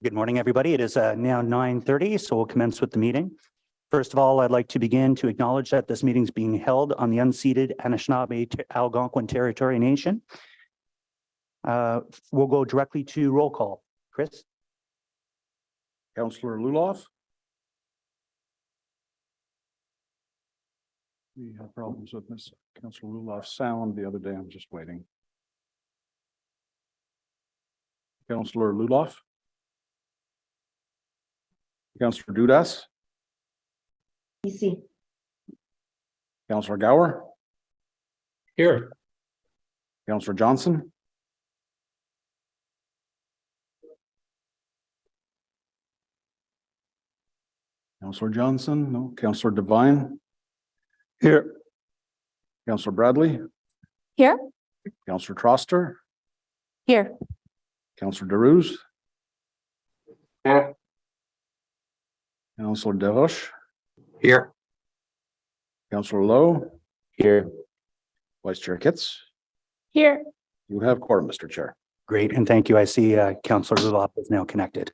Good morning, everybody. It is now 9:30, so we'll commence with the meeting. First of all, I'd like to begin to acknowledge that this meeting is being held on the unceded Anishinaabe Algonquin Territory Nation. We'll go directly to roll call. Chris? Councillor Luloff. We had problems with Miss Councillor Luloff's sound the other day. I'm just waiting. Councillor Luloff. Councillor Dudas. PC. Councillor Gower. Here. Councillor Johnson. Councillor Johnson, no. Councillor Devine. Here. Councillor Bradley. Here. Councillor Troster. Here. Councillor DeRuse. Here. Councillor Deroche. Here. Councillor Lowe. Here. Vice Chair Kitts. Here. You have quorum, Mr. Chair. Great, and thank you. I see Councillor Luloff is now connected.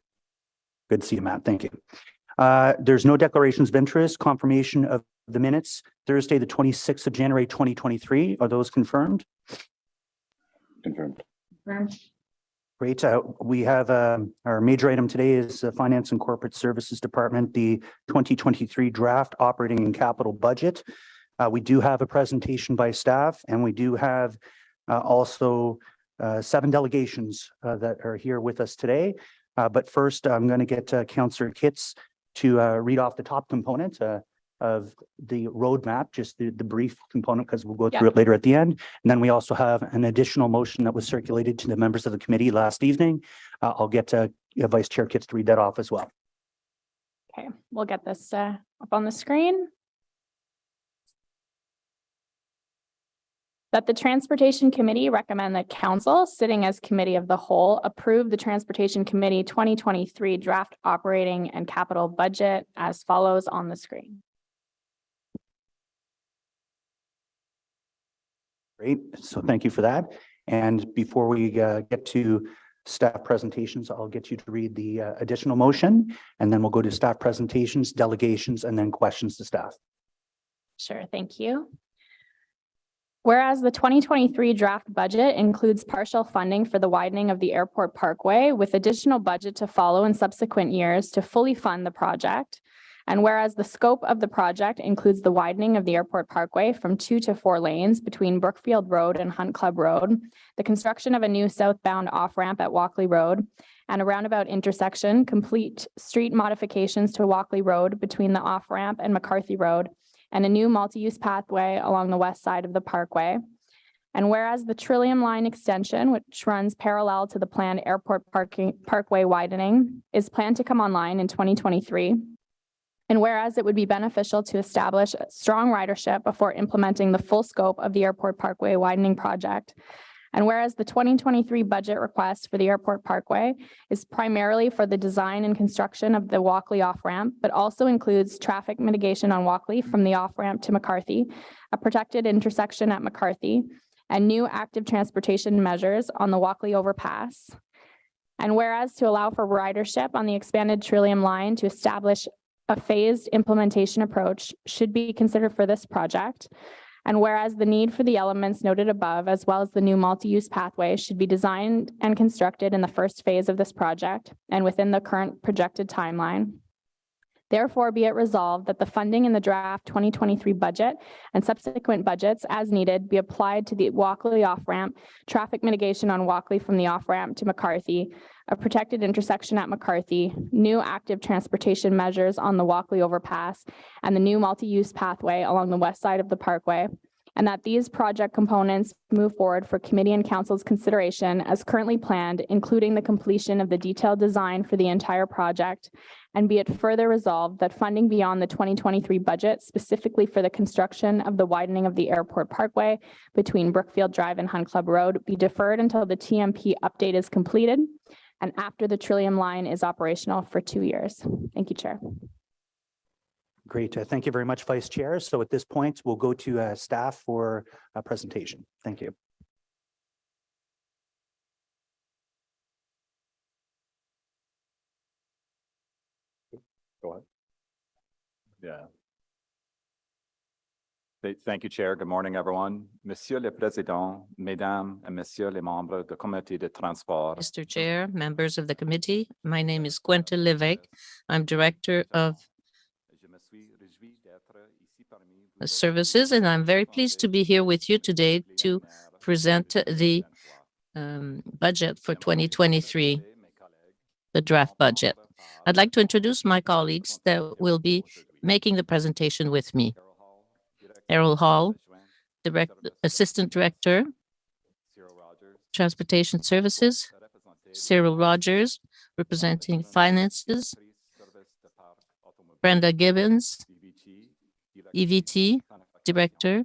Good to see you, Matt. Thank you. There's no declarations of interest. Confirmation of the minutes, Thursday, the 26th of January, 2023. Are those confirmed? Confirmed. Great. We have our major item today is the Finance and Corporate Services Department, the 2023 draft operating and capital budget. We do have a presentation by staff, and we do have also 7 delegations that are here with us today. But first, I'm going to get Councillor Kitts to read off the top component of the roadmap, just the brief component, because we'll go through it later at the end. And then we also have an additional motion that was circulated to the members of the committee last evening. I'll get Vice Chair Kitts to read that off as well. Okay, we'll get this up on the screen. That the Transportation Committee recommend that Council, sitting as Committee of the Whole, approve the Transportation Committee 2023 draft operating and capital budget as follows on the screen. Great. So thank you for that. And before we get to staff presentations, I'll get you to read the additional motion, and then we'll go to staff presentations, delegations, and then questions to staff. Sure, thank you. Whereas the 2023 draft budget includes partial funding for the widening of the Airport Parkway with additional budget to follow in subsequent years to fully fund the project. And whereas the scope of the project includes the widening of the Airport Parkway from 2 to 4 lanes between Brookfield Road and Hunt Club Road, the construction of a new southbound off-ramp at Walkley Road, and a roundabout intersection, complete street modifications to Walkley Road between the off-ramp and McCarthy Road, and a new multi-use pathway along the west side of the parkway. And whereas the Trillium Line extension, which runs parallel to the planned Airport Parkway widening, is planned to come online in 2023. And whereas it would be beneficial to establish a strong ridership before implementing the full scope of the Airport Parkway widening project. And whereas the 2023 budget request for the Airport Parkway is primarily for the design and construction of the Walkley off-ramp, but also includes traffic mitigation on Walkley from the off-ramp to McCarthy, a protected intersection at McCarthy, and new active transportation measures on the Walkley overpass. And whereas to allow for ridership on the expanded Trillium Line to establish a phased implementation approach should be considered for this project. And whereas the need for the elements noted above, as well as the new multi-use pathway, should be designed and constructed in the first phase of this project and within the current projected timeline. Therefore, be it resolved that the funding in the draft 2023 budget and subsequent budgets as needed be applied to the Walkley off-ramp, traffic mitigation on Walkley from the off-ramp to McCarthy, a protected intersection at McCarthy, new active transportation measures on the Walkley overpass, and the new multi-use pathway along the west side of the parkway, and that these project components move forward for committee and council's consideration as currently planned, including the completion of the detailed design for the entire project. And be it further resolved that funding beyond the 2023 budget, specifically for the construction of the widening of the Airport Parkway between Brookfield Drive and Hunt Club Road, be deferred until the TMP update is completed and after the Trillium Line is operational for 2 years. Thank you, Chair. Great. Thank you very much, Vice Chair. So at this point, we'll go to staff for a presentation. Thank you. Yeah. Thank you, Chair. Good morning, everyone. Monsieur le Président, Mesdames et Messieurs les membres du Comité de Transport. Mr. Chair, members of the committee, my name is Quentin Levesque. I'm Director of Services, and I'm very pleased to be here with you today to present the budget for 2023, the draft budget. I'd like to introduce my colleagues that will be making the presentation with me. Errol Hall, Assistant Director, Transportation Services. Cyril Rogers, representing Finances. Brenda Gibbons, EVT Director.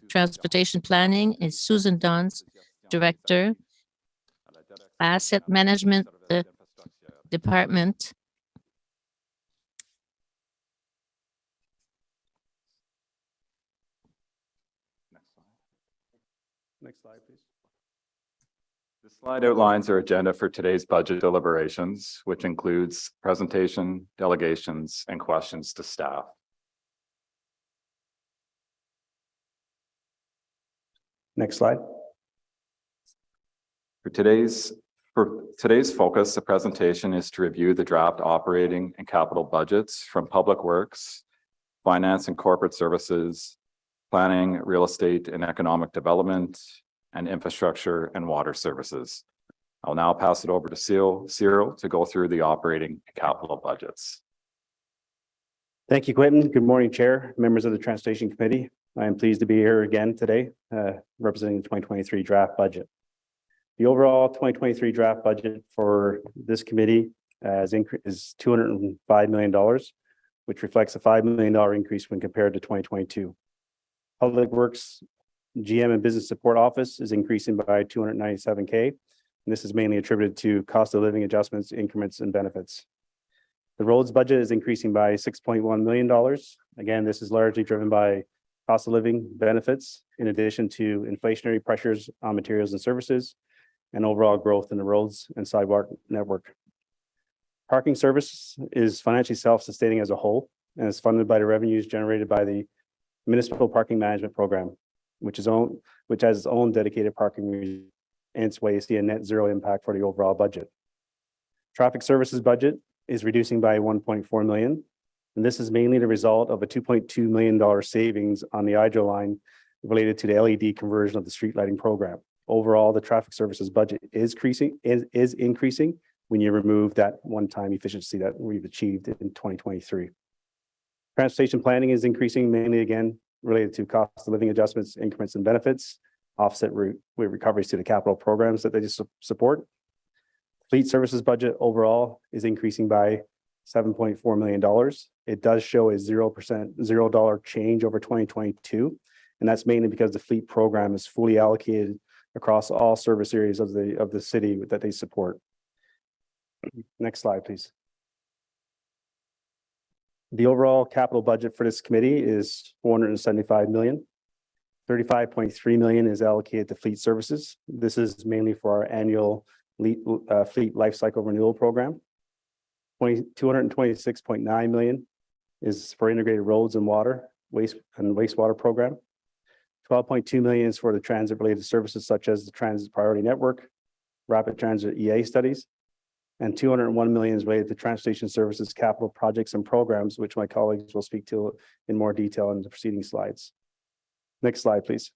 Transportation Planning is Susan Duns, Director. Asset Management Department. Next slide, please. This slide outlines our agenda for today's budget deliberations, which includes presentation, delegations, and questions to staff. Next slide. For today's focus, the presentation is to review the draft operating and capital budgets from Public Works, Finance and Corporate Services, Planning, Real Estate and Economic Development, and Infrastructure and Water Services. I'll now pass it over to Cyril to go through the operating and capital budgets. Thank you, Quentin. Good morning, Chair, members of the Transportation Committee. I am pleased to be here again today, representing the 2023 draft budget. The overall 2023 draft budget for this committee is $205 million, which reflects a $5 million increase when compared to 2022. Public Works GM and Business Support Office is increasing by $297K. And this is mainly attributed to cost of living adjustments, increments, and benefits. The roads budget is increasing by $6.1 million. Again, this is largely driven by cost of living benefits, in addition to inflationary pressures on materials and services, and overall growth in the roads and sidewalk network. Parking service is financially self-sustaining as a whole, and is funded by the revenues generated by the Municipal Parking Management Program, which has its own dedicated parking and its way to see a net zero impact for the overall budget. Traffic services budget is reducing by $1.4 million, and this is mainly the result of a $2.2 million savings on the hydro line related to the LED conversion of the street lighting program. Overall, the traffic services budget is increasing when you remove that one-time efficiency that we've achieved in 2023. Transportation planning is increasing mainly again related to cost of living adjustments, increments, and benefits, offset with recoveries to the capital programs that they just support. Fleet services budget overall is increasing by $7.4 million. It does show a $0 change over 2022, and that's mainly because the fleet program is fully allocated across all service areas of the city that they support. Next slide, please. The overall capital budget for this committee is $475 million. $35.3 million is allocated to fleet services. This is mainly for our annual fleet life cycle renewal program. $226.9 million is for integrated roads and wastewater program. $12.2 million is for the transit related services such as the transit priority network, rapid transit EA studies, and $201 million is related to transportation services, capital projects and programs, which my colleagues will speak to in more detail in the preceding slides. Next slide, please.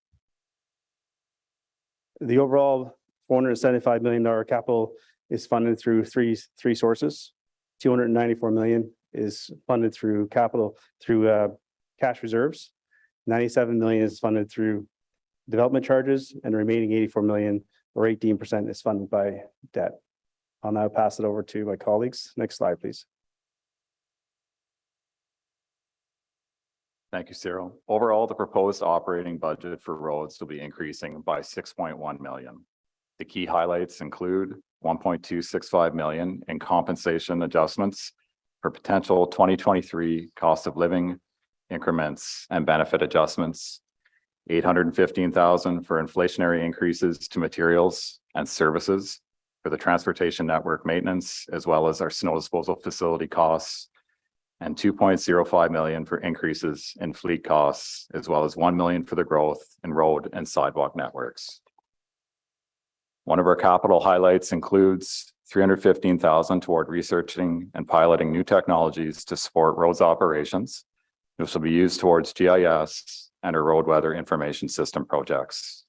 The overall $475 million capital is funded through three sources. $294 million is funded through cash reserves. $97 million is funded through development charges, and the remaining $84 million, or 18%, is funded by debt. I'll now pass it over to my colleagues. Next slide, please. Thank you, Cyril. Overall, the proposed operating budget for roads will be increasing by $6.1 million. The key highlights include $1.265 million in compensation adjustments for potential 2023 cost of living increments and benefit adjustments, $815,000 for inflationary increases to materials and services for the transportation network maintenance, as well as our snow disposal facility costs, and 2.05 million for increases in fleet costs, as well as 1 million for the growth in road and sidewalk networks. One of our capital highlights includes 315,000 toward researching and piloting new technologies to support roads operations. This will be used towards GIS and our road weather information system projects.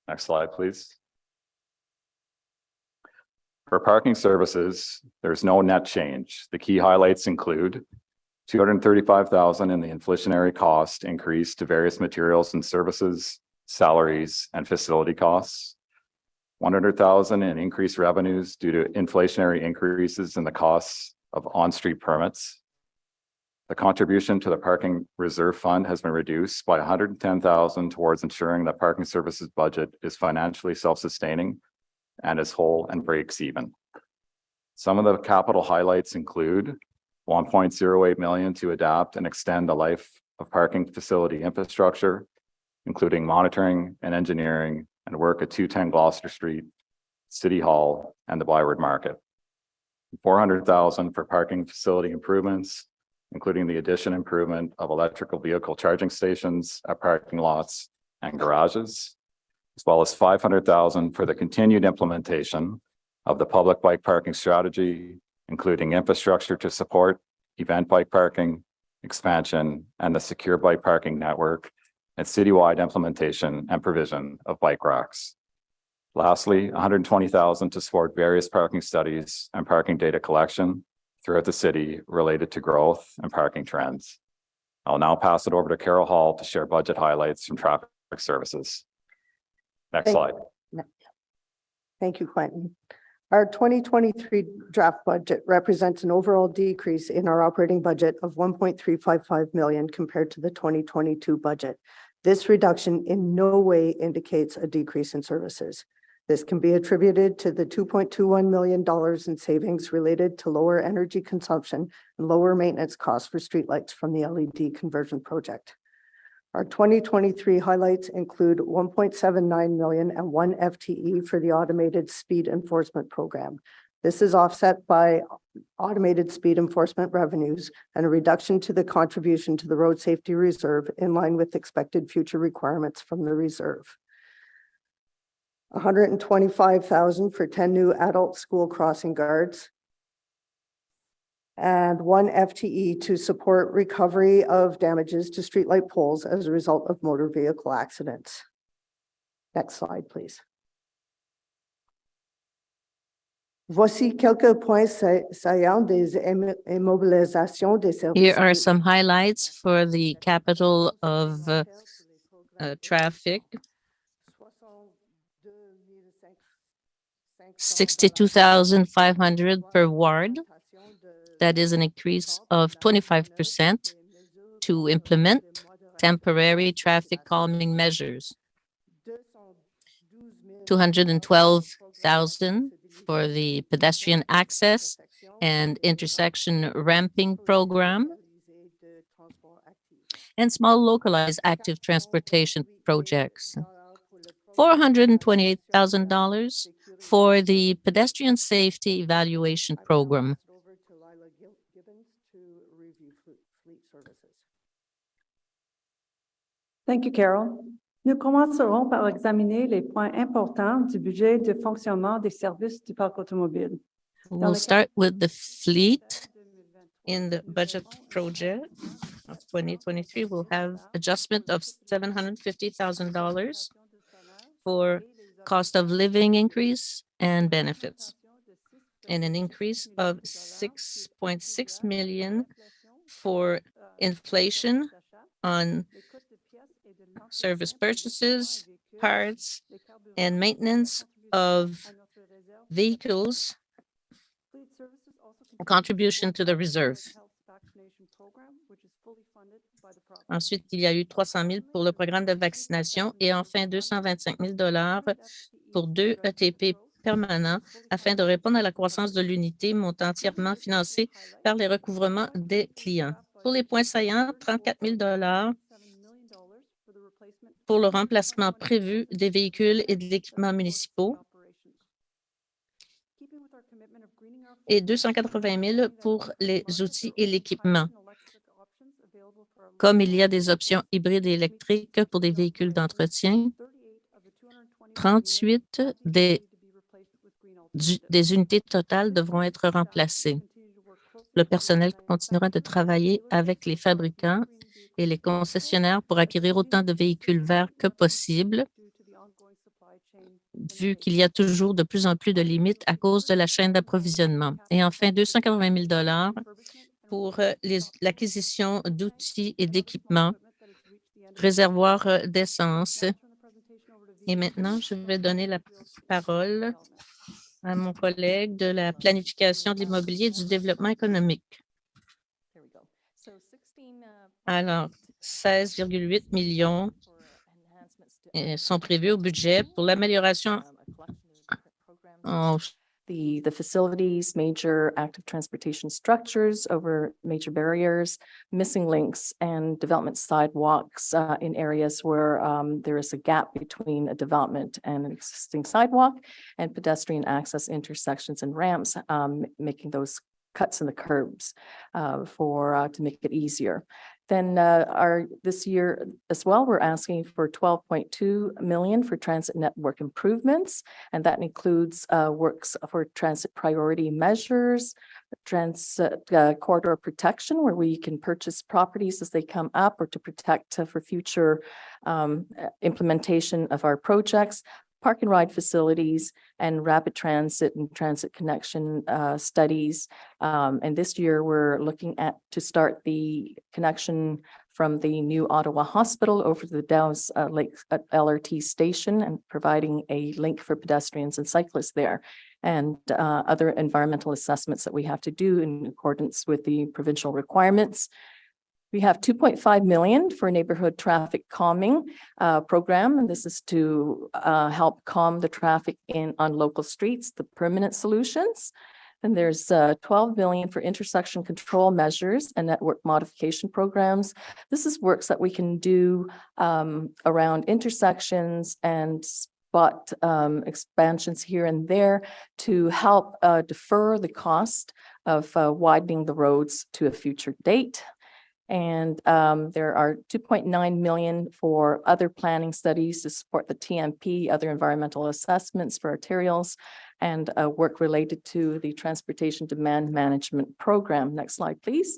Next slide, please. For parking services, there's no net change. The key highlights include 235,000 in the inflationary cost increase to various materials and services, salaries, and facility costs. 100,000 in increased revenues due to inflationary increases in the costs of on-street permits. The contribution to the parking reserve fund has been reduced by 110,000 towards ensuring that parking services budget is financially self-sustaining and is whole and breaks even. Some of the capital highlights include 1.08 million to adapt and extend the life of parking facility infrastructure, including monitoring and engineering and work at 210 Gloucester Street, City Hall, and the Byward Market. 400,000 for parking facility improvements, including the addition improvement of electrical vehicle charging stations at parking lots and garages, as well as 500,000 for the continued implementation of the public bike parking strategy, including infrastructure to support event bike parking, expansion, and the secure bike parking network, and citywide implementation and provision of bike racks. Lastly, 120,000 to support various parking studies and parking data collection throughout the city related to growth and parking trends. I'll now pass it over to Carol Hall to share budget highlights from traffic services. Next slide. Thank you, Quentin. Our 2023 draft budget represents an overall decrease in our operating budget of 1.355 million compared to the 2022 budget. This reduction in no way indicates a decrease in services. This can be attributed to the $2.21 million in savings related to lower energy consumption and lower maintenance costs for streetlights from the LED conversion project. Our 2023 highlights include 1.79 million and 1 FTE for the automated speed enforcement program. This is offset by automated speed enforcement revenues and a reduction to the contribution to the road safety reserve in line with expected future requirements from the reserve. 125,000 for 10 new adult school crossing guards, and 1 FTE to support recovery of damages to streetlight poles as a result of motor vehicle accidents. Next slide, please. Voici quelques points saillants des immobilisations des services. Here are some highlights for the capital of traffic. 62,500 per ward. That is an increase of 25% to implement temporary traffic calming measures. 212,000 for the pedestrian access and intersection ramping program, and small localized active transportation projects. $428,000 for the pedestrian safety evaluation program. Thank you, Carol. Nous commencerons par examiner les points importants du budget de fonctionnement des services du parc automobile. We'll start with the fleet. In the budget project of 2023, we'll have adjustment of $750,000 for cost of living increase and benefits, and an increase of 6.6 million for inflation on service purchases, parts, and maintenance of vehicles, contribution to the reserve. Ensuite, il y a eu 300 000 pour le programme de vaccination et enfin 225 000 pour 2 ETP permanents afin de répondre à la croissance de l'unité, montant entièrement financé par les recouvrements des clients. Pour les points saillants, 34 000 pour le remplacement prévu des véhicules et de l'équipement municipaux. et 280 000 pour les outils et l'équipement. Comme il y a des options hybrides et électriques pour des véhicules d'entretien, 38 des unités totales devront être remplacées. Le personnel continuera de travailler avec les fabricants et les concessionnaires pour acquérir autant de véhicules verts que possible, vu qu'il y a toujours de plus en plus de limites à cause de la chaîne d'approvisionnement. Et enfin, 280 000 pour l'acquisition d'outils et d'équipements, réservoirs d'essence. Et maintenant, je vais donner la parole à mon collègue de la planification de l'immobilier et du développement économique. Alors, 16,8 millions sont prévus au budget pour l'amélioration the facilities, major active transportation structures over major barriers, missing links, and development sidewalks in areas where there is a gap between a development and an existing sidewalk, and pedestrian access intersections and ramps, making those cuts in the curbs to make it easier. Then this year as well, we're asking for 12.2 million for transit network improvements, and that includes works for transit priority measures, transit corridor protection, where we can purchase properties as they come up or to protect for future implementation of our projects, park and ride facilities, and rapid transit and transit connection studies. And this year, we're looking to start the connection from the new Ottawa Hospital over to the Dow's Lake LRT station and providing a link for pedestrians and cyclists there, and other environmental assessments that we have to do in accordance with the provincial requirements. We have 2.5 million for neighborhood traffic calming program, and this is to help calm the traffic on local streets, the permanent solutions. And there's 12 million for intersection control measures and network modification programs. This is works that we can do around intersections and spot expansions here and there to help defer the cost of widening the roads to a future date. And there are 2.9 million for other planning studies to support the TMP, other environmental assessments for arterials, and work related to the Transportation Demand Management Program. Next slide, please.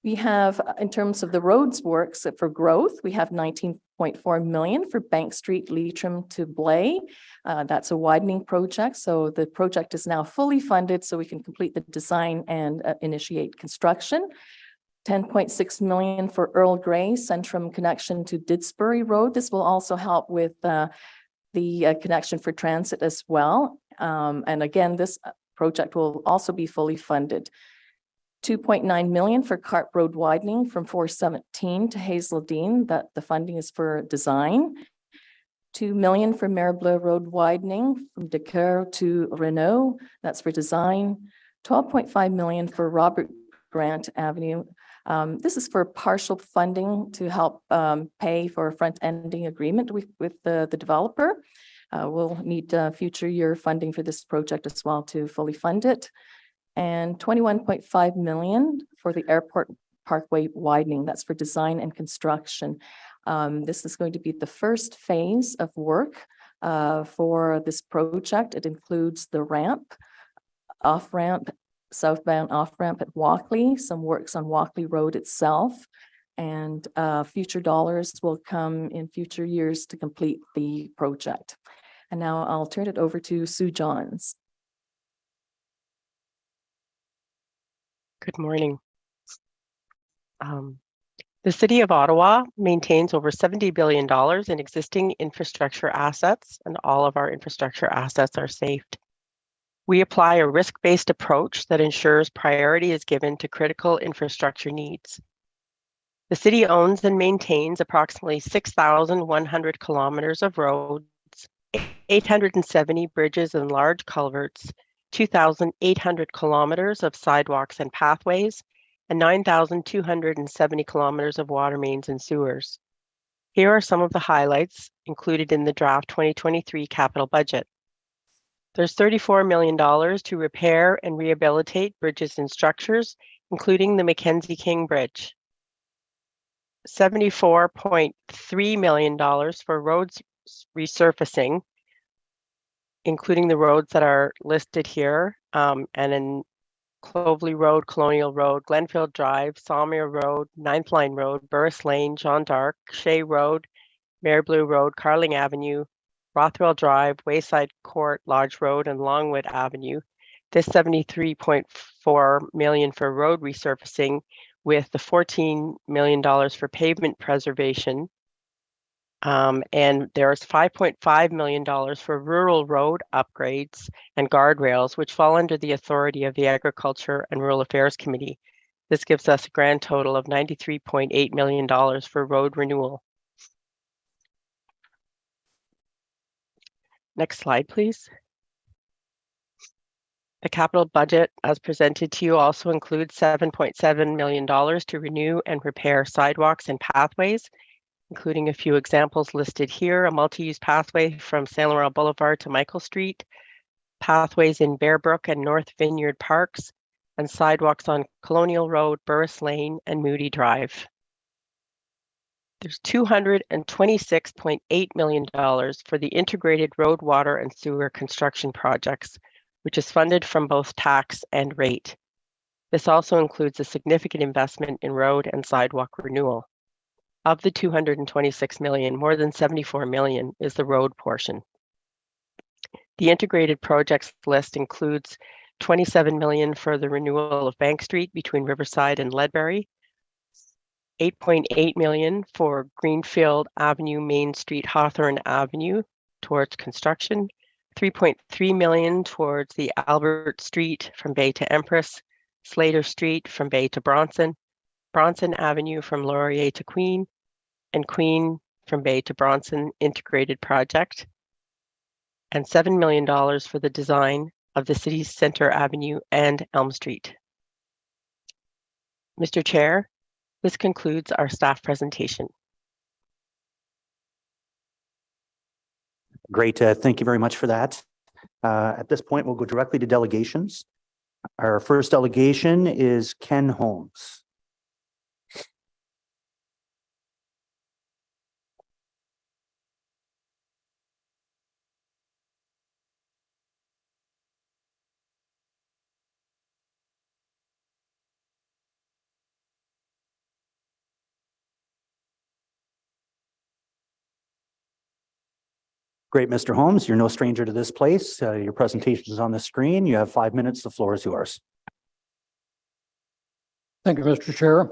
We have, in terms of the roads works for growth, we have 19.4 million for Bank Street, Leitrim to Blay. That's a widening project. So the project is now fully funded so we can complete the design and initiate construction. 10.6 million for Earl Grey Centrum connection to Didsbury Road. This will also help with the connection for transit as well. And again, this project will also be fully funded. 2.9 million for Carp Road widening from 417 to Hazeldean, that the funding is for design. 2 million for Maribleau Road widening from Decatur to Renault, that's for design. 12.5 million for Robert Grant Avenue. This is for partial funding to help pay for a front-ending agreement with the developer. We'll need future year funding for this project as well to fully fund it. And 21.5 million for the Airport Parkway widening. That's for design and construction. This is going to be the first phase of work for this project. It includes the ramp, off-ramp, southbound off-ramp at Walkley, some works on Walkley Road itself, and future dollars will come in future years to complete the project. And now I'll turn it over to Sue Johns. Good morning. The City of Ottawa maintains over $70 billion in existing infrastructure assets, and all of our infrastructure assets are saved. We apply a risk-based approach that ensures priority is given to critical infrastructure needs. The city owns and maintains approximately 6,100 kilometers of roads, 870 bridges and large culverts, 2,800 kilometers of sidewalks and pathways, and 9,270 kilometers of water mains and sewers. Here are some of the highlights included in the draft 2023 capital budget. There's $34 million to repair and rehabilitate bridges and structures, including the Mackenzie King Bridge. $74.3 million for roads resurfacing, including the roads that are listed here, and in Clovelly Road, Colonial Road, Glenfield Drive, Sawmere Road, Ninth Line Road, Burris Lane, Jean d'Arc, Shea Road, Mare Blue Road, Carling Avenue, Rothwell Drive, Wayside Court, Lodge Road, and Longwood Avenue. This $73.4 million for road resurfacing, with the $14 million for pavement preservation. And there's $5.5 million for rural road upgrades and guardrails, which fall under the authority of the Agriculture and Rural Affairs Committee. This gives us a grand total of $93.8 million for road renewal. Next slide, please. The capital budget as presented to you also includes $7.7 million to renew and repair sidewalks and pathways, including a few examples listed here: a multi-use pathway from Saint Laurent Boulevard to Michael Street, pathways in Bearbrook and North Vineyard Parks, and sidewalks on Colonial Road, Burris Lane, and Moody Drive. There's $226.8 million for the integrated road, water, and sewer construction projects, which is funded from both tax and rate. This also includes a significant investment in road and sidewalk renewal. Of the $226 million, more than $74 million is the road portion. The integrated projects list includes $27 million for the renewal of Bank Street between Riverside and Ledbury, $8.8 million for Greenfield Avenue, Main Street, Hawthorne Avenue towards construction, $3.3 million towards the Albert Street from Bay to Empress, Slater Street from Bay to Bronson, Bronson Avenue from Laurier to Queen, and Queen from Bay to Bronson integrated project, and $7 million for the design of the City Center Avenue and Elm Street. Mr. Chair, this concludes our staff presentation. Great. Thank you very much for that. At this point, we'll go directly to delegations. Our first delegation is Ken Holmes. Great, Mr. Holmes. You're no stranger to this place. Your presentation is on the screen. You have 5 minutes. The floor is yours. Thank you, Mr. Chair.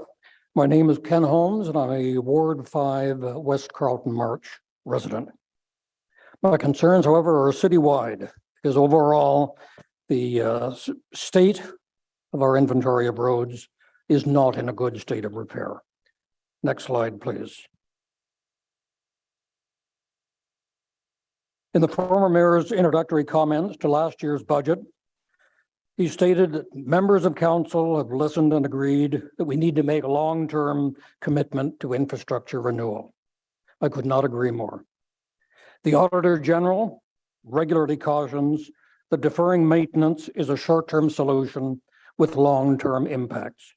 My name is Ken Holmes, and I'm a Ward 5 West Carlton March resident. My concerns, however, are citywide, because overall, the state of our inventory of roads is not in a good state of repair. Next slide, please. In the former mayor's introductory comments to last year's budget, he stated that members of council have listened and agreed that we need to make a long-term commitment to infrastructure renewal. I could not agree more. The Auditor General regularly cautions that deferring maintenance is a short-term solution with long-term impacts.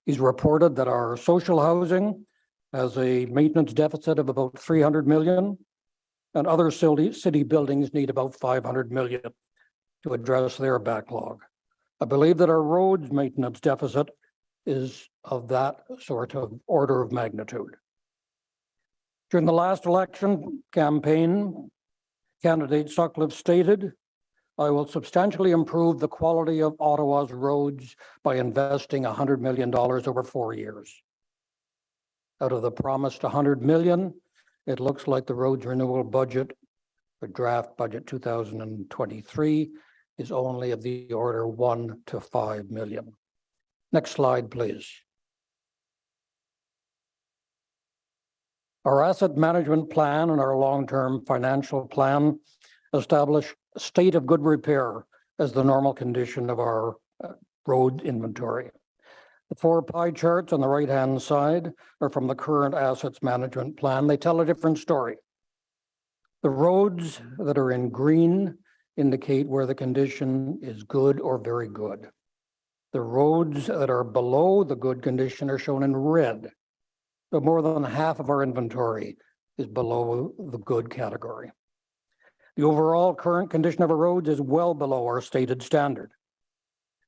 He's reported that our social housing has a maintenance deficit of about $300 million, and other city buildings need about $500 million to address their backlog. I believe that our roads maintenance deficit is of that sort of order of magnitude. During the last election campaign, candidate Sutcliffe stated, "I will substantially improve the quality of Ottawa's roads by investing $100 million over 4 years." Out of the promised $100 million, it looks like the roads renewal budget, the draft budget 2023, is only of the order $1 to $5 million. Next slide, please. Our asset management plan and our long-term financial plan establish a state of good repair as the normal condition of our road inventory. The 4 pie charts on the right-hand side are from the current assets management plan. They tell a different story. The roads that are in green indicate where the condition is good or very good. The roads that are below the good condition are shown in red. So more than half of our inventory is below the good category. The overall current condition of our roads is well below our stated standard.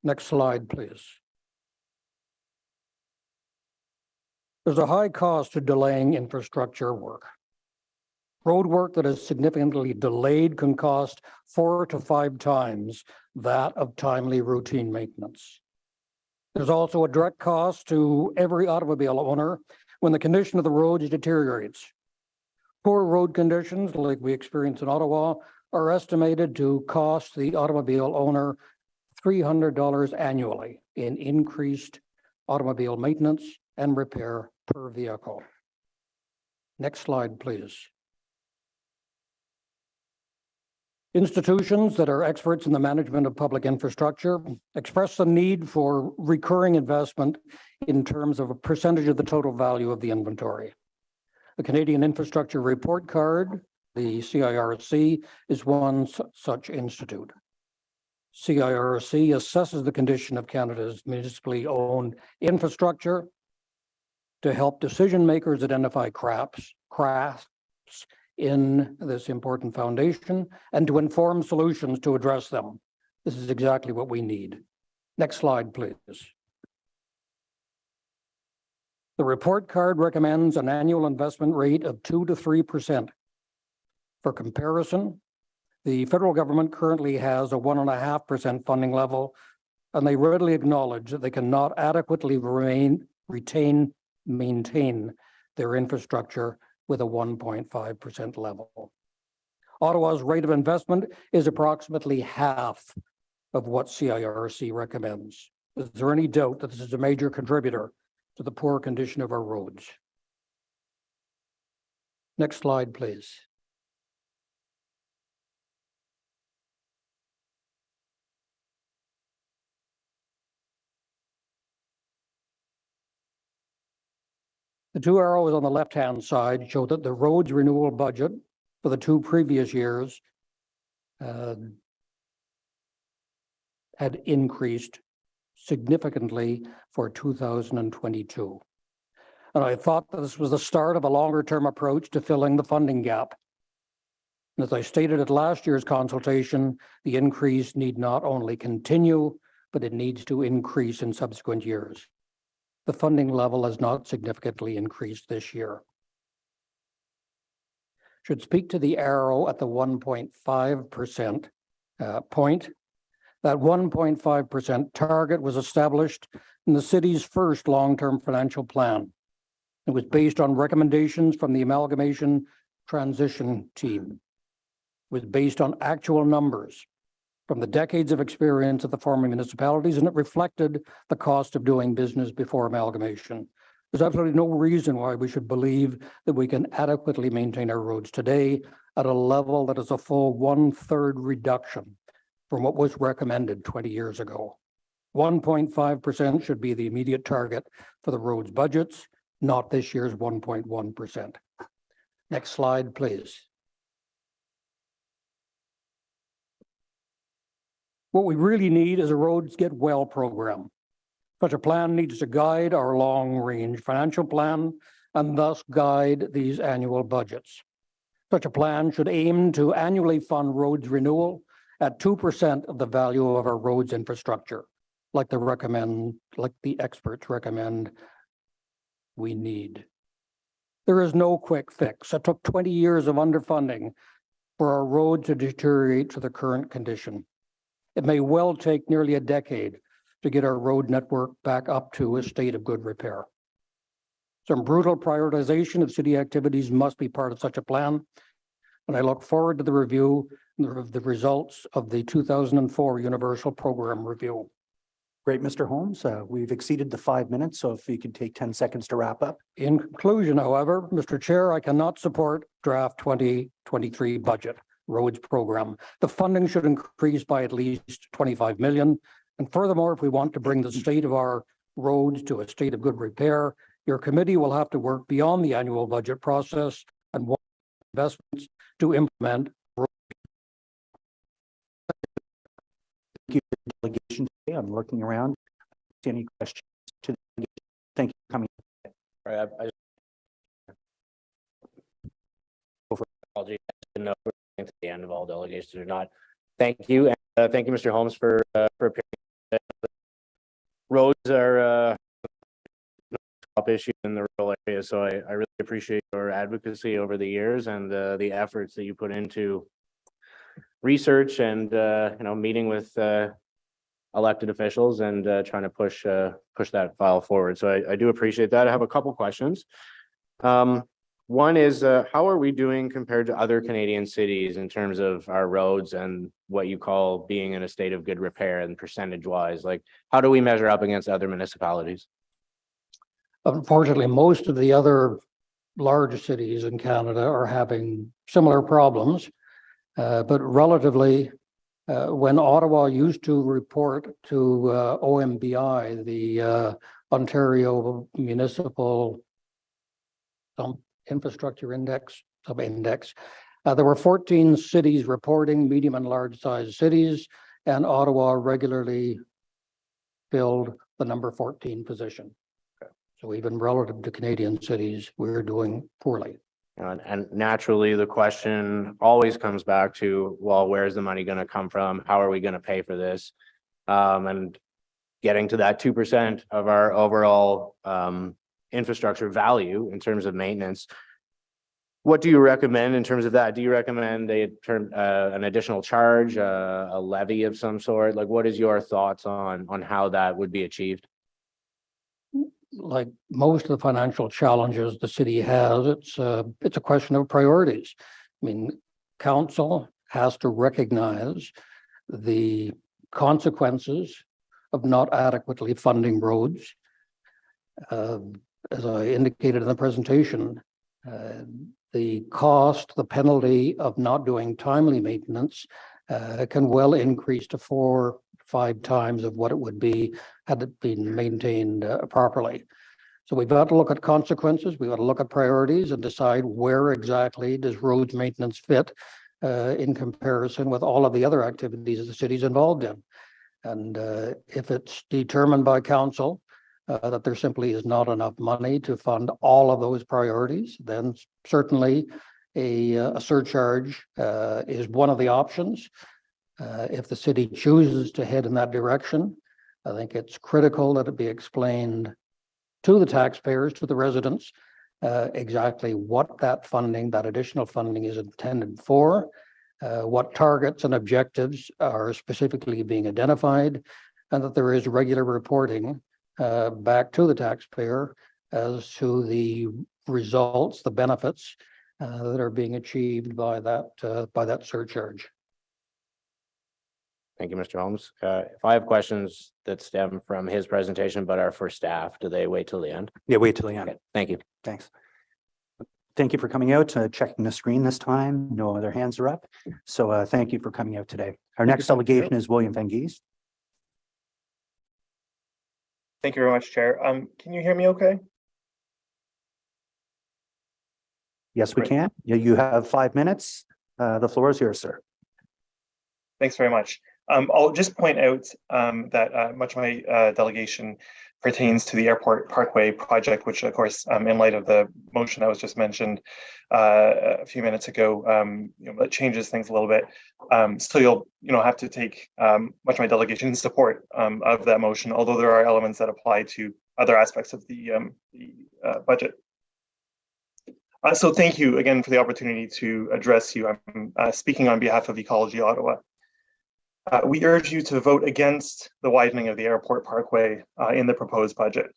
Next slide, please. There's a high cost to delaying infrastructure work. Road work that is significantly delayed can cost 4 to 5 times that of timely routine maintenance. There's also a direct cost to every automobile owner when the condition of the roads deteriorates. Poor road conditions, like we experience in Ottawa, are estimated to cost the automobile owner $300 annually in increased automobile maintenance and repair per vehicle. Next slide, please. Institutions that are experts in the management of public infrastructure express the need for recurring investment in terms of a percentage of the total value of the inventory. The Canadian Infrastructure Report Card, the CIRC, is one such institute. CIRC assesses the condition of Canada's municipally owned infrastructure to help decision makers identify cracks in this important foundation and to inform solutions to address them. This is exactly what we need. Next slide, please. The report card recommends an annual investment rate of 2 to 3%. For comparison, the federal government currently has a 1.5% funding level, and they readily acknowledge that they cannot adequately maintain their infrastructure with a 1.5% level. Ottawa's rate of investment is approximately half of what CIRC recommends. Is there any doubt that this is a major contributor to the poor condition of our roads? Next slide, please. The 2 arrows on the left-hand side show that the roads renewal budget for the 2 previous years had increased significantly for 2022. And I thought that this was the start of a longer-term approach to filling the funding gap. And as I stated at last year's consultation, the increase need not only continue, but it needs to increase in subsequent years. The funding level has not significantly increased this year. Should speak to the arrow at the 1.5% point. That 1.5% target was established in the city's first long-term financial plan. It was based on recommendations from the amalgamation transition team. It was based on actual numbers from the decades of experience of the former municipalities, and it reflected the cost of doing business before amalgamation. There's absolutely no reason why we should believe that we can adequately maintain our roads today at a level that is a full 1/3 reduction from what was recommended 20 years ago. 1.5% should be the immediate target for the roads budgets, not this year's 1.1%. Next slide, please. What we really need is a roads get well program. Such a plan needs to guide our long-range financial plan and thus guide these annual budgets. Such a plan should aim to annually fund roads renewal at 2% of the value of our roads infrastructure, like the experts recommend we need. There is no quick fix. It took 20 years of underfunding for our road to deteriorate to the current condition. It may well take nearly a decade to get our road network back up to a state of good repair. Some brutal prioritization of city activities must be part of such a plan, and I look forward to the review of the results of the 2004 Universal Program Review. Great, Mr. Holmes. We've exceeded the 5 minutes, so if you could take 10 seconds to wrap up. In conclusion, however, Mr. Chair, I cannot support draft 2023 budget roads program. The funding should increase by at least 25 million. And furthermore, if we want to bring the state of our roads to a state of good repair, your committee will have to work beyond the annual budget process and investments to implement you for the delegation today. I'm looking around. Any questions to the delegation? Thank you for coming. All right, I apology. I didn't know if we're getting to the end of all delegations or not. Thank you, and thank you, Mr. Holmes, for appearing. Roads are a top issue in the rural area, so I really appreciate your advocacy over the years and the efforts that you put into research and meeting with elected officials and trying to push that file forward. So I do appreciate that. I have a couple questions. One is, how are we doing compared to other Canadian cities in terms of our roads and what you call being in a state of good repair and percentage wise? Like, how do we measure up against other municipalities? Unfortunately, most of the other large cities in Canada are having similar problems, but relatively, when Ottawa used to report to OMBI, the Ontario Municipal Infrastructure Index, sub-index, there were 14 cities reporting, medium and large sized cities, and Ottawa regularly filled the number 14 position. Okay. So even relative to Canadian cities, we're doing poorly. And naturally, the question always comes back to, well, where's the money going to come from? How are we going to pay for this? And getting to that 2% of our overall infrastructure value in terms of maintenance. What do you recommend in terms of that? Do you recommend an additional charge, a levy of some sort? Like, what is your thoughts on how that would be achieved? Like most of the financial challenges the city has, it's a question of priorities. I mean, council has to recognize the consequences of not adequately funding roads. As I indicated in the presentation, the cost, the penalty of not doing timely maintenance can well increase to 4 or 5 times of what it would be had it been maintained properly. So we've got to look at consequences, we've got to look at priorities and decide where exactly does roads maintenance fit in comparison with all of the other activities the city's involved in. And if it's determined by council that there simply is not enough money to fund all of those priorities, then certainly a surcharge is one of the options. If the city chooses to head in that direction, I think it's critical that it be explained to the taxpayers, to the residents, exactly what that funding, that additional funding is intended for, what targets and objectives are specifically being identified, and that there is regular reporting back to the taxpayer as to the results, the benefits that are being achieved by that surcharge. Thank you, Mr. Holmes. If I have questions that stem from his presentation but are for staff, do they wait till the end? Yeah, wait till the end. Okay, thank you. Thanks. Thank you for coming out, checking the screen this time. No other hands are up. So thank you for coming out today. Our next delegation is William Van Gies. Thank you very much, Chair. Can you hear me okay? Yes, we can. Yeah, you have 5 minutes. The floor is yours, sir. Thanks very much. I'll just point out that much of my delegation pertains to the Airport Parkway project, which of course, in light of the motion that was just mentioned a few minutes ago, that changes things a little bit. So you'll have to take much of my delegation in support of that motion, although there are elements that apply to other aspects of the budget. So thank you again for the opportunity to address you. I'm speaking on behalf of Ecology Ottawa. We urge you to vote against the widening of the Airport Parkway in the proposed budget.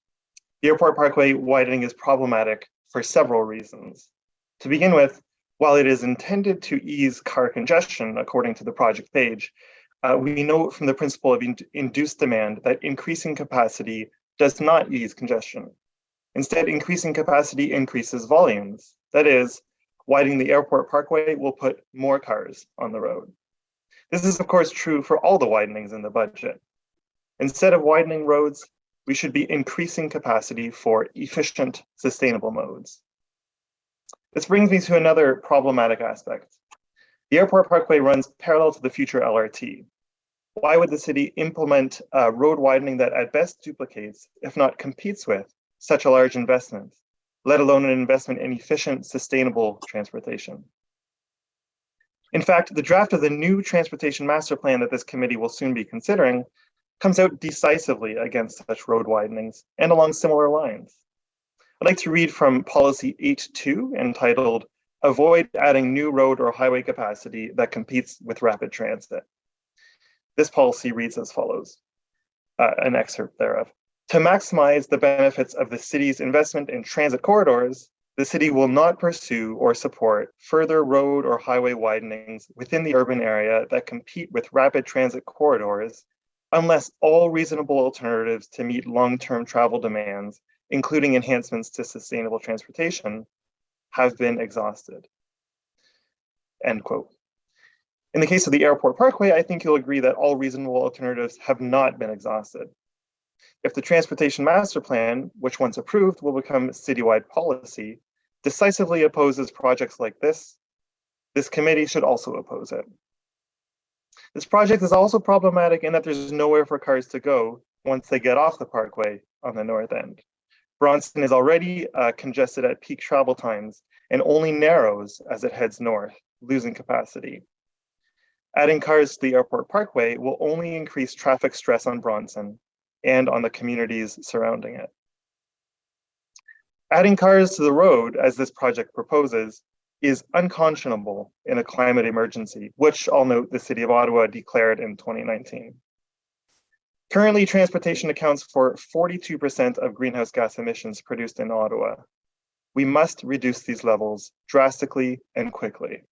The Airport Parkway widening is problematic for several reasons. To begin with, while it is intended to ease car congestion, according to the project page, we know from the principle of induced demand that increasing capacity does not ease congestion. Instead, increasing capacity increases volumes. That is, widening the Airport Parkway will put more cars on the road. This is, of course, true for all the widenings in the budget. Instead of widening roads, we should be increasing capacity for efficient, sustainable modes. This brings me to another problematic aspect. The Airport Parkway runs parallel to the future LRT. Why would the city implement road widening that at best duplicates, if not competes with, such a large investment, let alone an investment in efficient, sustainable transportation? In fact, the draft of the new transportation master plan that this committee will soon be considering comes out decisively against such road widenings and along similar lines. I'd like to read from policy 8.2 entitled, Avoid adding new road or highway capacity that competes with rapid transit. This policy reads as follows, an excerpt thereof. To maximize the benefits of the city's investment in transit corridors, the city will not pursue or support further road or highway widenings within the urban area that compete with rapid transit corridors unless all reasonable alternatives to meet long-term travel demands, including enhancements to sustainable transportation, have been exhausted. End quote. In the case of the Airport Parkway, I think you'll agree that all reasonable alternatives have not been exhausted. If the Transportation Master Plan, which once approved will become citywide policy, decisively opposes projects like this committee should also oppose it. This project is also problematic in that there's nowhere for cars to go once they get off the parkway on the north end. Bronson is already congested at peak travel times and only narrows as it heads north, losing capacity. Adding cars to the Airport Parkway will only increase traffic stress on Bronson and on the communities surrounding it. Adding cars to the road, as this project proposes, is unconscionable in a climate emergency, which I'll note the City of Ottawa declared in 2019. Currently, transportation accounts for 42% of greenhouse gas emissions produced in Ottawa. We must reduce these levels drastically and quickly.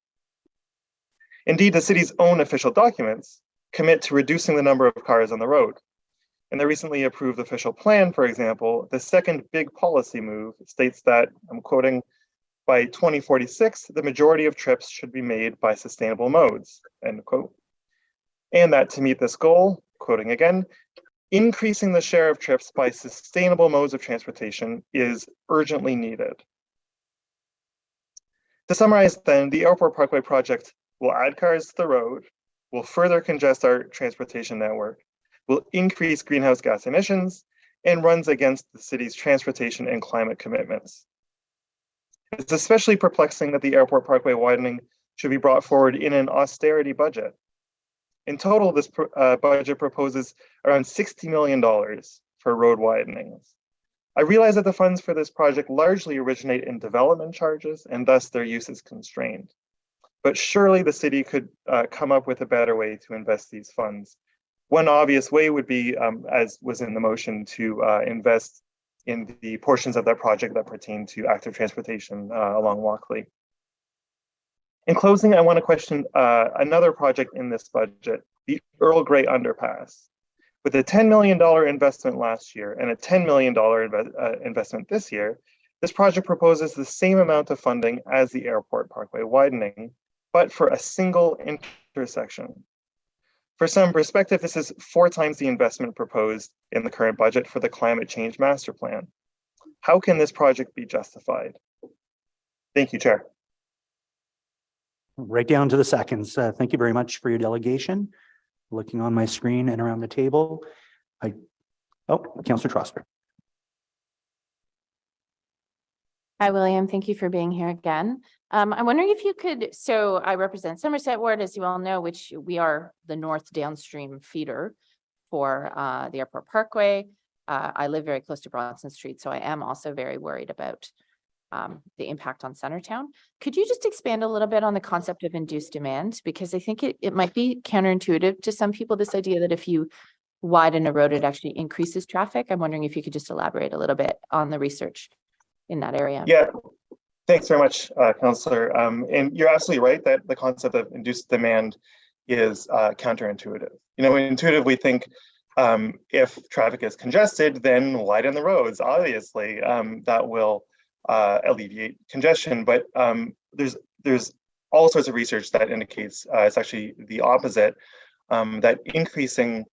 Indeed, the city's own official documents commit to reducing the number of cars on the road. In the recently approved official plan, for example, the second big policy move states that, I'm quoting, by 2046, the majority of trips should be made by sustainable modes, end quote. And that to meet this goal, quoting again, increasing the share of trips by sustainable modes of transportation is urgently needed. To summarize then, the Airport Parkway project will add cars to the road, will further congest our transportation network, will increase greenhouse gas emissions, and runs against the city's transportation and climate commitments. It's especially perplexing that the Airport Parkway widening should be brought forward in an austerity budget. In total, this budget proposes around $60 million for road widenings. I realize that the funds for this project largely originate in development charges, and thus their use is constrained. But surely the city could come up with a better way to invest these funds. One obvious way would be, as was in the motion, to invest in the portions of that project that pertain to active transportation along Walkley. In closing, I want to question another project in this budget, the Earl Grey Underpass. With a $10 million investment last year and a $10 million investment this year, this project proposes the same amount of funding as the Airport Parkway widening, but for a single intersection. For some perspective, this is 4 times the investment proposed in the current budget for the Climate Change Master Plan. How can this project be justified? Thank you, Chair. Right down to the seconds. Thank you very much for your delegation. Looking on my screen and around the table. Councillor Trosper. Hi, William. Thank you for being here again. I'm wondering if you could, so I represent Somerset Ward, as you all know, which we are the north downstream feeder for the Airport Parkway. I live very close to Bronson Street, so I am also very worried about the impact on Centertown. Could you just expand a little bit on the concept of induced demand? Because I think it might be counterintuitive to some people, this idea that if you widen a road, it actually increases traffic. I'm wondering if you could just elaborate a little bit on the research in that area. Yeah, thanks very much, Councillor. And you're absolutely right that the concept of induced demand is counterintuitive. You know, intuitively think if traffic is congested, then widen the roads. Obviously, that will alleviate congestion, but there's all sorts of research that indicates it's actually the opposite, that increasing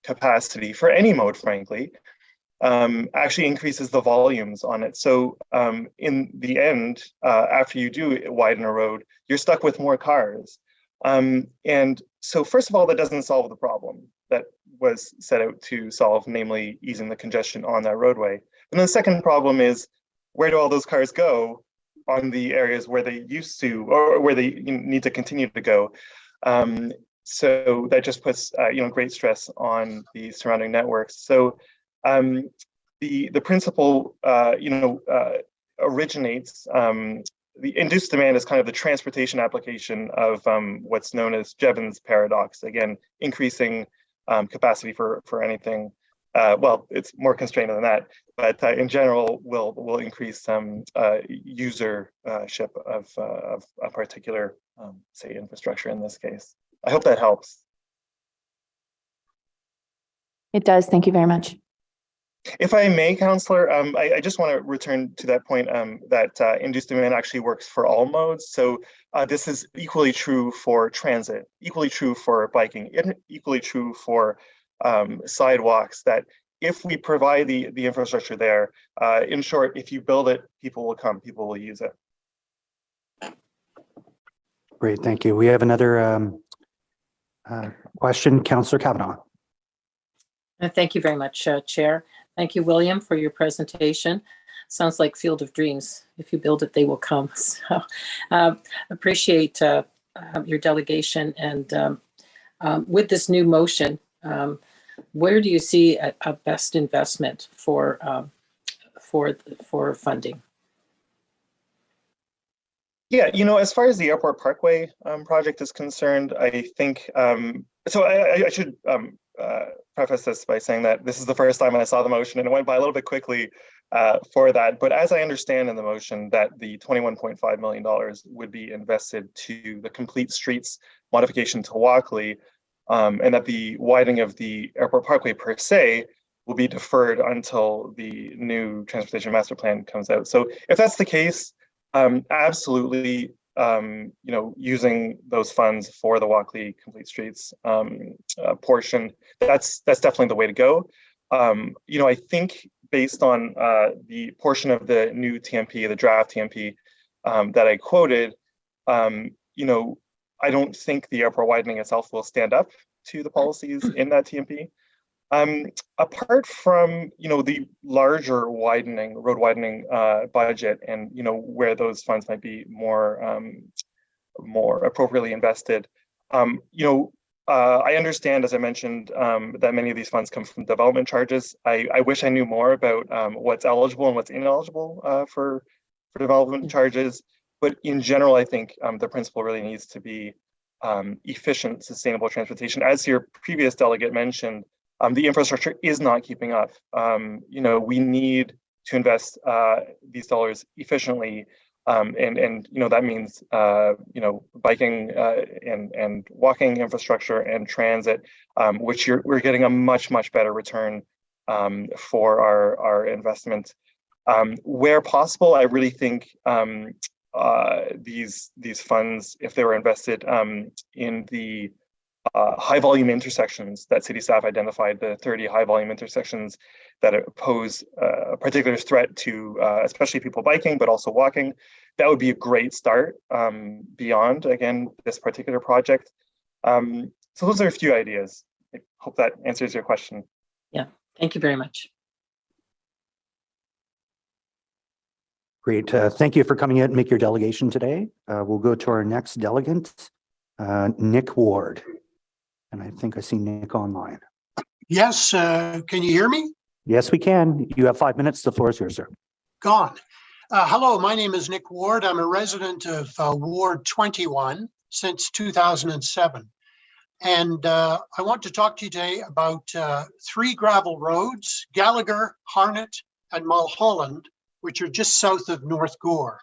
capacity for any mode, frankly, actually increases the volumes on it. So in the end, after you do widen a road, you're stuck with more cars. And so first of all, that doesn't solve the problem. that was set out to solve, namely easing the congestion on that roadway. And then the second problem is, where do all those cars go on the areas where they used to, or where they need to continue to go? So that just puts great stress on the surrounding networks. So the principle originates. The induced demand is kind of the transportation application of what's known as Jevons paradox. Again, increasing capacity for anything. Well, it's more constrained than that, but in general, will increase usership of a particular, say, infrastructure in this case. I hope that helps. It does. Thank you very much. If I may, Councillor, I just want to return to that point that induced demand actually works for all modes. So this is equally true for transit, equally true for biking, equally true for sidewalks, that if we provide the infrastructure there, in short, if you build it, people will come, people will use it. Great, thank you. We have another question, Councillor Kavanaugh. Thank you very much, Chair. Thank you, William, for your presentation. Sounds like Field of Dreams. If you build it, they will come. So appreciate your delegation. And with this new motion, where do you see a best investment for funding? Yeah, as far as the Airport Parkway project is concerned, I think, so I should preface this by saying that this is the first time I saw the motion, and it went by a little bit quickly for that. But as I understand in the motion, that the $21.5 million would be invested to the complete streets modification to Walkley, and that the widening of the Airport Parkway per se will be deferred until the new transportation master plan comes out. So if that's the case, absolutely, using those funds for the Walkley Complete Streets portion, that's definitely the way to go. I think based on the portion of the new TMP, the draft TMP that I quoted, I don't think the airport widening itself will stand up to the policies in that TMP. Apart from the larger road widening budget, and where those funds might be more appropriately invested, I understand, as I mentioned, that many of these funds come from development charges. I wish I knew more about what's eligible and what's ineligible for development charges. But in general, I think the principle really needs to be efficient, sustainable transportation. As your previous delegate mentioned, the infrastructure is not keeping up. We need to invest these dollars efficiently, and that means biking and walking infrastructure and transit, which we're getting a much better return for our investment. Where possible, I really think these funds, if they were invested in the high volume intersections that city staff identified, the 30 high volume intersections that pose a particular threat to especially people biking, but also walking, that would be a great start beyond, again, this particular project. So those are a few ideas. I hope that answers your question. Yeah, thank you very much. Great. Thank you for coming in and make your delegation today. We'll go to our next delegate, Nick Ward. And I think I see Nick online. Yes, can you hear me? Yes, we can. You have 5 minutes. The floor is yours, sir. Gone. Hello, my name is Nick Ward. I'm a resident of Ward 21 since 2007. And I want to talk to you today about 3 gravel roads, Gallagher, Harnett, and Mulholland, which are just south of North Gore.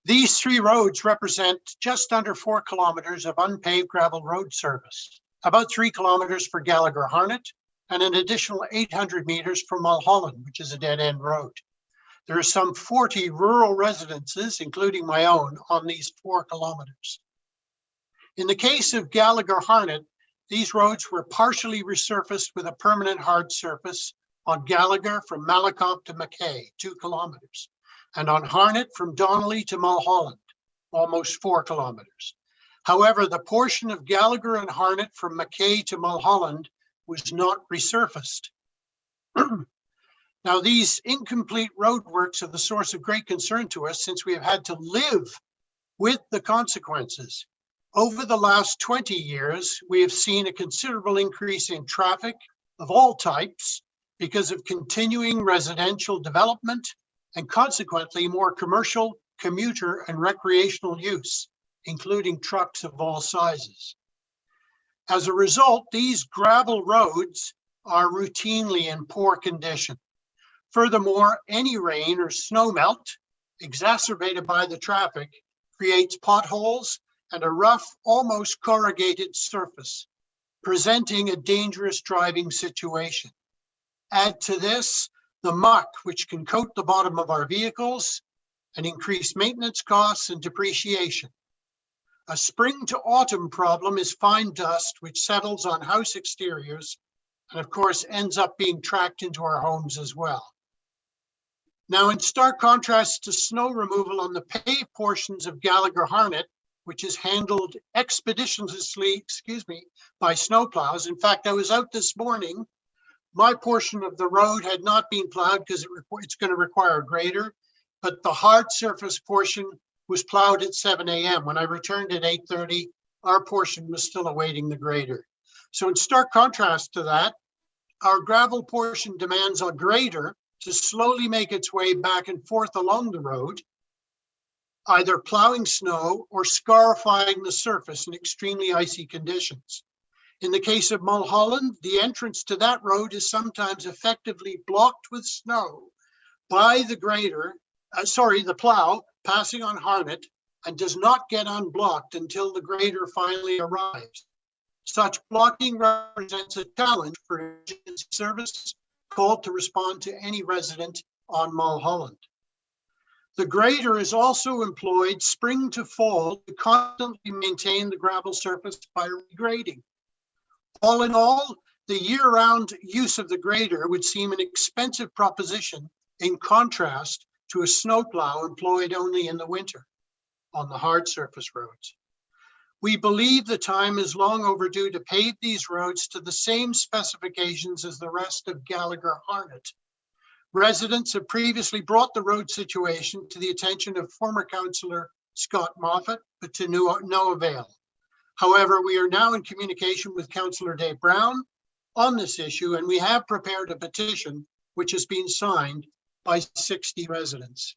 These 3 roads represent just under 4 kilometers of unpaved gravel road service, about 3 kilometers for Gallagher Harnett, and an additional 800 meters for Mulholland, which is a dead-end road. There are some 40 rural residences, including my own, on these 4 kilometers. In the case of Gallagher Harnett, these roads were partially resurfaced with a permanent hard surface on Gallagher from Malakoff to Mackay, 2 kilometers, and on Harnett from Donnelly to Mulholland, almost 4 kilometers. However, the portion of Gallagher and Harnett from Mackay to Mulholland was not resurfaced. Now, these incomplete roadworks are the source of great concern to us since we have had to live with the consequences. Over the last 20 years, we have seen a considerable increase in traffic of all types because of continuing residential development and consequently more commercial, commuter, and recreational use, including trucks of all sizes. As a result, these gravel roads are routinely in poor condition. Furthermore, any rain or snow melt, exacerbated by the traffic, creates potholes and a rough, almost corrugated surface, presenting a dangerous driving situation. Add to this the muck, which can coat the bottom of our vehicles and increase maintenance costs and depreciation. A spring to autumn problem is fine dust, which settles on house exteriors and of course ends up being tracked into our homes as well. Now, in stark contrast to snow removal on the paved portions of Gallagher Harnett, which is handled expeditiously, by snowplows. In fact, I was out this morning. My portion of the road had not been plowed because it's going to require a grader, but the hard surface portion was plowed at 7 a.m. When I returned at 8:30, our portion was still awaiting the grader. So in stark contrast to that, our gravel portion demands a grader to slowly make its way back and forth along the road, either plowing snow or scarifying the surface in extremely icy conditions. In the case of Mulholland, the entrance to that road is sometimes effectively blocked with snow by the grader, the plow passing on Harnett, and does not get unblocked until the grader finally arrives. Such blocking represents a challenge for emergency services called to respond to any resident on Mulholland. The grader is also employed spring to fall to constantly maintain the gravel surface by regrading. All in all, the year-round use of the grader would seem an expensive proposition in contrast to a snowplow employed only in the winter on the hard surface roads. We believe the time is long overdue to pave these roads to the same specifications as the rest of Gallagher Harnett. Residents have previously brought the road situation to the attention of former councillor Scott Moffat, but to no avail. However, we are now in communication with Councillor Dave Brown on this issue, and we have prepared a petition which has been signed by 60 residents.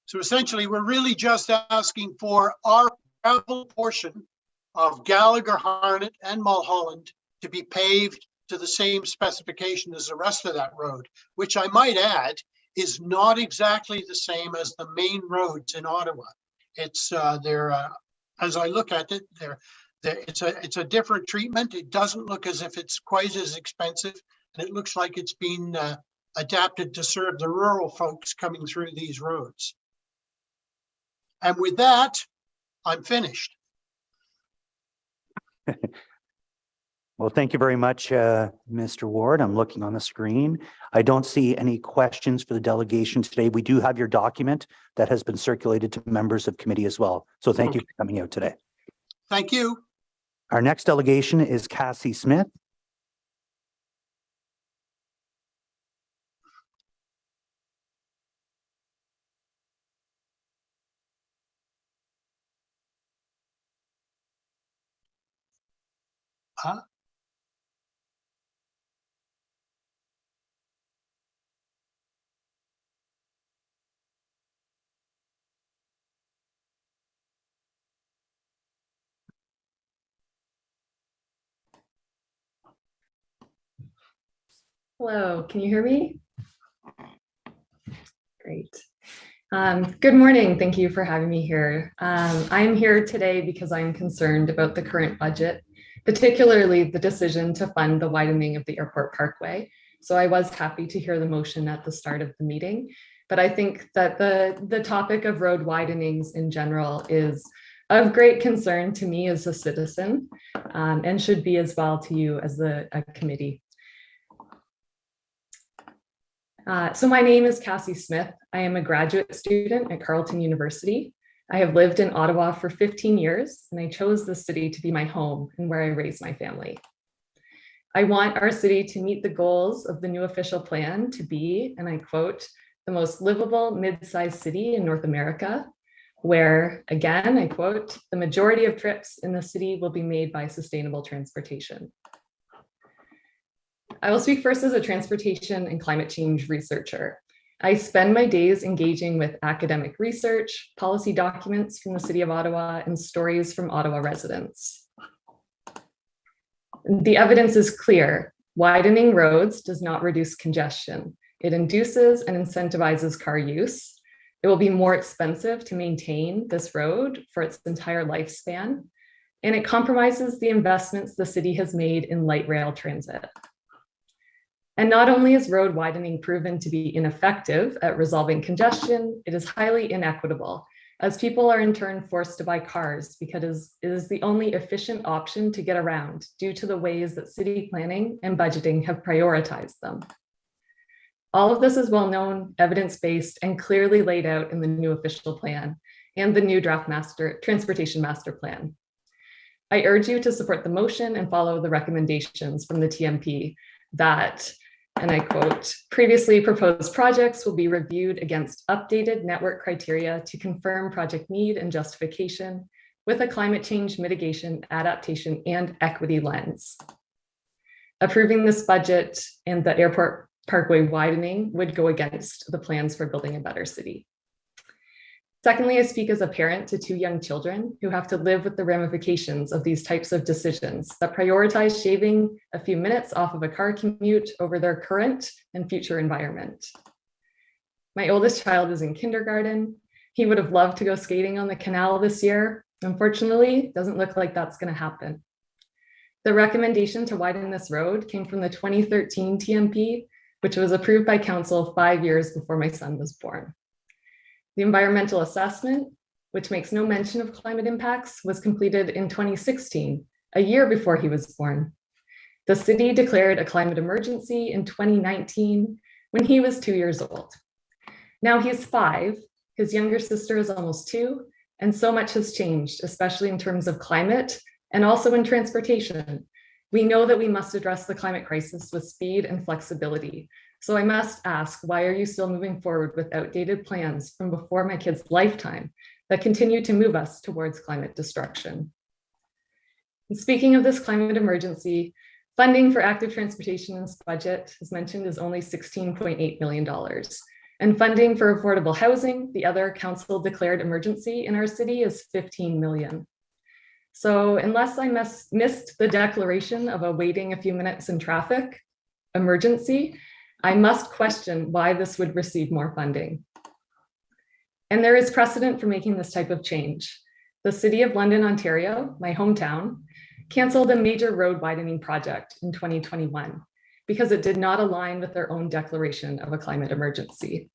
So essentially, we're really just asking for our gravel portion of Gallagher Harnett and Mulholland to be paved to the same specification as the rest of that road, which I might add is not exactly the same as the main roads in Ottawa. It's as I look at it, it's a different treatment. It doesn't look as if it's quite as expensive, and it looks like it's been adapted to serve the rural folks coming through these roads. And with that, I'm finished. Well, thank you very much, Mr. Ward. I'm looking on the screen. I don't see any questions for the delegation today. We do have your document that has been circulated to members of committee as well. So thank you for coming out today. Thank you. Our next delegation is Cassie Smith. Hello, can you hear me? Great. Good morning. Thank you for having me here. I'm here today because I'm concerned about the current budget, particularly the decision to fund the widening of the airport parkway. So I was happy to hear the motion at the start of the meeting, but I think that the topic of road widenings in general is of great concern to me as a citizen, and should be as well to you as a committee. So my name is Cassie Smith. I am a graduate student at Carleton University. I have lived in Ottawa for 15 years, and I chose this city to be my home and where I raised my family. I want our city to meet the goals of the new official plan to be, and I quote, the most livable mid-sized city in North America, where, again, I quote, the majority of trips in the city will be made by sustainable transportation. I will speak first as a transportation and climate change researcher. I spend my days engaging with academic research, policy documents from the City of Ottawa, and stories from Ottawa residents. The evidence is clear. Widening roads does not reduce congestion. It induces and incentivizes car use. It will be more expensive to maintain this road for its entire lifespan, and it compromises the investments the city has made in light rail transit. And not only is road widening proven to be ineffective at resolving congestion, it is highly inequitable, as people are in turn forced to buy cars because it is the only efficient option to get around due to the ways that city planning and budgeting have prioritized them. All of this is well known, evidence-based, and clearly laid out in the new official plan and the new draft transportation master plan. I urge you to support the motion and follow the recommendations from the TMP that, and I quote, previously proposed projects will be reviewed against updated network criteria to confirm project need and justification with a climate change mitigation, adaptation, and equity lens. Approving this budget and the airport parkway widening would go against the plans for building a better city. Secondly, I speak as a parent to 2 young children who have to live with the ramifications of these types of decisions that prioritize shaving a few minutes off of a car commute over their current and future environment. My oldest child is in kindergarten. He would have loved to go skating on the canal this year. Unfortunately, it doesn't look like that's going to happen. The recommendation to widen this road came from the 2013 TMP, which was approved by council 5 years before my son was born. The environmental assessment, which makes no mention of climate impacts, was completed in 2016, a year before he was born. The city declared a climate emergency in 2019 when he was 2 years old. Now he's 5, his younger sister is almost 2, and so much has changed, especially in terms of climate and also in transportation. We know that we must address the climate crisis with speed and flexibility. So I must ask, why are you still moving forward with outdated plans from before my kid's lifetime that continue to move us towards climate destruction? And speaking of this climate emergency, funding for active transportation in this budget, as mentioned, is only $16.8 million. And funding for affordable housing, the other council declared emergency in our city, is $15 million. So unless I missed the declaration of a waiting a few minutes in traffic emergency, I must question why this would receive more funding. And there is precedent for making this type of change. The City of London, Ontario, my hometown, canceled a major road widening project in 2021 because it did not align with their own declaration of a climate emergency.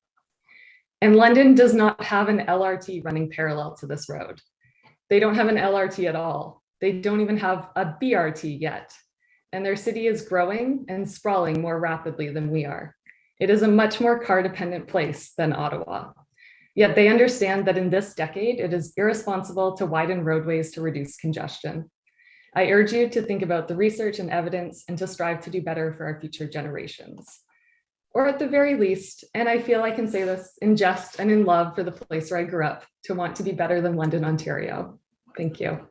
And London does not have an LRT running parallel to this road. They don't have an LRT at all. They don't even have a BRT yet. And their city is growing and sprawling more rapidly than we are. It is a much more car-dependent place than Ottawa. Yet they understand that in this decade, it is irresponsible to widen roadways to reduce congestion. I urge you to think about the research and evidence and to strive to do better for our future generations. Or at the very least, and I feel I can say this in jest and in love for the place where I grew up, to want to be better than London, Ontario. Thank you.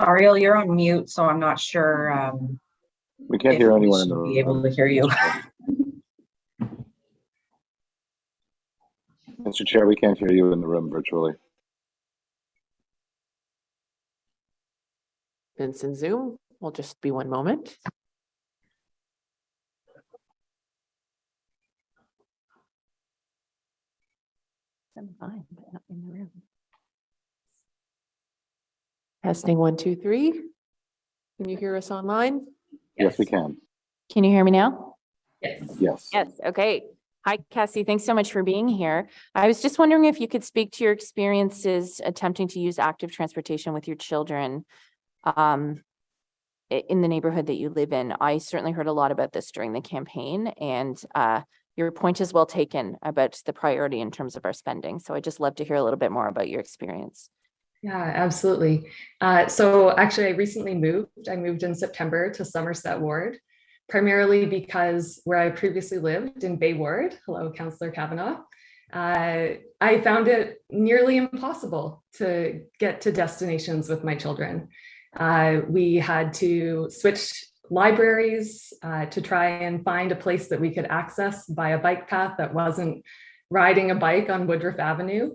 Ariel, you're on mute, so I'm not sure. We can't hear anyone in the room. Be able to hear you. Mr. Chair, we can't hear you in the room virtually. Vincent Zoom, will just be one moment. I'm fine, but not in the room. Testing 1, 2, 3. Can you hear us online? Yes, we can. Can you hear me now? Yes. Yes. Yes, okay. Hi, Cassie, thanks so much for being here. I was just wondering if you could speak to your experiences attempting to use active transportation with your children in the neighborhood that you live in. I certainly heard a lot about this during the campaign, and your point is well taken about the priority in terms of our spending. So I'd just love to hear a little bit more about your experience. Yeah, absolutely. So actually, I recently moved. I moved in September to Somerset Ward, primarily because where I previously lived in Bay Ward, hello, Councillor Kavanagh, I found it nearly impossible to get to destinations with my children. We had to switch libraries to try and find a place that we could access by a bike path that wasn't riding a bike on Woodruff Avenue.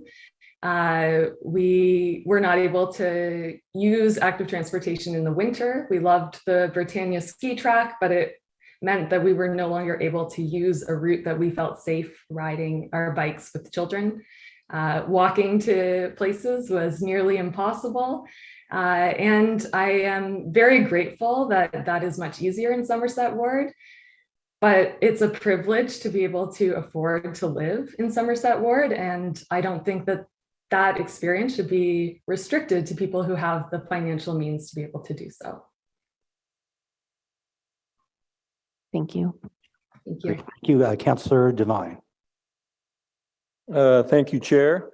We were not able to use active transportation in the winter. We loved the Britannia ski track, but it meant that we were no longer able to use a route that we felt safe riding our bikes with children. Walking to places was nearly impossible. And I am very grateful that that is much easier in Somerset Ward, but it's a privilege to be able to afford to live in Somerset Ward. And I don't think that that experience should be restricted to people who have the financial means to be able to do so. Thank you. Thank you. Thank you, Councillor Devine. Thank you, Chair.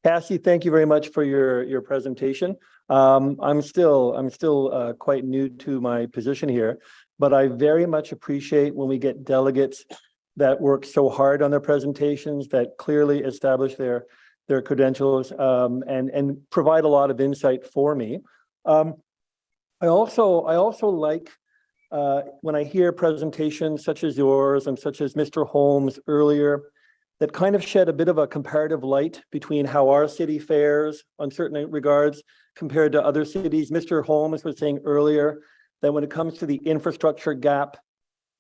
Cassie, thank you very much for your presentation. I'm still quite new to my position here, but I very much appreciate when we get delegates that work so hard on their presentations, that clearly establish their credentials and provide a lot of insight for me. I also like when I hear presentations such as yours and such as Mr. Holmes earlier, that kind of shed a bit of a comparative light between how our city fares on certain regards compared to other cities. Mr. Holmes was saying earlier that when it comes to the infrastructure gap,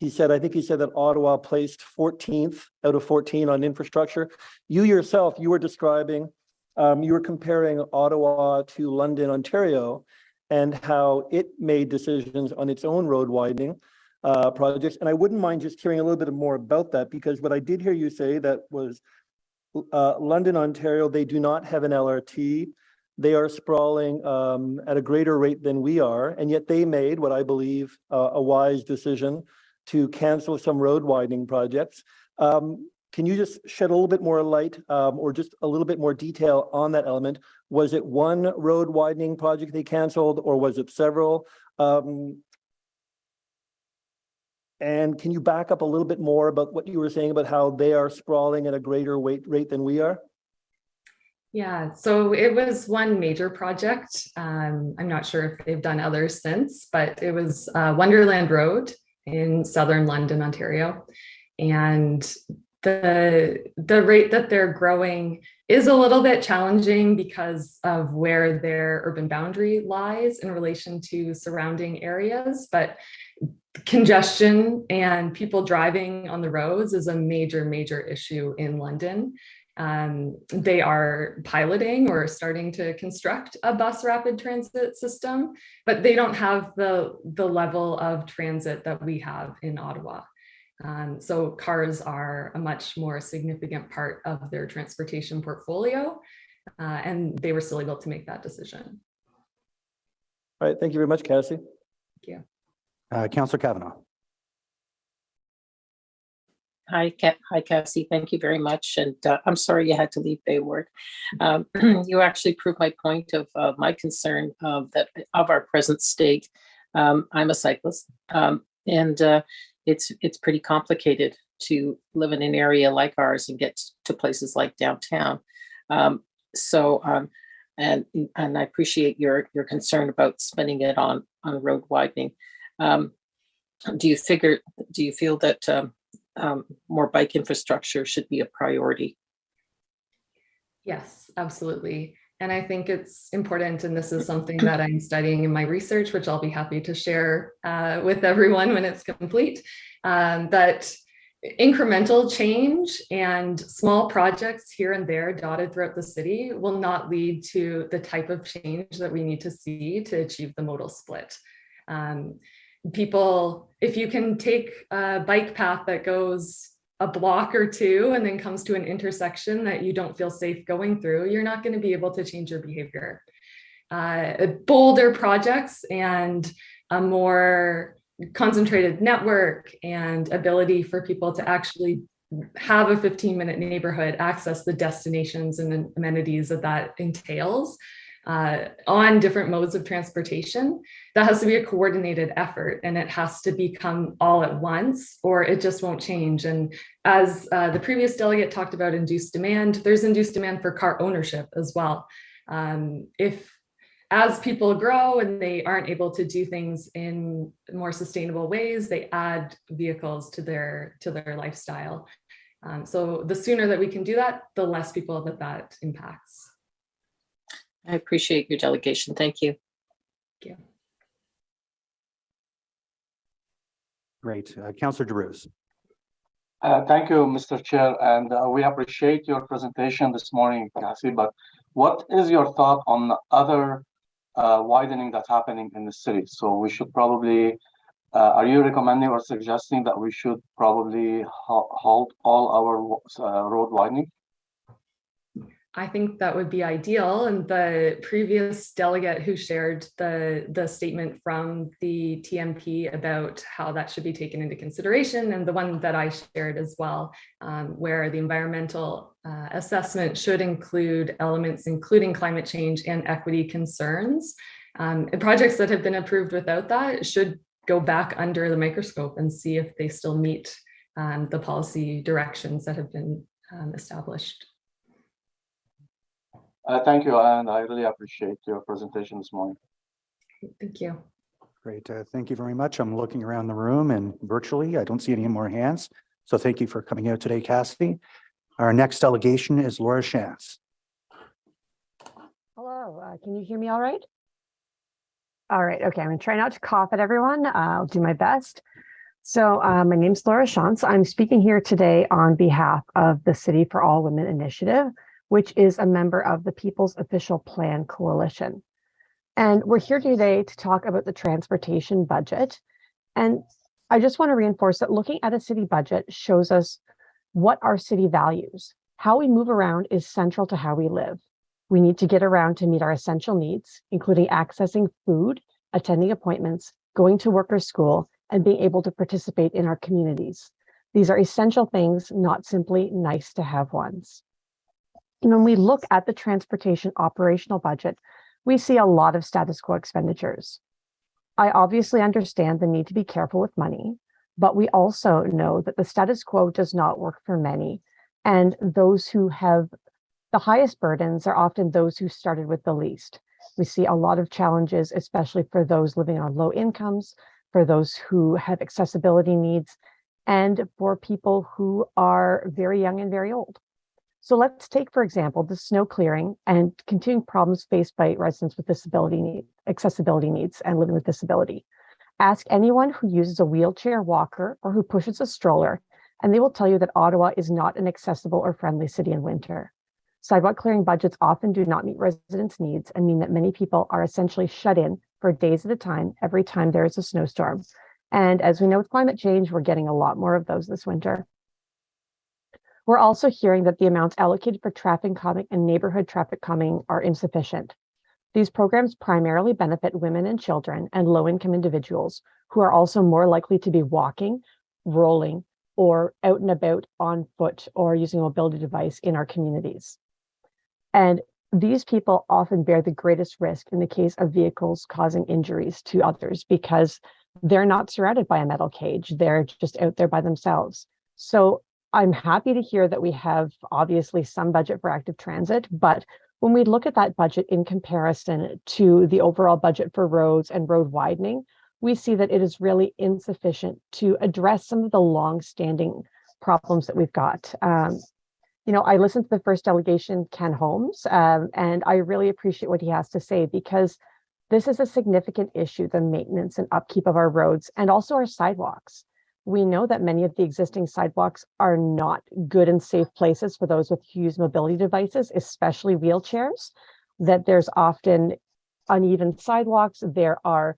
I think he said that Ottawa placed 14th out of 14 on infrastructure. You yourself, you were describing, you were comparing Ottawa to London, Ontario, and how it made decisions on its own road widening projects. And I wouldn't mind just hearing a little bit more about that, because what I did hear you say that was London, Ontario, they do not have an LRT. They are sprawling at a greater rate than we are, and yet they made what I believe a wise decision to cancel some road widening projects. Can you just shed a little bit more light or just a little bit more detail on that element? Was it one road widening project they canceled, or was it several? And can you back up a little bit more about what you were saying about how they are sprawling at a greater rate than we are? Yeah, so it was one major project. I'm not sure if they've done others since, but it was Wonderland Road in southern London, Ontario. And the rate that they're growing is a little bit challenging because of where their urban boundary lies in relation to surrounding areas. But congestion and people driving on the roads is a major issue in London. They are piloting or starting to construct a bus rapid transit system, but they don't have the level of transit that we have in Ottawa. So cars are a much more significant part of their transportation portfolio, and they were still able to make that decision. All right, thank you very much, Cassie. Thank you. Councillor Kavanagh. Hi, Cassie. Thank you very much. And I'm sorry you had to leave Bay Ward. You actually proved my point of my concern of our present state. I'm a cyclist, and it's pretty complicated to live in an area like ours and get to places like downtown. And I appreciate your concern about spending it on road widening. Do you feel that more bike infrastructure should be a priority? Yes, absolutely. And I think it's important, and this is something that I'm studying in my research, which I'll be happy to share with everyone when it's complete, that incremental change and small projects here and there dotted throughout the city will not lead to the type of change that we need to see to achieve the modal split. people, if you can take a bike path that goes a block or two and then comes to an intersection that you don't feel safe going through, you're not going to be able to change your behavior. Bolder projects and a more concentrated network and ability for people to actually have a 15-minute neighborhood, access the destinations and amenities that entails on different modes of transportation. That has to be a coordinated effort, and it has to become all at once or it just won't change. And as the previous delegate talked about induced demand, there's induced demand for car ownership as well. As people grow and they aren't able to do things in more sustainable ways, they add vehicles to their lifestyle. So the sooner that we can do that, the less people that impacts. I appreciate your delegation. Thank you. Thank you. Great. Councillor DeBruce. Thank you, Mr. Chair, and we appreciate your presentation this morning, Cassie, but what is your thought on other widening that's happening in the city? So we should probably, are you recommending or suggesting that we should probably halt all our road widening? I think that would be ideal. And the previous delegate who shared the statement from the TMP about how that should be taken into consideration, and the one that I shared as well, where the environmental assessment should include elements including climate change and equity concerns. Projects that have been approved without that should go back under the microscope and see if they still meet the policy directions that have been established. Thank you, and I really appreciate your presentation this morning. Thank you. Great. Thank you very much. I'm looking around the room and virtually, I don't see any more hands. So thank you for coming out today, Cassidy. Our next delegation is Laura Chance. Hello, can you hear me all right? All right, okay, I'm gonna try not to cough at everyone. I'll do my best. So my name's Laura Chance. I'm speaking here today on behalf of the City for All Women Initiative, which is a member of the People's Official Plan Coalition. And we're here today to talk about the transportation budget. And I just want to reinforce that looking at a city budget shows us what our city values. How we move around is central to how we live. We need to get around to meet our essential needs, including accessing food, attending appointments, going to work or school, and being able to participate in our communities. These are essential things, not simply nice to have ones. When we look at the transportation operational budget, we see a lot of status quo expenditures. I obviously understand the need to be careful with money, but we also know that the status quo does not work for many. And those who have the highest burdens are often those who started with the least. We see a lot of challenges, especially for those living on low incomes, for those who have accessibility needs, and for people who are very young and very old. So let's take, for example, the snow clearing and continuing problems faced by residents with accessibility needs and living with disability. Ask anyone who uses a wheelchair, walker, or who pushes a stroller, and they will tell you that Ottawa is not an accessible or friendly city in winter. Sidewalk clearing budgets often do not meet residents' needs and mean that many people are essentially shut in for days at a time every time there is a snowstorm. And as we know with climate change, we're getting a lot more of those this winter. We're also hearing that the amounts allocated for traffic calming and neighborhood traffic calming are insufficient. These programs primarily benefit women and children and low-income individuals who are also more likely to be walking, rolling, or out and about on foot or using a mobility device in our communities. And these people often bear the greatest risk in the case of vehicles causing injuries to others because they're not surrounded by a metal cage. They're just out there by themselves. So I'm happy to hear that we have obviously some budget for active transit, but when we look at that budget in comparison to the overall budget for roads and road widening, we see that it is really insufficient to address some of the long-standing problems that we've got. I listened to the first delegation, Ken Holmes, and I really appreciate what he has to say because this is a significant issue, the maintenance and upkeep of our roads and also our sidewalks. We know that many of the existing sidewalks are not good and safe places for those with who use mobility devices, especially wheelchairs, that there's often uneven sidewalks. There are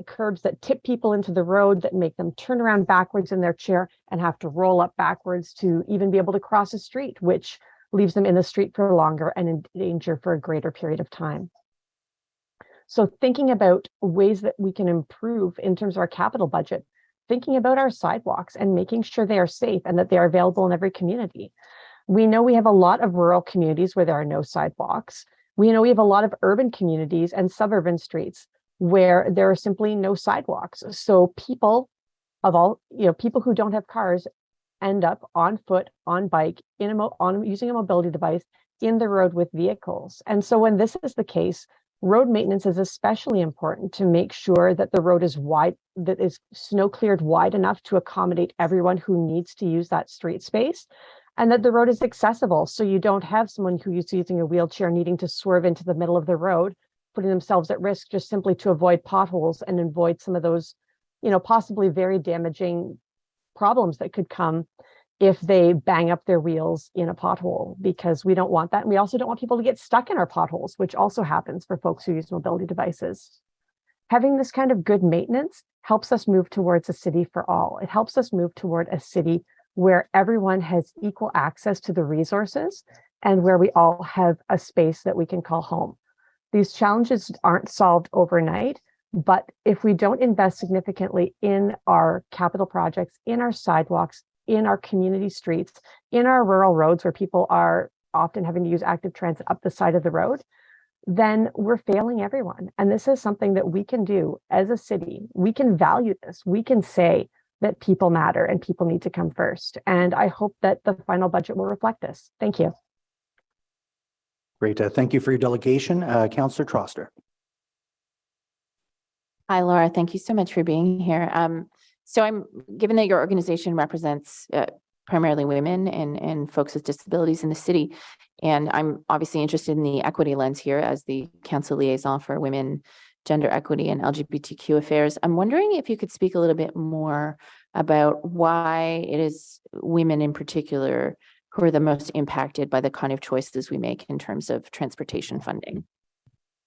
curbs that tip people into the road, that make them turn around backwards in their chair and have to roll up backwards to even be able to cross a street, which leaves them in the street for longer and in danger for a greater period of time. So thinking about ways that we can improve in terms of our capital budget, thinking about our sidewalks and making sure they are safe and that they are available in every community. We know we have a lot of rural communities where there are no sidewalks. We know we have a lot of urban communities and suburban streets where there are simply no sidewalks. So people of all, people who don't have cars end up on foot, on bike, using a mobility device in the road with vehicles. And so when this is the case, road maintenance is especially important to make sure that the road is wide, that is snow cleared wide enough to accommodate everyone who needs to use that street space, and that the road is accessible. So you don't have someone who is using a wheelchair needing to swerve into the middle of the road, putting themselves at risk just simply to avoid potholes and avoid some of those, possibly very damaging problems that could come if they bang up their wheels in a pothole, because we don't want that. And we also don't want people to get stuck in our potholes, which also happens for folks who use mobility devices. Having this kind of good maintenance helps us move towards a city for all. It helps us move toward a city where everyone has equal access to the resources and where we all have a space that we can call home. These challenges aren't solved overnight, but if we don't invest significantly in our capital projects, in our sidewalks, in our community streets, in our rural roads where people are often having to use active transit up the side of the road, then we're failing everyone. And this is something that we can do as a city. We can value this. We can say that people matter and people need to come first. And I hope that the final budget will reflect this. Thank you. Great. Thank you for your delegation. Councillor Troster. Hi, Laura. Thank you so much for being here. So given that your organization represents primarily women and folks with disabilities in the city, and I'm obviously interested in the equity lens here as the council liaison for women, gender equity, and LGBTQ affairs. I'm wondering if you could speak a little bit more about why it is women in particular who are the most impacted by the kind of choices we make in terms of transportation funding.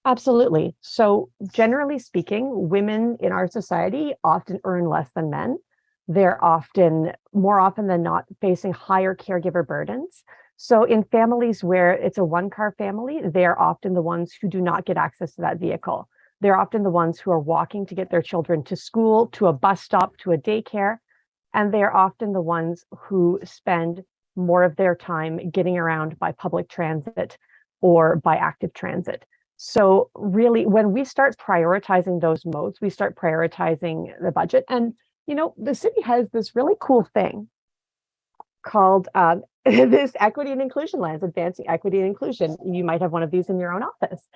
Absolutely. So generally speaking, women in our society often earn less than men. They're often, more often than not, facing higher caregiver burdens. So in families where it's a one-car family, they're often the ones who do not get access to that vehicle. They're often the ones who are walking to get their children to school, to a bus stop, to a daycare. And they're often the ones who spend more of their time getting around by public transit or by active transit. So really, when we start prioritizing those modes, we start prioritizing the budget. And, the city has this really cool thing called this equity and inclusion lens, advancing equity and inclusion. You might have one of these in your own office.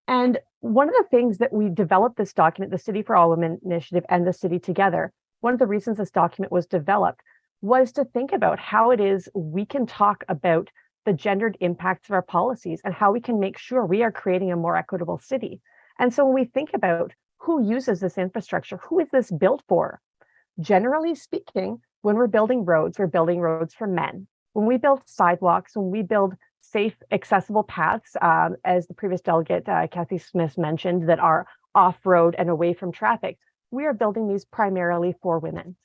And one of the things that we developed this document, the City for All Women Initiative and the city together, one of the reasons this document was developed was to think about how it is we can talk about the gendered impacts of our policies and how we can make sure we are creating a more equitable city. And so when we think about who uses this infrastructure, who is this built for? Generally speaking, when we're building roads for men. When we build sidewalks, when we build safe, accessible paths, as the previous delegate, Kathy Smith mentioned, that are off-road and away from traffic, we are building these primarily for women.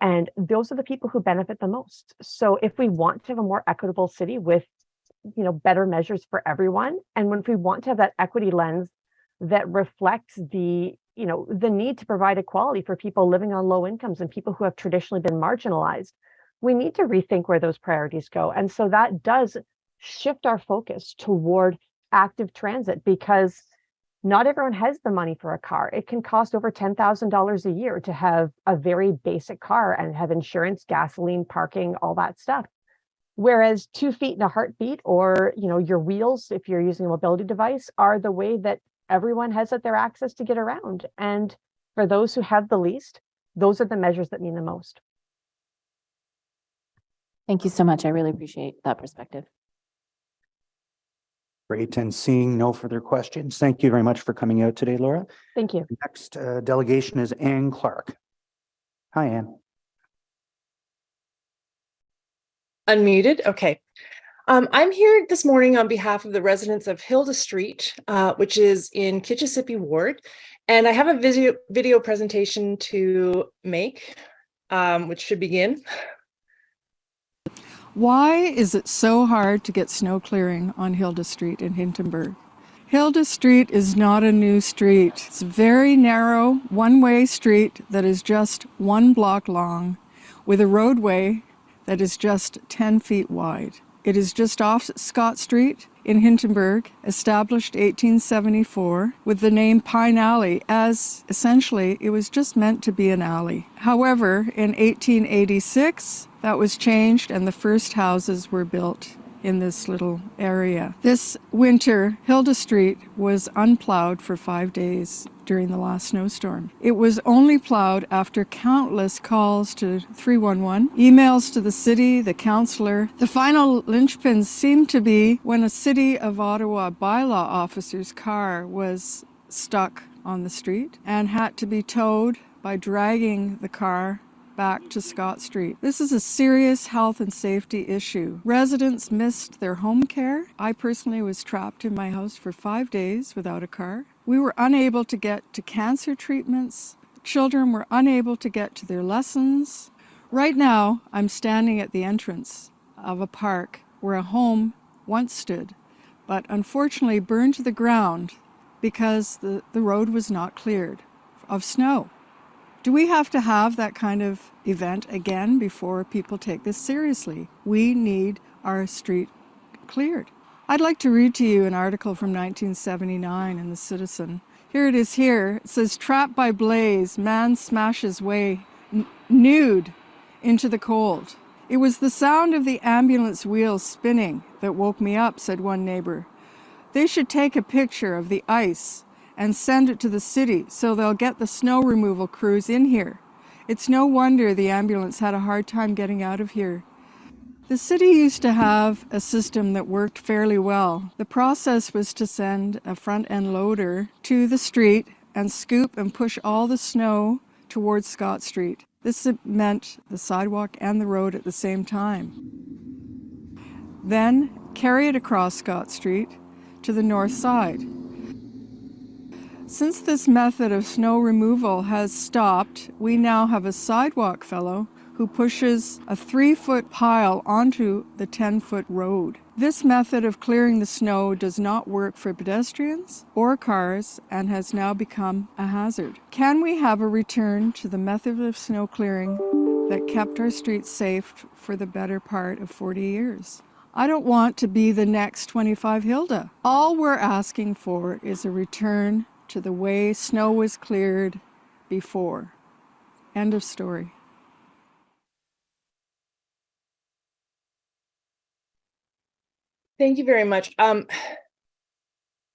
And those are the people who benefit the most. So if we want to have a more equitable city with, better measures for everyone, and if we want to have that equity lens that reflects the need to provide equality for people living on low incomes and people who have traditionally been marginalized, we need to rethink where those priorities go. And so that does shift our focus toward active transit, because not everyone has the money for a car. It can cost over $10,000 a year to have a very basic car and have insurance, gasoline, parking, all that stuff. Whereas 2 feet and a heartbeat, or your wheels, if you're using a mobility device, are the way that everyone has at their access to get around. And for those who have the least, those are the measures that mean the most. Thank you so much. I really appreciate that perspective. Great. And seeing no further questions, thank you very much for coming out today, Laura. Thank you. Next delegation is Ann Clark. Hi, Ann. Unmuted. Okay. I'm here this morning on behalf of the residents of Hilda Street, which is in Kitchissippi Ward. And I have a video presentation to make, which should begin. Why is it so hard to get snow clearing on Hilda Street in Hintonburg? Hilda Street is not a new street. It's a very narrow, one-way street that is just 1 block long with a roadway that is just 10 feet wide. It is just off Scott Street in Hintonburg, established 1874 with the name Pine Alley, as essentially it was just meant to be an alley. However, in 1886, that was changed and the first houses were built in this little area. This winter, Hilda Street was unplowed for 5 days during the last snowstorm. It was only plowed after countless calls to 311, emails to the city, the councillor. The final linchpins seemed to be when a City of Ottawa bylaw officer's car was stuck on the street and had to be towed by dragging the car back to Scott Street. This is a serious health and safety issue. Residents missed their home care. I personally was trapped in my house for 5 days without a car. We were unable to get to cancer treatments. Children were unable to get to their lessons. Right now, I'm standing at the entrance of a park where a home once stood, but unfortunately burned to the ground because the road was not cleared of snow. Do we have to have that kind of event again before people take this seriously? We need our street cleared. I'd like to read to you an article from 1979 in The Citizen. Here it is here. It says, trapped by blaze, man smashes way nude into the cold. It was the sound of the ambulance wheels spinning that woke me up, said one neighbor. They should take a picture of the ice and send it to the city so they'll get the snow removal crews in here. It's no wonder the ambulance had a hard time getting out of here. The city used to have a system that worked fairly well. The process was to send a front-end loader to the street and scoop and push all the snow towards Scott Street. This meant the sidewalk and the road at the same time. Then carry it across Scott Street to the north side. Since this method of snow removal has stopped, we now have a sidewalk fellow who pushes a 3-foot pile onto the 10-foot road. This method of clearing the snow does not work for pedestrians or cars and has now become a hazard. Can we have a return to the method of snow clearing that kept our streets safe for the better part of 40 years? I don't want to be the next 25 Hilda. All we're asking for is a return to the way snow was cleared before. End of story. Thank you very much.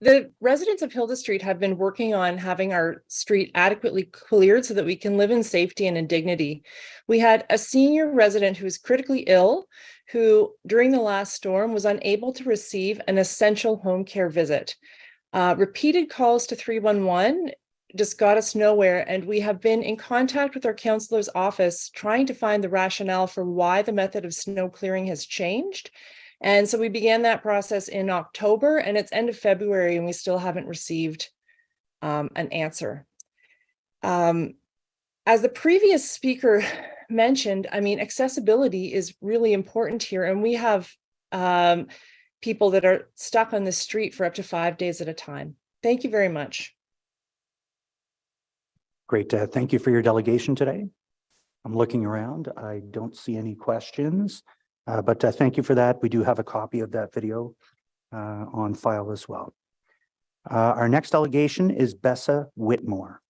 The residents of Hilda Street have been working on having our street adequately cleared so that we can live in safety and in dignity. We had a senior resident who was critically ill, who during the last storm was unable to receive an essential home care visit. Repeated calls to 311 just got us nowhere, and we have been in contact with our councillor's office trying to find the rationale for why the method of snow clearing has changed. And so we began that process in October, and it's end of February, and we still haven't received an answer. As the previous speaker mentioned, I mean, accessibility is really important here, and we have people that are stuck on the street for up to 5 days at a time. Thank you very much. Great. Thank you for your delegation today. I'm looking around. I don't see any questions, but thank you for that. We do have a copy of that video on file as well. Our next delegation is Bessa Whitmore.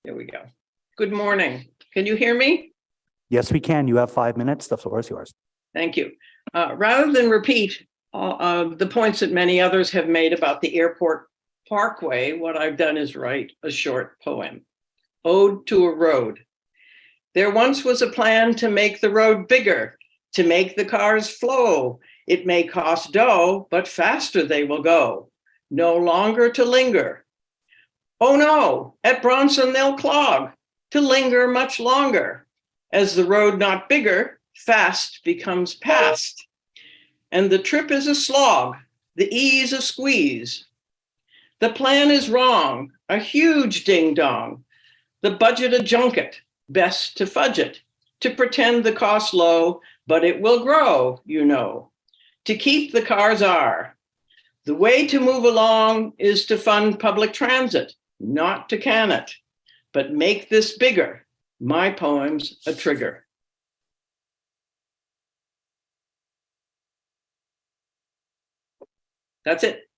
There we go. Good morning. Can you hear me? Yes, we can. You have 5 minutes. The floor is yours. Thank you. Rather than repeat the points that many others have made about the airport parkway, what I've done is write a short poem, Ode to a Road. There once was a plan to make the road bigger, to make the cars flow. It may cost dough, but faster they will go. No longer to linger. Oh no, at Bronson they'll clog. to linger much longer. As the road not bigger, fast becomes past. And the trip is a slog, the ease a squeeze. The plan is wrong, a huge ding dong. The budget a junket, best to fudge it, to pretend the cost low, but it will grow, you know, to keep the cars are. The way to move along is to fund public transit, not to can it, but make this bigger. My poem's a trigger. That's it.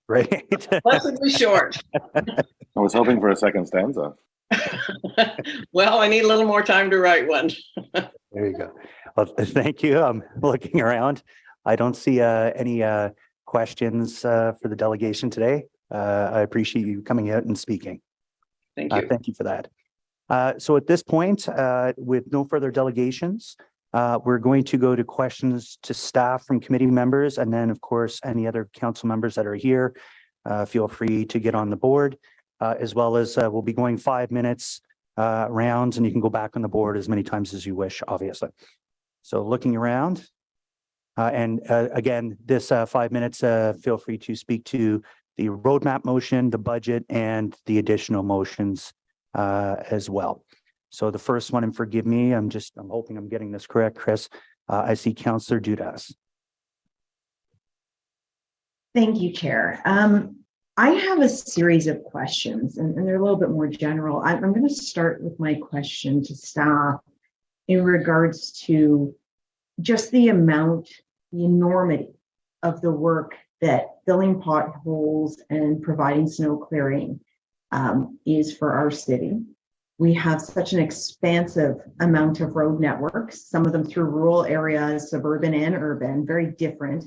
Great. Pleasantly short. I was hoping for a second stanza. Well, I need a little more time to write one. There you go. Well, thank you. I'm looking around. I don't see any questions for the delegation today. I appreciate you coming out and speaking. Thank you. Thank you for that. So at this point, with no further delegations, we're going to go to questions to staff from committee members, and then of course, any other council members that are here, feel free to get on the board, as well as we'll be going 5 minutes rounds, and you can go back on the board as many times as you wish, obviously. So looking around, and again, this 5 minutes, feel free to speak to the roadmap motion, the budget, and the additional motions as well. So the first one, and forgive me, I'm hoping I'm getting this correct, Chris. I see Councillor Dudas. Thank you, Chair. I have a series of questions, and they're a little bit more general. I'm going to start with my question to staff in regards to just the amount, the enormity of the work that filling potholes and providing snow clearing is for our city. We have such an expansive amount of road networks, some of them through rural areas, suburban and urban, very different.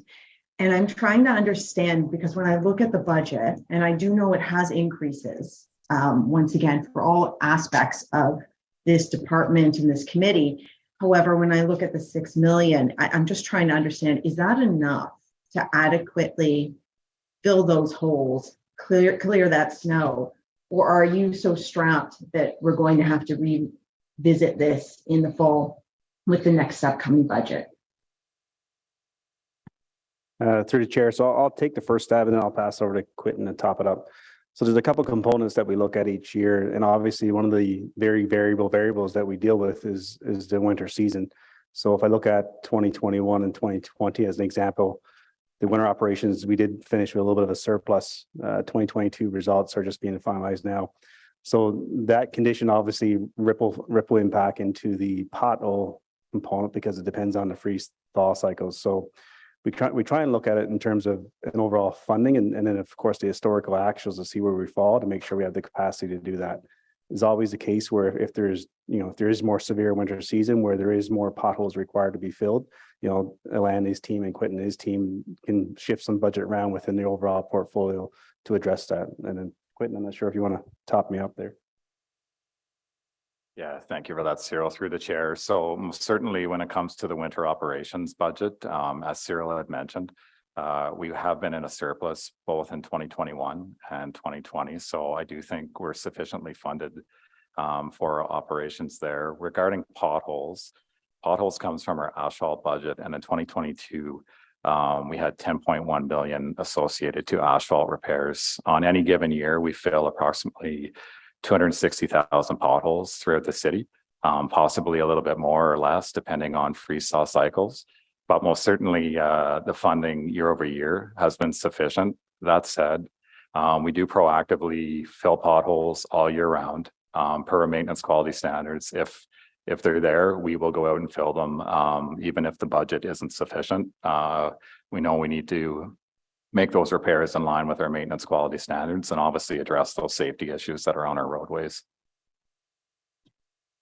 And I'm trying to understand, because when I look at the budget, and I do know it has increases, once again, for all aspects of this department and this committee. However, when I look at the 6 million, I'm just trying to understand, is that enough to adequately fill those holes, clear that snow? Or are you so strapped that we're going to have to revisit this in the fall with the next upcoming budget? Through the chair. So I'll take the first stab and then I'll pass over to Quentin and top it up. So there's a couple components that we look at each year. And obviously one of the very variables that we deal with is the winter season. So if I look at 2021 and 2020 as an example, the winter operations, we did finish with a little bit of a surplus. 2022 results are just being finalized now. So that condition obviously ripple impact into the pothole component because it depends on the freeze thaw cycles. So we try and look at it in terms of an overall funding and then of course the historical actuals to see where we fall to make sure we have the capacity to do that. Is always the case where if there is more severe winter season where there is more potholes required to be filled, Alan, his team and Quentin, his team can shift some budget around within the overall portfolio to address that. And then Quentin, I'm not sure if you want to top me up there. Yeah, thank you for that, Cyril, through the chair. So most certainly when it comes to the winter operations budget, as Cyril had mentioned, we have been in a surplus both in 2021 and 2020. So I do think we're sufficiently funded for our operations there. Regarding potholes comes from our asphalt budget. And in 2022, we had 10.1 billion associated to asphalt repairs. On any given year, we fill approximately 260,000 potholes throughout the city, possibly a little bit more or less, depending on freeze thaw cycles. But most certainly the funding year over year has been sufficient. That said, we do proactively fill potholes all year round per maintenance quality standards. If they're there, we will go out and fill them, even if the budget isn't sufficient. We know we need to make those repairs in line with our maintenance quality standards and obviously address those safety issues that are on our roadways.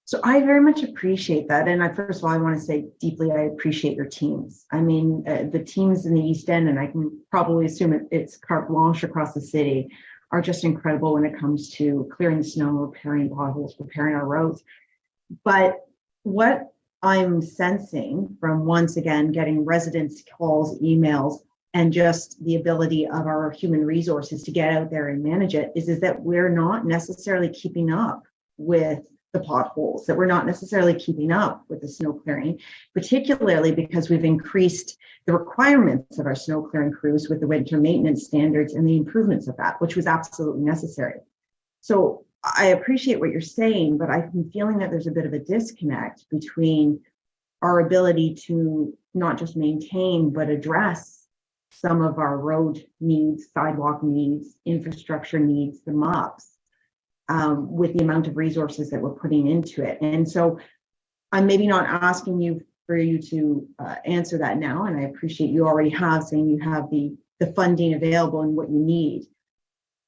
So I very much appreciate that. And first of all, I want to say deeply, I appreciate your teams. I mean, the teams in the East End, and I can probably assume it's carte blanche across the city, are just incredible when it comes to clearing the snow, repairing potholes, repairing our roads. But what I'm sensing from, once again, getting residents' calls, emails, and just the ability of our human resources to get out there and manage it is that we're not necessarily keeping up with the potholes, that we're not necessarily keeping up with the snow clearing, particularly because we've increased the requirements of our snow clearing crews with the winter maintenance standards and the improvements of that, which was absolutely necessary. So I appreciate what you're saying, but I've been feeling that there's a bit of a disconnect between our ability to not just maintain, but address some of our road needs, sidewalk needs, infrastructure needs, the MOPs, with the amount of resources that we're putting into it. And so I'm maybe not asking you for you to answer that now, and I appreciate you already have saying you have the funding available and what you need.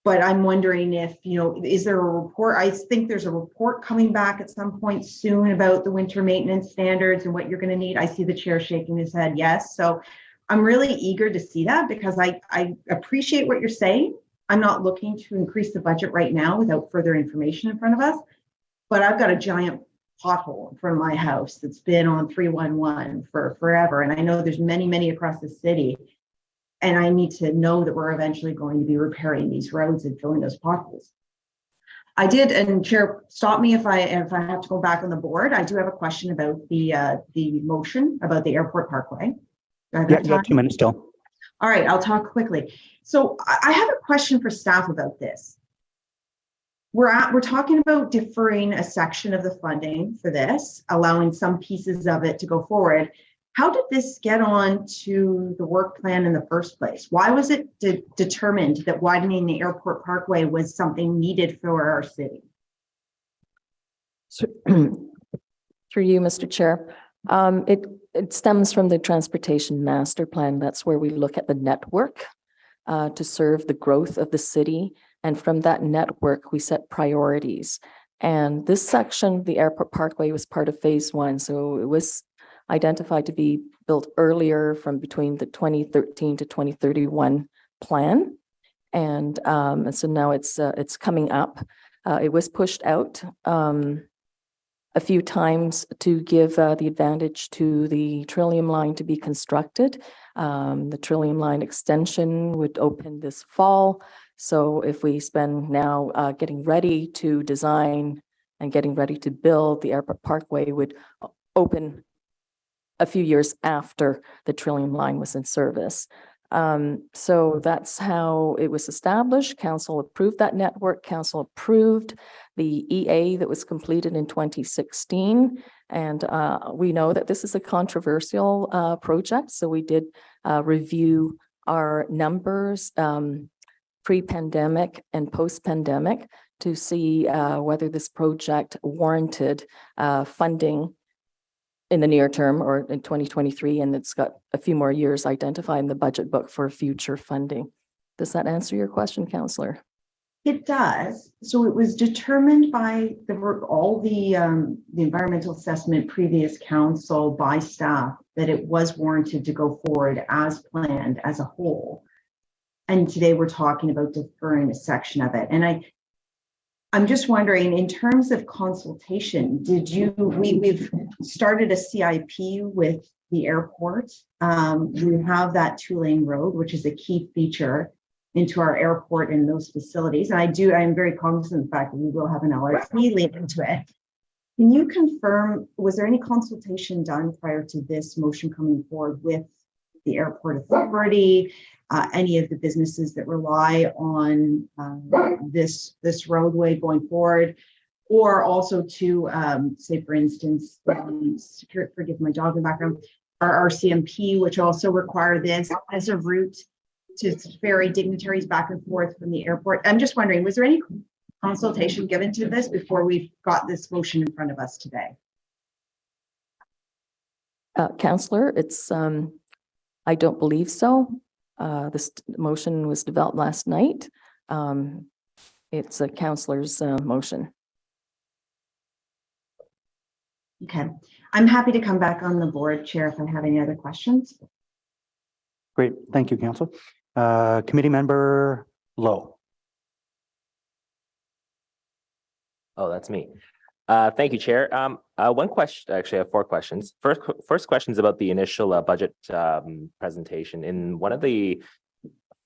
But I'm wondering if, is there a report? I think there's a report coming back at some point soon about the winter maintenance standards and what you're going to need. I see the chair shaking his head yes. So I'm really eager to see that, because I appreciate what you're saying. I'm not looking to increase the budget right now without further information in front of us, but I've got a giant pothole in front of my house that's been on 311 for forever. And I know there's many across the city. And I need to know that we're eventually going to be repairing these roads and filling those potholes. I did, and Chair, stop me if I have to go back on the board. I do have a question about the motion about the airport parkway. Yeah, you got 2 minutes still. All right, I'll talk quickly. So I have a question for staff about this. We're talking about deferring a section of the funding for this, allowing some pieces of it to go forward. How did this get on to the work plan in the first place? Why was it determined that widening the airport parkway was something needed for our city? So, through you, Mr. Chair, it stems from the transportation master plan. That's where we look at the network to serve the growth of the city. And from that network, we set priorities. And this section, the airport parkway, was part of phase 1. So it was identified to be built earlier from between the 2013 to 2031 plan. And so now it's coming up. It was pushed out a few times to give the advantage to the Trillium line to be constructed. The Trillium line extension would open this fall. So if we spend now getting ready to design and getting ready to build, the airport parkway would open a few years after the Trillium line was in service. So that's how it was established. Council approved that network. Council approved the EA that was completed in 2016. And we know that this is a controversial project. So we did review our numbers pre-pandemic and post-pandemic to see whether this project warranted funding in the near term or in 2023, and it's got a few more years identified in the budget book for future funding. Does that answer your question, Councillor? It does. So it was determined by all the environmental assessment previous council by staff that it was warranted to go forward as planned as a whole. And today we're talking about deferring a section of it. And I'm just wondering, in terms of consultation, we've started a CIP with the airport. We have that 2-lane road, which is a key feature into our airport and those facilities. And I'm very cognizant of the fact that we will have an LRT lead into it. Can you confirm, was there any consultation done prior to this motion coming forward with the airport authority, any of the businesses that rely on this roadway going forward, or also to say, for instance, forgive my dog in the background, our RCMP, which also require this as a route to ferry dignitaries back and forth from the airport. I'm just wondering, was there any consultation given to this before we've got this motion in front of us today? Councillor, it's I don't believe so. This motion was developed last night. It's a councillor's motion. Okay, I'm happy to come back on the board, Chair, if I have any other questions. Great, thank you, Council. Committee Member Lowe. Oh, that's me. Thank you, Chair. One question, actually, I have 4 questions. First question is about the initial budget presentation. In one of the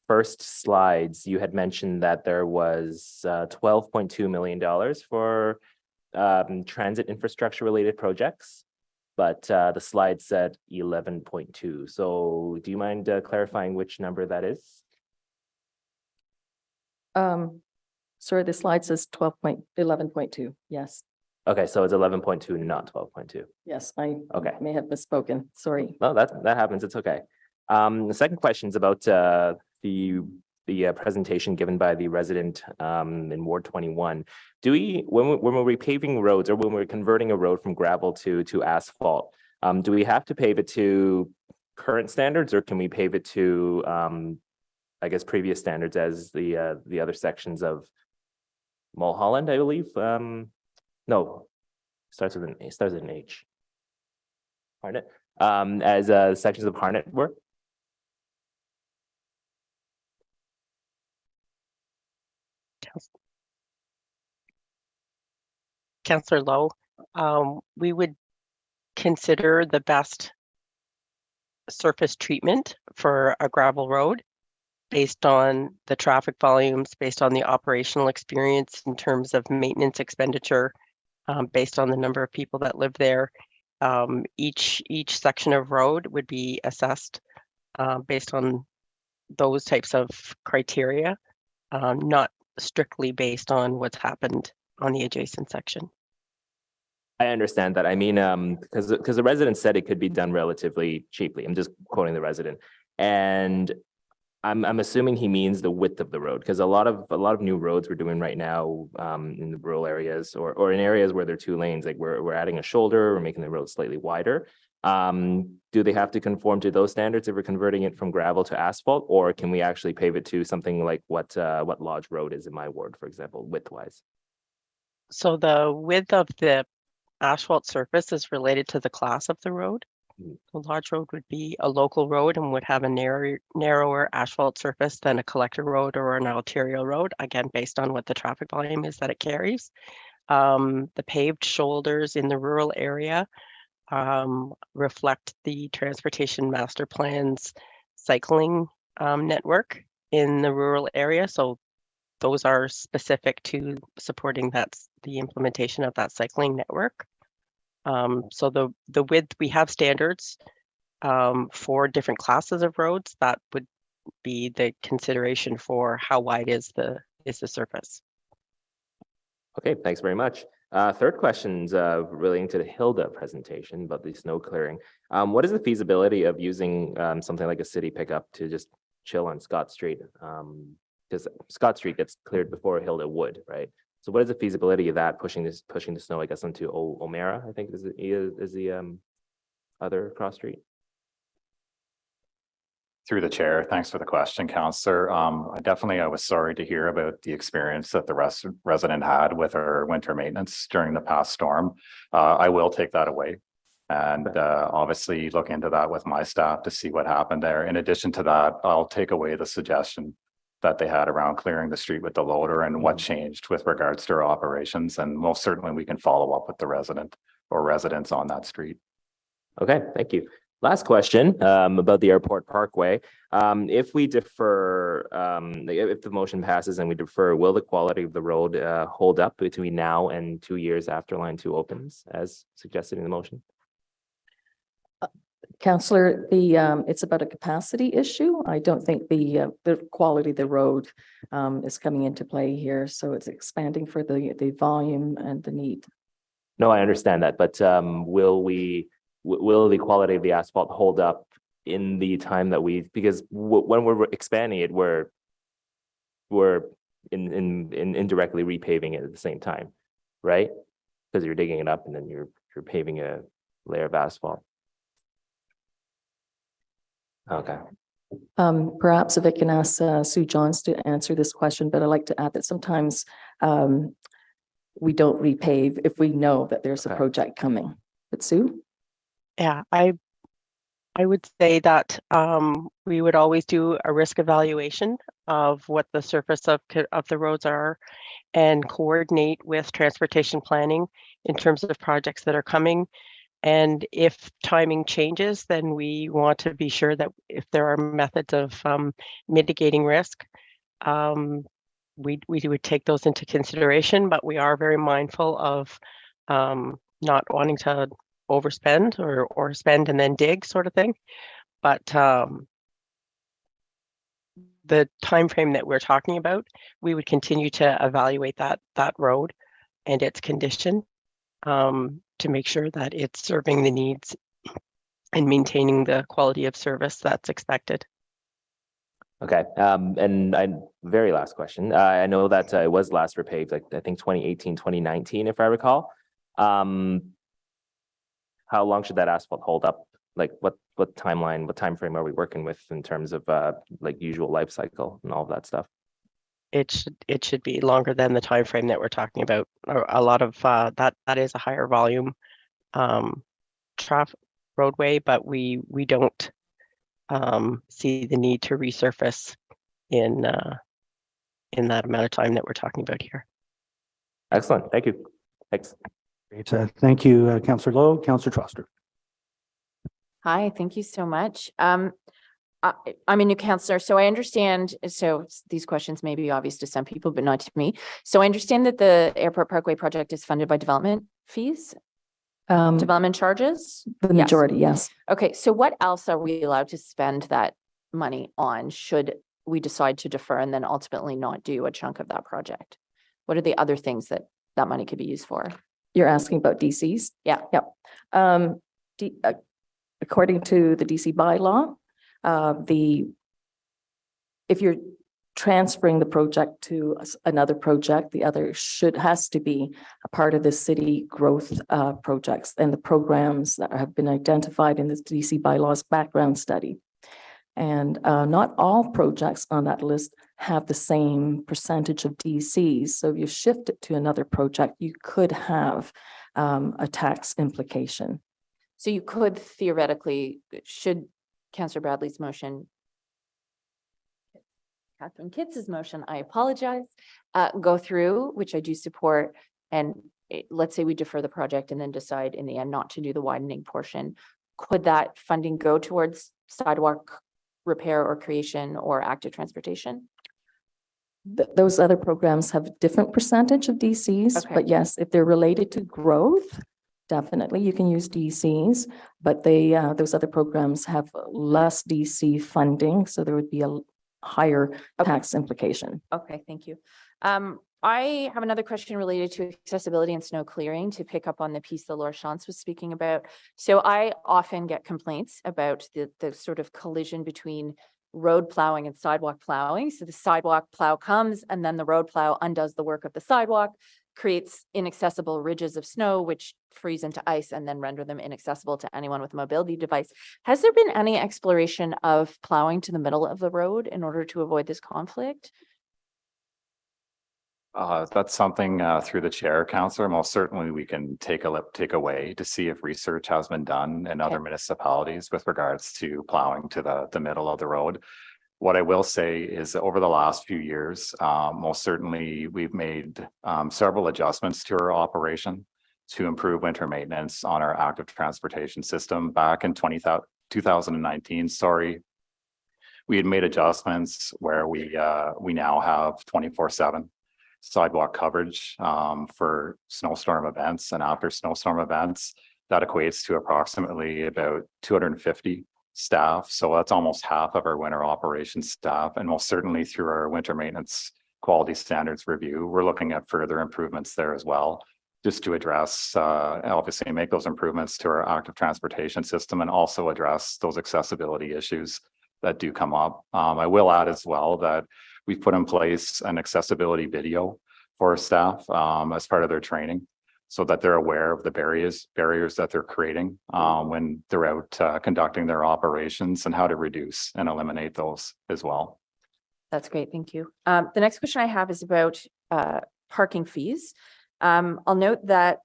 first slides, you had mentioned that there was $12.2 million for transit infrastructure related projects, but the slide said 11.2. So do you mind clarifying which number that is? Sorry, the slide says 11.2. Yes, Okay, so it's 11.2, not 12.2. yes, I Okay. may have misspoken. Sorry. No, that happens. It's okay. The second question is about the presentation given by the resident in Ward 21. Do we, when we're repaving roads or when we're converting a road from gravel to asphalt, do we have to pave it to current standards, or can we pave it to I guess previous standards as the other sections of Mulholland, I believe? No, starts with an H. Harnett, as sections of Harnett were. Councillor Lowe, we would consider the best surface treatment for a gravel road based on the traffic volumes, based on the operational experience in terms of maintenance expenditure, based on the number of people that live there. Each section of road would be assessed based on those types of criteria, not strictly based on what's happened on the adjacent section. I understand that. I mean, because the resident said it could be done relatively cheaply. I'm just quoting the resident, and I'm assuming he means the width of the road, because a lot of new roads we're doing right now in the rural areas or in areas where there are 2 lanes, like we're adding a shoulder, we're making the road slightly wider. Do they have to conform to those standards if we're converting it from gravel to asphalt, or can we actually pave it to something like what Lodge Road is in my ward, for example, width-wise? So the width of the asphalt surface is related to the class of the road. The Lodge Road would be a local road and would have a narrower asphalt surface than a collector road or an arterial road, again, based on what the traffic volume is that it carries. The paved shoulders in the rural area reflect the transportation master plan's cycling network in the rural area. So those are specific to supporting the implementation of that cycling network. So the width, we have standards for different classes of roads. That would be the consideration for how wide is the surface. Okay, thanks very much. Third question's relating to the Hilda presentation about the snow clearing. What is the feasibility of using something like a city pickup to just chill on Scott Street? Because Scott Street gets cleared before Hilda would, right? So what is the feasibility of that pushing the snow, I guess, onto O'Mara, I think is the other cross street? Through the chair, thanks for the question, Councillor. I was sorry to hear about the experience that the resident had with our winter maintenance during the past storm. I will take that away and obviously look into that with my staff to see what happened there. In addition to that, I'll take away the suggestion that they had around clearing the street with the loader and what changed with regards to our operations. And most certainly we can follow up with the resident or residents on that street. Okay, thank you. Last question about the Airport Parkway. If we defer, if the motion passes and we defer, will the quality of the road hold up between now and 2 years after line 2 opens, as suggested in the motion? Councillor, it's about a capacity issue. I don't think the quality of the road is coming into play here. So it's expanding for the volume and the need. No, I understand that, but will the quality of the asphalt hold up in the time that because when we're expanding it, we're indirectly repaving it at the same time, right? Because you're digging it up and then you're paving a layer of asphalt. Okay. Perhaps if I can ask Sue Johns to answer this question, but I'd like to add that sometimes we don't repave if we know that there's a project coming. But Sue? Yeah, I would say that we would always do a risk evaluation of what the surface of the roads are and coordinate with transportation planning in terms of projects that are coming. And if timing changes, then we want to be sure that if there are methods of mitigating risk, we would take those into consideration, but we are very mindful of not wanting to overspend or spend and then dig sort of thing. But the time frame that we're talking about, we would continue to evaluate that road and its condition to make sure that it's serving the needs and maintaining the quality of service that's expected. Okay, very last question. I know that it was last repaved, like I think 2018, 2019, if I recall. How long should that asphalt hold up? Like what timeline, what time frame are we working with in terms of like usual life cycle and all of that stuff? It should be longer than the time frame that we're talking about. A lot of that is a higher volume traffic roadway, but we don't see the need to resurface in that amount of time that we're talking about here. Excellent. Thank you. Thanks. Great. Thank you, Councillor Lowe. Councillor Troster. Hi, thank you so much. I'm a new councillor, so I understand, so these questions may be obvious to some people, but not to me. So I understand that the Airport Parkway project is funded by development fees? Development charges? The majority, yes. Okay, so what else are we allowed to spend that money on should we decide to defer and then ultimately not do a chunk of that project? What are the other things that money could be used for? You're asking about DCs? Yeah. Yep. According to the DC bylaw, if you're transferring the project to another project, the other has to be a part of the city growth projects and the programs that have been identified in the DC bylaws background study. And not all projects on that list have the same percentage of DCs. So if you shift it to another project, you could have a tax implication. So you could theoretically, should Councillor Bradley's motion, Catherine Kitz's motion, I apologize, go through, which I do support, and let's say we defer the project and then decide in the end not to do the widening portion, could that funding go towards sidewalk repair or creation or active transportation? Those other programs have different percentage of DCs, Okay. But yes, if they're related to growth, definitely you can use DCs, but those other programs have less DC funding, so there would be a higher tax implication. Okay, thank you. I have another question related to accessibility and snow clearing to pick up on the piece that Laura Shantz was speaking about. So I often get complaints about the sort of collision between road plowing and sidewalk plowing. So the sidewalk plow comes and then the road plow undoes the work of the sidewalk, creates inaccessible ridges of snow, which freeze into ice and then render them inaccessible to anyone with a mobility device. Has there been any exploration of plowing to the middle of the road in order to avoid this conflict? That's something through the chair, Councillor. Most certainly we can take away to see if research has been done in other municipalities with regards to plowing to the middle of the road. What I will say is that over the last few years, most certainly we've made several adjustments to our operation to improve winter maintenance on our active transportation system. Back in 2019, we had made adjustments where we now have 24/7 sidewalk coverage for snowstorm events and after snowstorm events. That equates to approximately about 250 staff. So that's almost half of our winter operations staff. And most certainly through our winter maintenance quality standards review, we're looking at further improvements there as well, just to address, obviously make those improvements to our active transportation system and also address those accessibility issues that do come up. I will add as well that we've put in place an accessibility video for our staff as part of their training, so that they're aware of the barriers that they're creating when they're out conducting their operations and how to reduce and eliminate those as well. That's great, thank you. The next question I have is about parking fees. I'll note that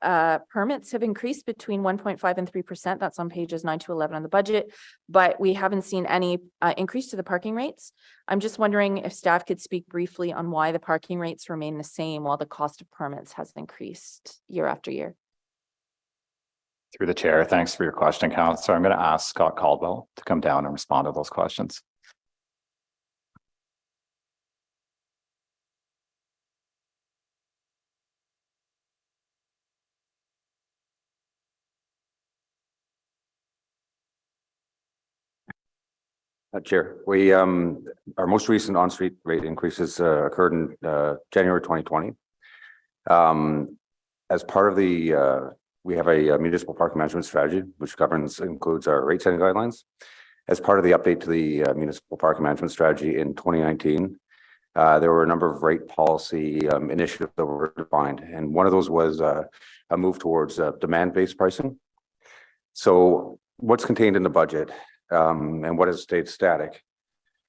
permits have increased between 1.5 and 3%. That's on pages 9 to 11 on the budget, but we haven't seen any increase to the parking rates. I'm just wondering if staff could speak briefly on why the parking rates remain the same while the cost of permits has increased year after year. Through the chair, thanks for your question, Councillor. I'm going to ask Scott Caldwell to come down and respond to those questions. Chair, our most recent on-street rate increases occurred in January 2020. As part of we have a municipal park management strategy, which includes our rate setting guidelines. As part of the update to the municipal park management strategy in 2019, there were a number of rate policy initiatives that were defined, and one of those was a move towards demand-based pricing. So what's contained in the budget and what has stayed static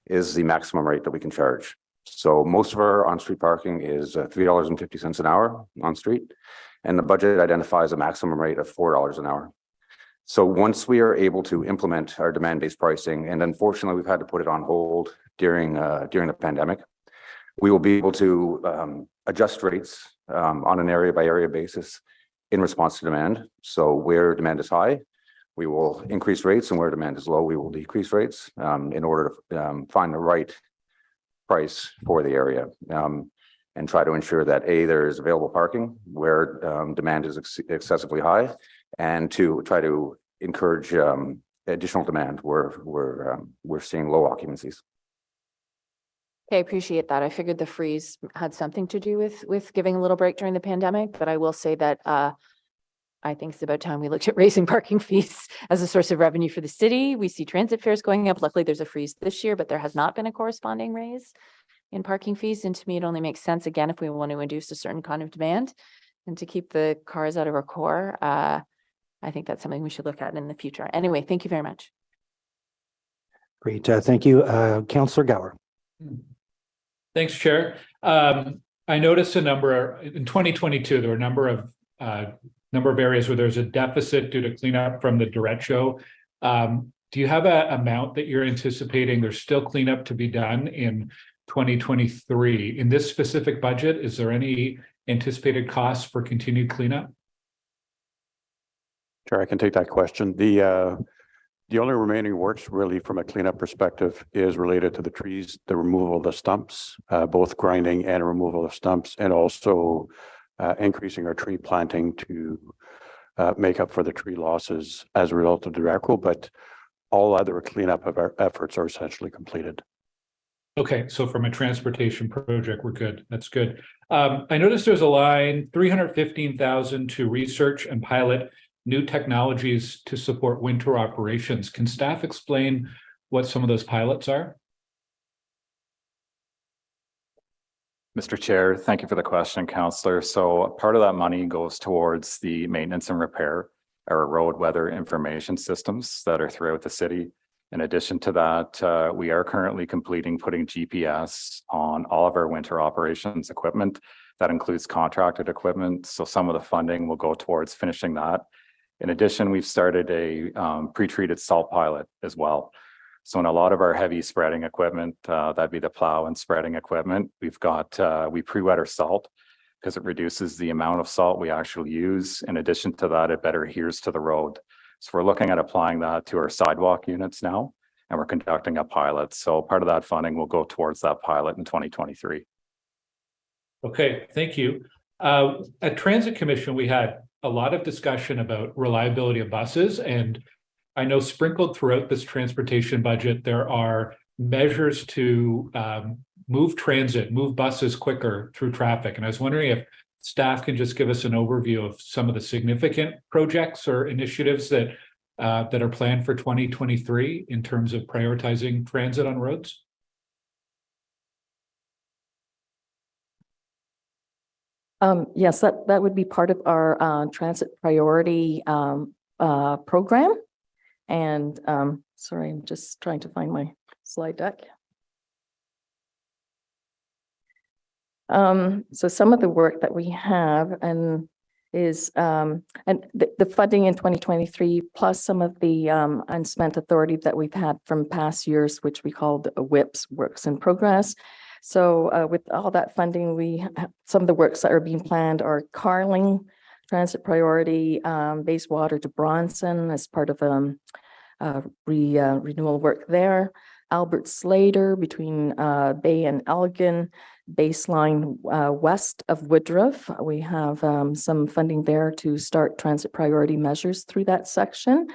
is the maximum rate that we can charge. So most of our on-street parking is $3.50 an hour on street, and the budget identifies a maximum rate of $4 an hour. So once we are able to implement our demand-based pricing, and unfortunately we've had to put it on hold during the pandemic, we will be able to adjust rates on an area by area basis in response to demand. So where demand is high, we will increase rates, and where demand is low, we will decrease rates in order to find the right price for the area and try to ensure that there is available parking where demand is excessively high, and to try to encourage additional demand where we're seeing low occupancies. Okay, I appreciate that. I figured the freeze had something to do with giving a little break during the pandemic, but I will say that I think it's about time we looked at raising parking fees as a source of revenue for the city. We see transit fares going up. Luckily, there's a freeze this year, but there has not been a corresponding raise in parking fees. And to me, it only makes sense, again, if we want to induce a certain kind of demand and to keep the cars out of our core. I think that's something we should look at in the future. Anyway, thank you very much. Great. Thank you. Councillor Gower. Thanks, Chair. I noticed in 2022, there were a number of areas where there's a deficit due to cleanup from the derecho. Do you have an amount that you're anticipating there's still cleanup to be done in 2023? In this specific budget, is there any anticipated costs for continued cleanup? Sure, I can take that question. The only remaining works really from a cleanup perspective is related to the trees, the removal of the stumps, both grinding and removal of stumps, and also increasing our tree planting to make up for the tree losses as a result of the derecho, but all other cleanup of our efforts are essentially completed. Okay, so from a transportation project, we're good. That's good. I noticed there's a line, 315,000 to research and pilot new technologies to support winter operations. Can staff explain what some of those pilots are? Mr. Chair, thank you for the question, Councillor. So part of that money goes towards the maintenance and repair our road weather information systems that are throughout the city. In addition to that, we are currently putting GPS on all of our winter operations equipment. That includes contracted equipment. So some of the funding will go towards finishing that. In addition, we've started a pre-treated salt pilot as well. So in a lot of our heavy spreading equipment, that'd be the plow and spreading equipment, we pre-wet our salt because it reduces the amount of salt we actually use. In addition to that, it better adheres to the road. So we're looking at applying that to our sidewalk units now, and we're conducting a pilot. So part of that funding will go towards that pilot in 2023. Okay, thank you. At Transit Commission, we had a lot of discussion about reliability of buses, and I know sprinkled throughout this transportation budget, there are measures to move buses quicker through traffic. And I was wondering if staff can just give us an overview of some of the significant projects or initiatives that are planned for 2023 in terms of prioritizing transit on roads. Yes, that would be part of our transit priority program. And sorry, I'm just trying to find my slide deck. So some of the work that we have is and the funding in 2023 plus some of the unspent authority that we've had from past years, which we called WIPs, works in progress. So with all that funding, some of the works that are being planned are Carling transit priority, Bayswater to Bronson as part of renewal work there. Albert Slater between Bay and Elgin, baseline west of Woodruff. We have some funding there to start transit priority measures through that section.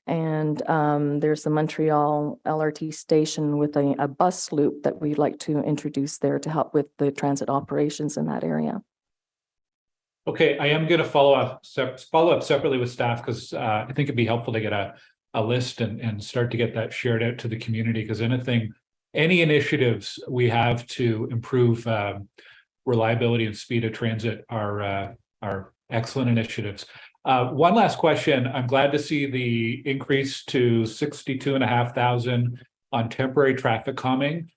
And there's the Montreal LRT station with a bus loop that we'd like to introduce there to help with the transit operations in that area. Okay, I am going to follow up separately with staff because I think it'd be helpful to get a list and start to get that shared out to the community, because any initiatives we have to improve reliability and speed of transit are excellent initiatives. One last question. I'm glad to see the increase to 62,500 on temporary traffic calming.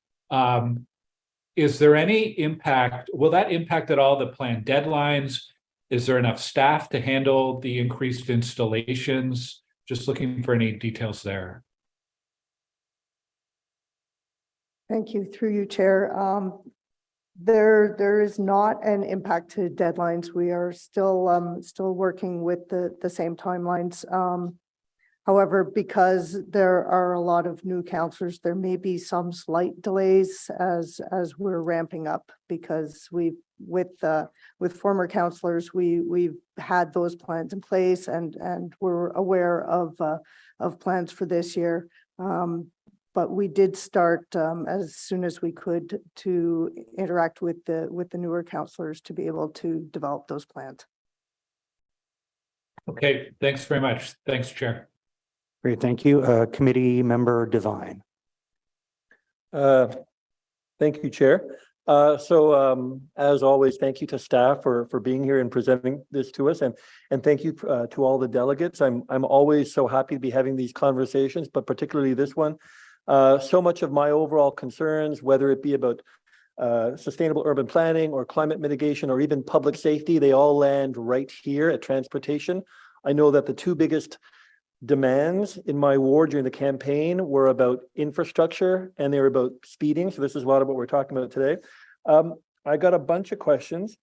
Is there any impact? Will that impact at all the planned deadlines? Is there enough staff to handle the increased installations? Just looking for any details there. Thank you. Through you, Chair. There is not an impact to deadlines. We are still working with the same timelines. However, because there are a lot of new councillors, there may be some slight delays as we're ramping up, because with former councillors, we've had those plans in place and we're aware of plans for this year. But we did start as soon as we could to interact with the newer councillors to be able to develop those plans. Okay, thanks very much. Thanks, Chair. Great, thank you. Committee Member Devine. Thank you, Chair. As always, thank you to staff for being here and presenting this to us, and thank you to all the delegates. I'm always so happy to be having these conversations, but particularly this one. So much of my overall concerns, whether it be about sustainable urban planning or climate mitigation or even public safety, they all land right here at transportation. I know that the two biggest demands in my ward during the campaign were about infrastructure and they were about speeding. So this is a lot of what we're talking about today. I got a bunch of questions.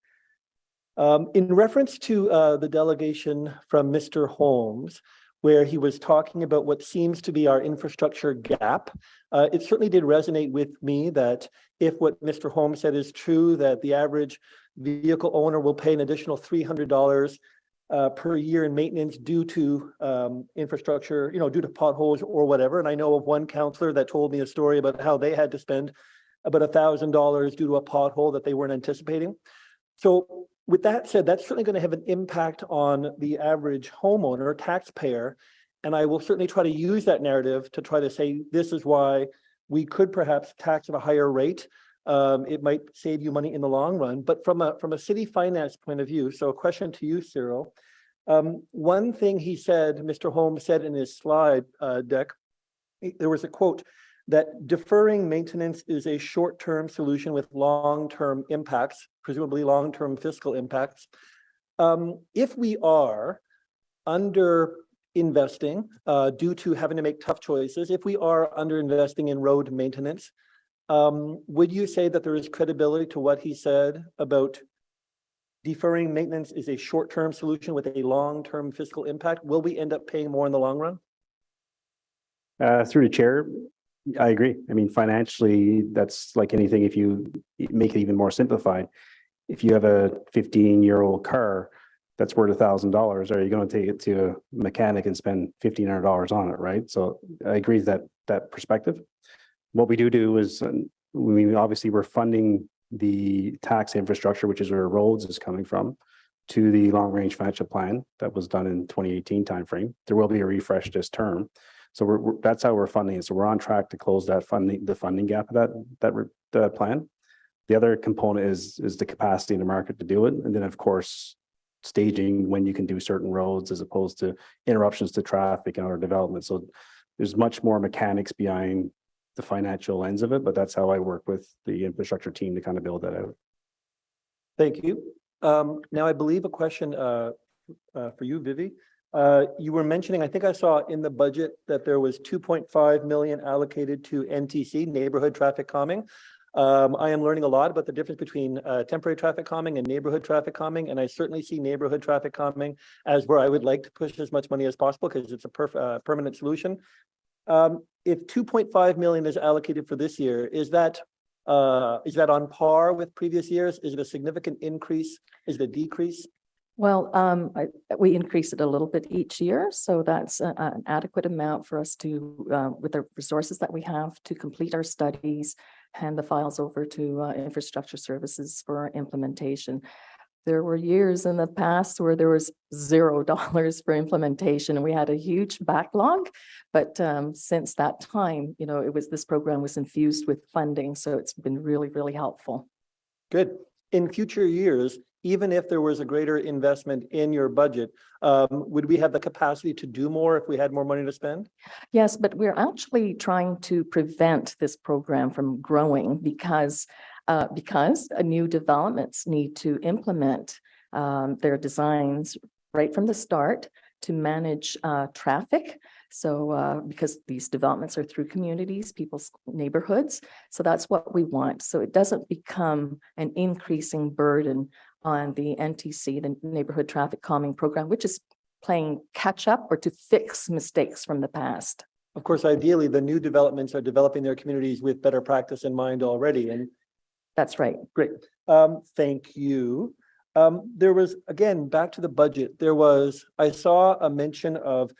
In reference to the delegation from Mr. Holmes, where he was talking about what seems to be our infrastructure gap, it certainly did resonate with me that if what Mr. Holmes said is true, that the average vehicle owner will pay an additional $300 per year in maintenance due to infrastructure, due to potholes or whatever. And I know of one counselor that told me a story about how they had to spend about $1,000 due to a pothole that they weren't anticipating. So with that said, that's certainly going to have an impact on the average homeowner, taxpayer. And I will certainly try to use that narrative to try to say, this is why we could perhaps tax at a higher rate. It might save you money in the long run, but from a city finance point of view. So a question to you, Cyril. One thing he said, Mr. Holmes said in his slide deck, there was a quote that deferring maintenance is a short-term solution with long-term impacts, presumably long-term fiscal impacts. If we are under investing due to having to make tough choices, if we are under investing in road maintenance, would you say that there is credibility to what he said about deferring maintenance is a short-term solution with a long-term fiscal impact? Will we end up paying more in the long run? Through the chair, I agree. I mean, financially, that's like anything. If you make it even more simplified, if you have a 15-year-old car that's worth $1,000, are you going to take it to a mechanic and spend $1,500 on it, right? So I agree with that perspective. What we do is, obviously we're funding the tax infrastructure, which is where roads is coming from, to the long-range financial plan that was done in 2018 timeframe. There will be a refresh this term. So that's how we're funding it. So we're on track to close the funding gap of that plan. The other component is the capacity in the market to do it. And then of course, staging when you can do certain roads as opposed to interruptions to traffic and other development. So there's much more mechanics behind the financial lens of it, but that's how I work with the infrastructure team to kind of build that out. Thank you. Now I believe a question for you, Vivi. You were mentioning, I think I saw in the budget that there was 2.5 million allocated to NTC, neighborhood traffic calming. I am learning a lot about the difference between temporary traffic calming and neighborhood traffic calming, and I certainly see neighborhood traffic calming as where I would like to push as much money as possible because it's a permanent solution. If 2.5 million is allocated for this year, is that on par with previous years? Is it a significant increase? Is it a decrease? Well, we increase it a little bit each year, so that's an adequate amount for us to, with the resources that we have to complete our studies, hand the files over to infrastructure services for implementation. There were years in the past where there was $0 for implementation, and we had a huge backlog. But since that time, you know, this program was infused with funding, so it's been really, really helpful. Good. In future years, even if there was a greater investment in your budget, would we have the capacity to do more if we had more money to spend? Yes, but we're actually trying to prevent this program from growing because new developments need to implement their designs right from the start to manage traffic. So because these developments are through communities, people's neighborhoods. So that's what we want. So it doesn't become an increasing burden on the NTC, the Neighborhood Traffic Calming Program, which is playing catch up or to fix mistakes from the past. Of course, ideally, the new developments are developing their communities with better practice in mind already. And that's right. Great. Thank you. There was, again, back to the budget, I saw a mention of,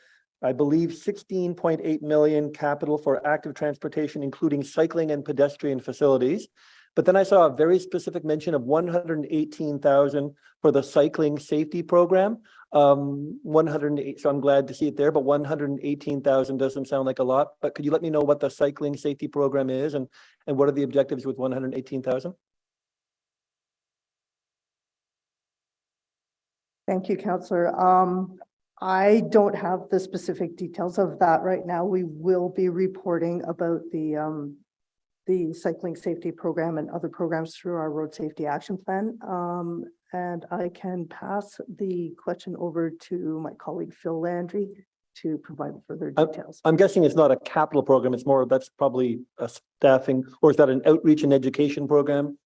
I believe, 16.8 million capital for active transportation, including cycling and pedestrian facilities. But then I saw a very specific mention of 118,000 for the cycling safety program. 108, so I'm glad to see it there, but 118,000 doesn't sound like a lot. But could you let me know what the cycling safety program is and what are the objectives with 118,000? Thank you, Councillor. I don't have the specific details of that right now. We will be reporting about the cycling safety program and other programs through our road safety action plan. And I can pass the question over to my colleague Phil Landry to provide further details. I'm guessing it's not a capital program. It's more, that's probably a staffing, or is that an outreach and education program?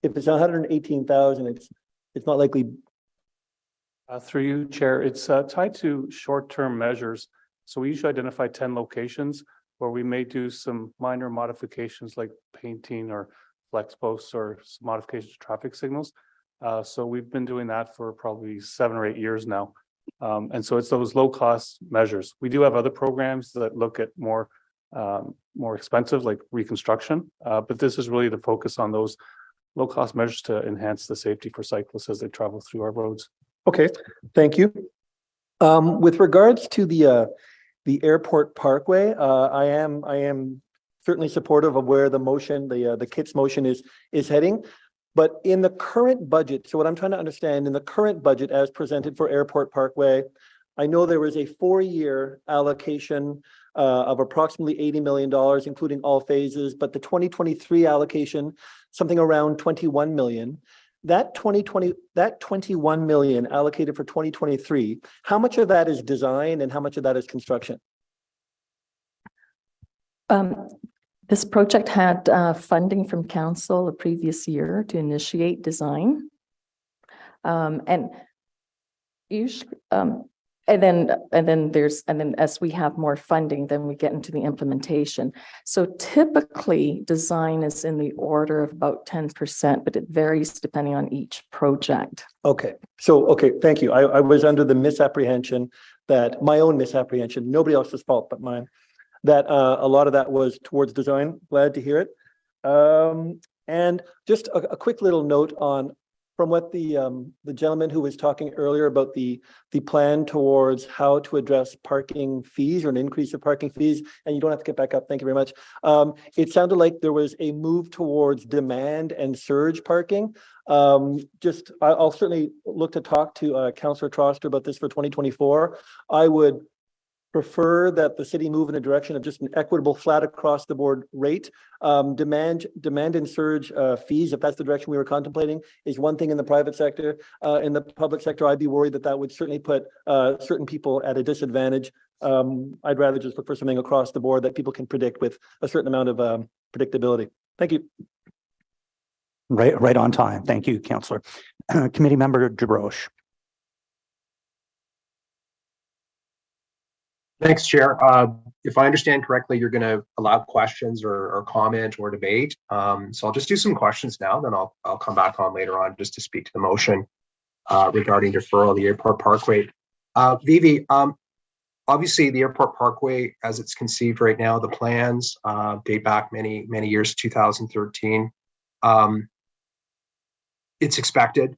If it's 118,000, it's not likely. Through you, Chair, it's tied to short-term measures. So we usually identify 10 locations where we may do some minor modifications like painting or flex posts or some modifications to traffic signals. So we've been doing that for probably 7 or 8 years now. And so it's those low-cost measures. We do have other programs that look at more expensive, like reconstruction, but this is really to focus on those low-cost measures to enhance the safety for cyclists as they travel through our roads. Okay, thank you. With regards to the airport parkway, I am certainly supportive of where the motion, the KITS motion is heading. But in the current budget, so what I'm trying to understand, in the current budget as presented for Airport Parkway, I know there was a 4-year allocation of approximately $80 million, including all phases, but the 2023 allocation, something around 21 million. That 21 million allocated for 2023, how much of that is design and how much of that is construction? This project had funding from council the previous year to initiate design. And usually, and then as we have more funding, then we get into the implementation. So typically design is in the order of about 10%, but it varies depending on each project. Okay, so, okay, thank you. I was under the misapprehension that, my own misapprehension, nobody else's fault but mine, that a lot of that was towards design. Glad to hear it. And just a quick little note on, from what the gentleman who was talking earlier about the plan towards how to address parking fees or an increase of parking fees, and you don't have to get back up, thank you very much. It sounded like there was a move towards demand and surge parking. I'll certainly look to talk to Councillor Troster about this for 2024. I would prefer that the city move in a direction of just an equitable flat across the board rate. Demand and surge fees, if that's the direction we were contemplating, is one thing in the private sector. In the public sector, I'd be worried that would certainly put certain people at a disadvantage. I'd rather just look for something across the board that people can predict with a certain amount of predictability. Thank you. Right on time. Thank you, Councillor. Committee Member Dubroche. Thanks, Chair. If I understand correctly, you're going to allow questions or comment or debate. So I'll just do some questions now, then I'll come back on later on just to speak to the motion. regarding deferral of the Airport Parkway. Vivi, obviously the Airport Parkway, as it's conceived right now, the plans date back many years, 2013. It's expected,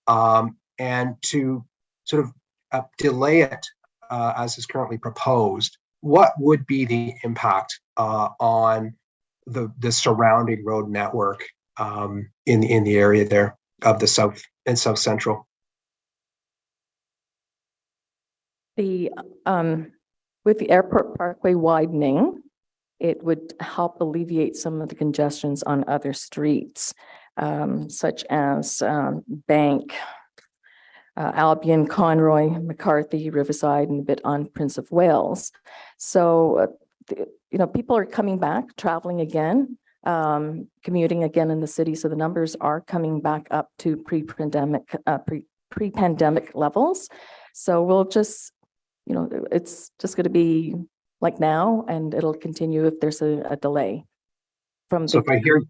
and to sort of delay it as is currently proposed, what would be the impact on the surrounding road network in the area there of the South and South Central? With the Airport Parkway widening, it would help alleviate some of the congestions on other streets, such as Bank, Albion, Conroy, McCarthy, Riverside, and a bit on Prince of Wales. So, people are coming back, traveling again, commuting again in the city. So the numbers are coming back up to pre-pandemic levels. So we'll just, it's just going to be like now, and it'll continue if there's a delay. So if I hear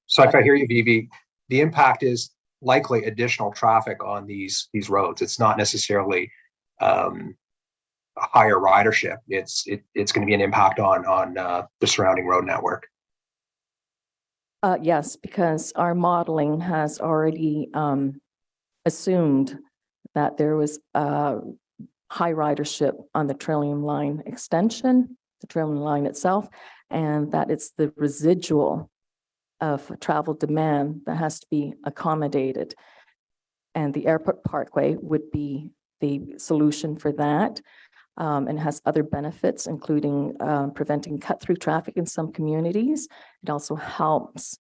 you, Vivi, the impact is likely additional traffic on these roads. It's not necessarily a higher ridership. It's going to be an impact on the surrounding road network. Yes, because our modeling has already assumed that there was high ridership on the Trillium Line extension, the Trillium Line itself, and that it's the residual of travel demand that has to be accommodated. And the Airport Parkway would be the solution for that, and has other benefits, including preventing cut-through traffic in some communities. It also helps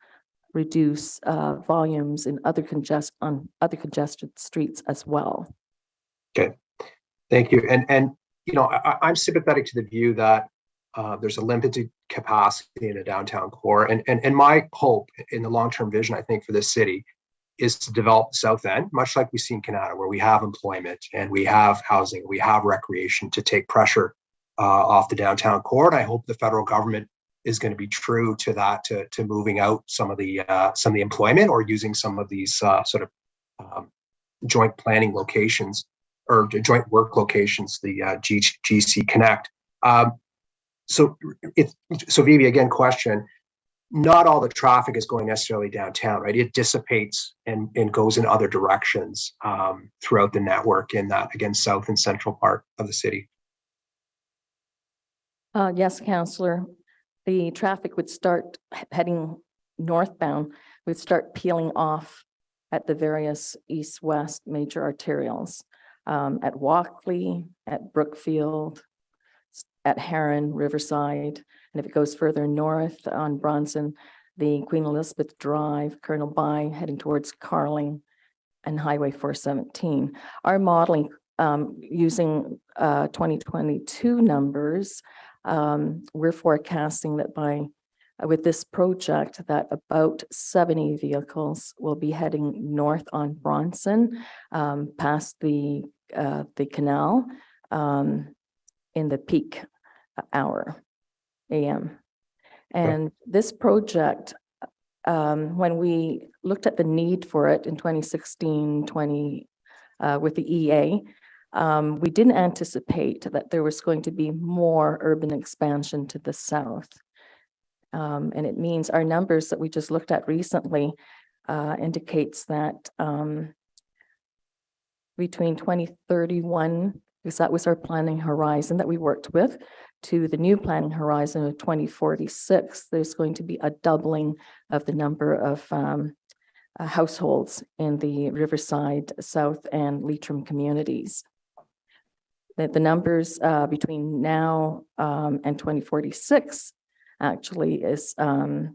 reduce volumes in other congested streets as well. Okay, thank you. And I'm sympathetic to the view that there's a limited capacity in a downtown core. And my hope in the long-term vision, I think, for this city is to develop the South End, much like we see in Canada, where we have employment and we have housing, we have recreation to take pressure off the downtown core. And I hope the federal government is going to be true to that, to moving out some of the employment, or using some of these sort of joint planning locations or joint work locations, the GC Connect. So Vivi, again, question, not all the traffic is going necessarily downtown, right? It dissipates and goes in other directions throughout the network in that, again, south and central part of the city. Yes, Councillor. The traffic would start heading northbound, would start peeling off at the various east-west major arterials, at Walkley, at Brookfield, at Heron, Riverside, and if it goes further north on Bronson, the Queen Elizabeth Drive, Colonel By, heading towards Carling, and Highway 417. Our modeling using 2022 numbers, we're forecasting that with this project that about 70 vehicles will be heading north on Bronson, past the canal in the peak hour AM. And this project, when we looked at the need for it in 2016-20 with the EA, we didn't anticipate that there was going to be more urban expansion to the south. And it means our numbers that we just looked at recently indicates that between 2031, because that was our planning horizon that we worked with, to the new planning horizon of 2046, there's going to be a doubling of the number of households in the Riverside, South, and Leitrim communities. The numbers between now and 2046 actually is like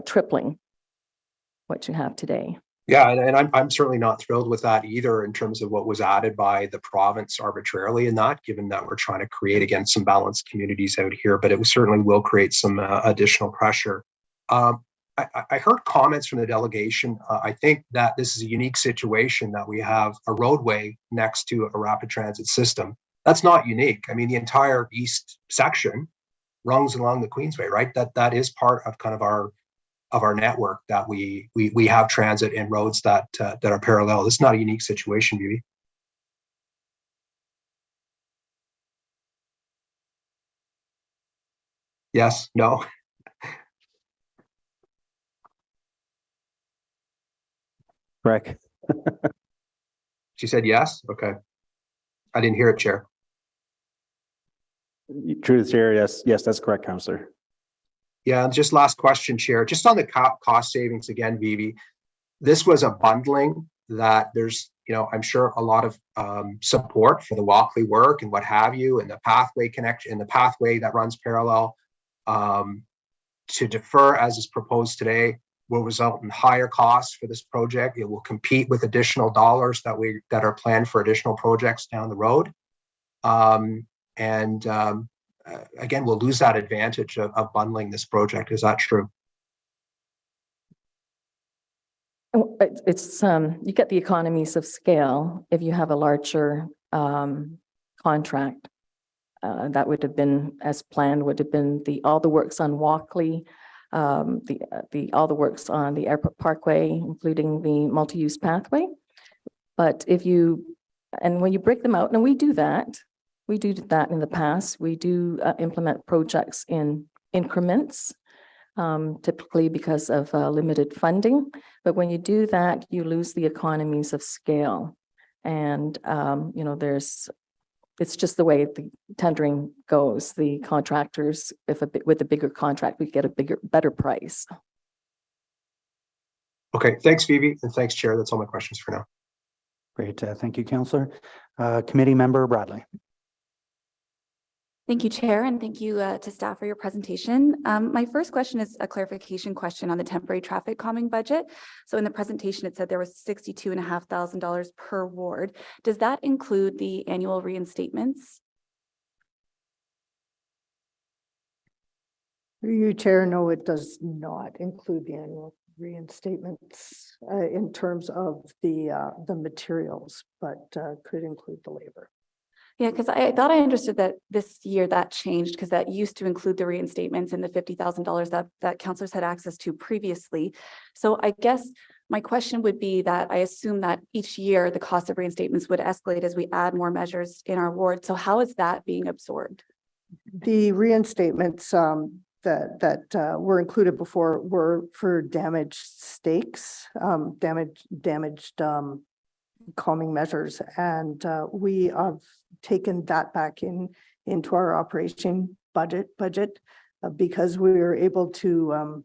tripling what you have today. Yeah, and I'm certainly not thrilled with that either, in terms of what was added by the province arbitrarily in that, given that we're trying to create, again, some balanced communities out here, but it certainly will create some additional pressure. I heard comments from the delegation. I think that this is a unique situation that we have a roadway next to a rapid transit system. That's not unique. I mean, the entire east section runs along the Queensway, right? That is part of kind of our our network that we have transit and roads that are parallel. This is not a unique situation, Beauty. Yes, no. Correct. She said yes. Okay. I didn't hear it, Chair. Through the chair, yes, that's correct, Councillor. Yeah, and just last question, Chair. Just on the cost savings again, Vivi. This was a bundling that there's, I'm sure a lot of support for the Walkley work and what have you, and the pathway connection, and the pathway that runs parallel. To defer as is proposed today will result in higher costs for this project. It will compete with additional dollars that are planned for additional projects down the road. Again, we'll lose that advantage of bundling this project. Is that true? It's you get the economies of scale if you have a larger contract. That would have been, as planned, would have been all the works on Walkley, all the works on the Airport Parkway, including the multi-use pathway. But when you break them out, and we do that in the past. We do implement projects in increments, typically because of limited funding. But when you do that, you lose the economies of scale, and it's just the way the tendering goes. The contractors, with a bigger contract, we get a better price. Okay, thanks, Phoebe, and thanks, Chair. That's all my questions for now. Great, thank you, Councillor. Committee Member Bradley. Thank you, Chair, and thank you to staff for your presentation. My first question is a clarification question on the temporary traffic calming budget. So in the presentation, it said there was $62,500 per ward. Does that include the annual reinstatements? You, Chair, no, it does not include the annual reinstatements in terms of the materials, but could include the labor. Yeah, because I thought I understood that this year that changed, because that used to include the reinstatements and the $50,000 that councillors had access to previously. So I guess my question would be that I assume that each year the cost of reinstatements would escalate as we add more measures in our ward. So how is that being absorbed? The reinstatements that were included before were for damaged stakes, damaged calming measures, and we have taken that back into our operation budget because we were able to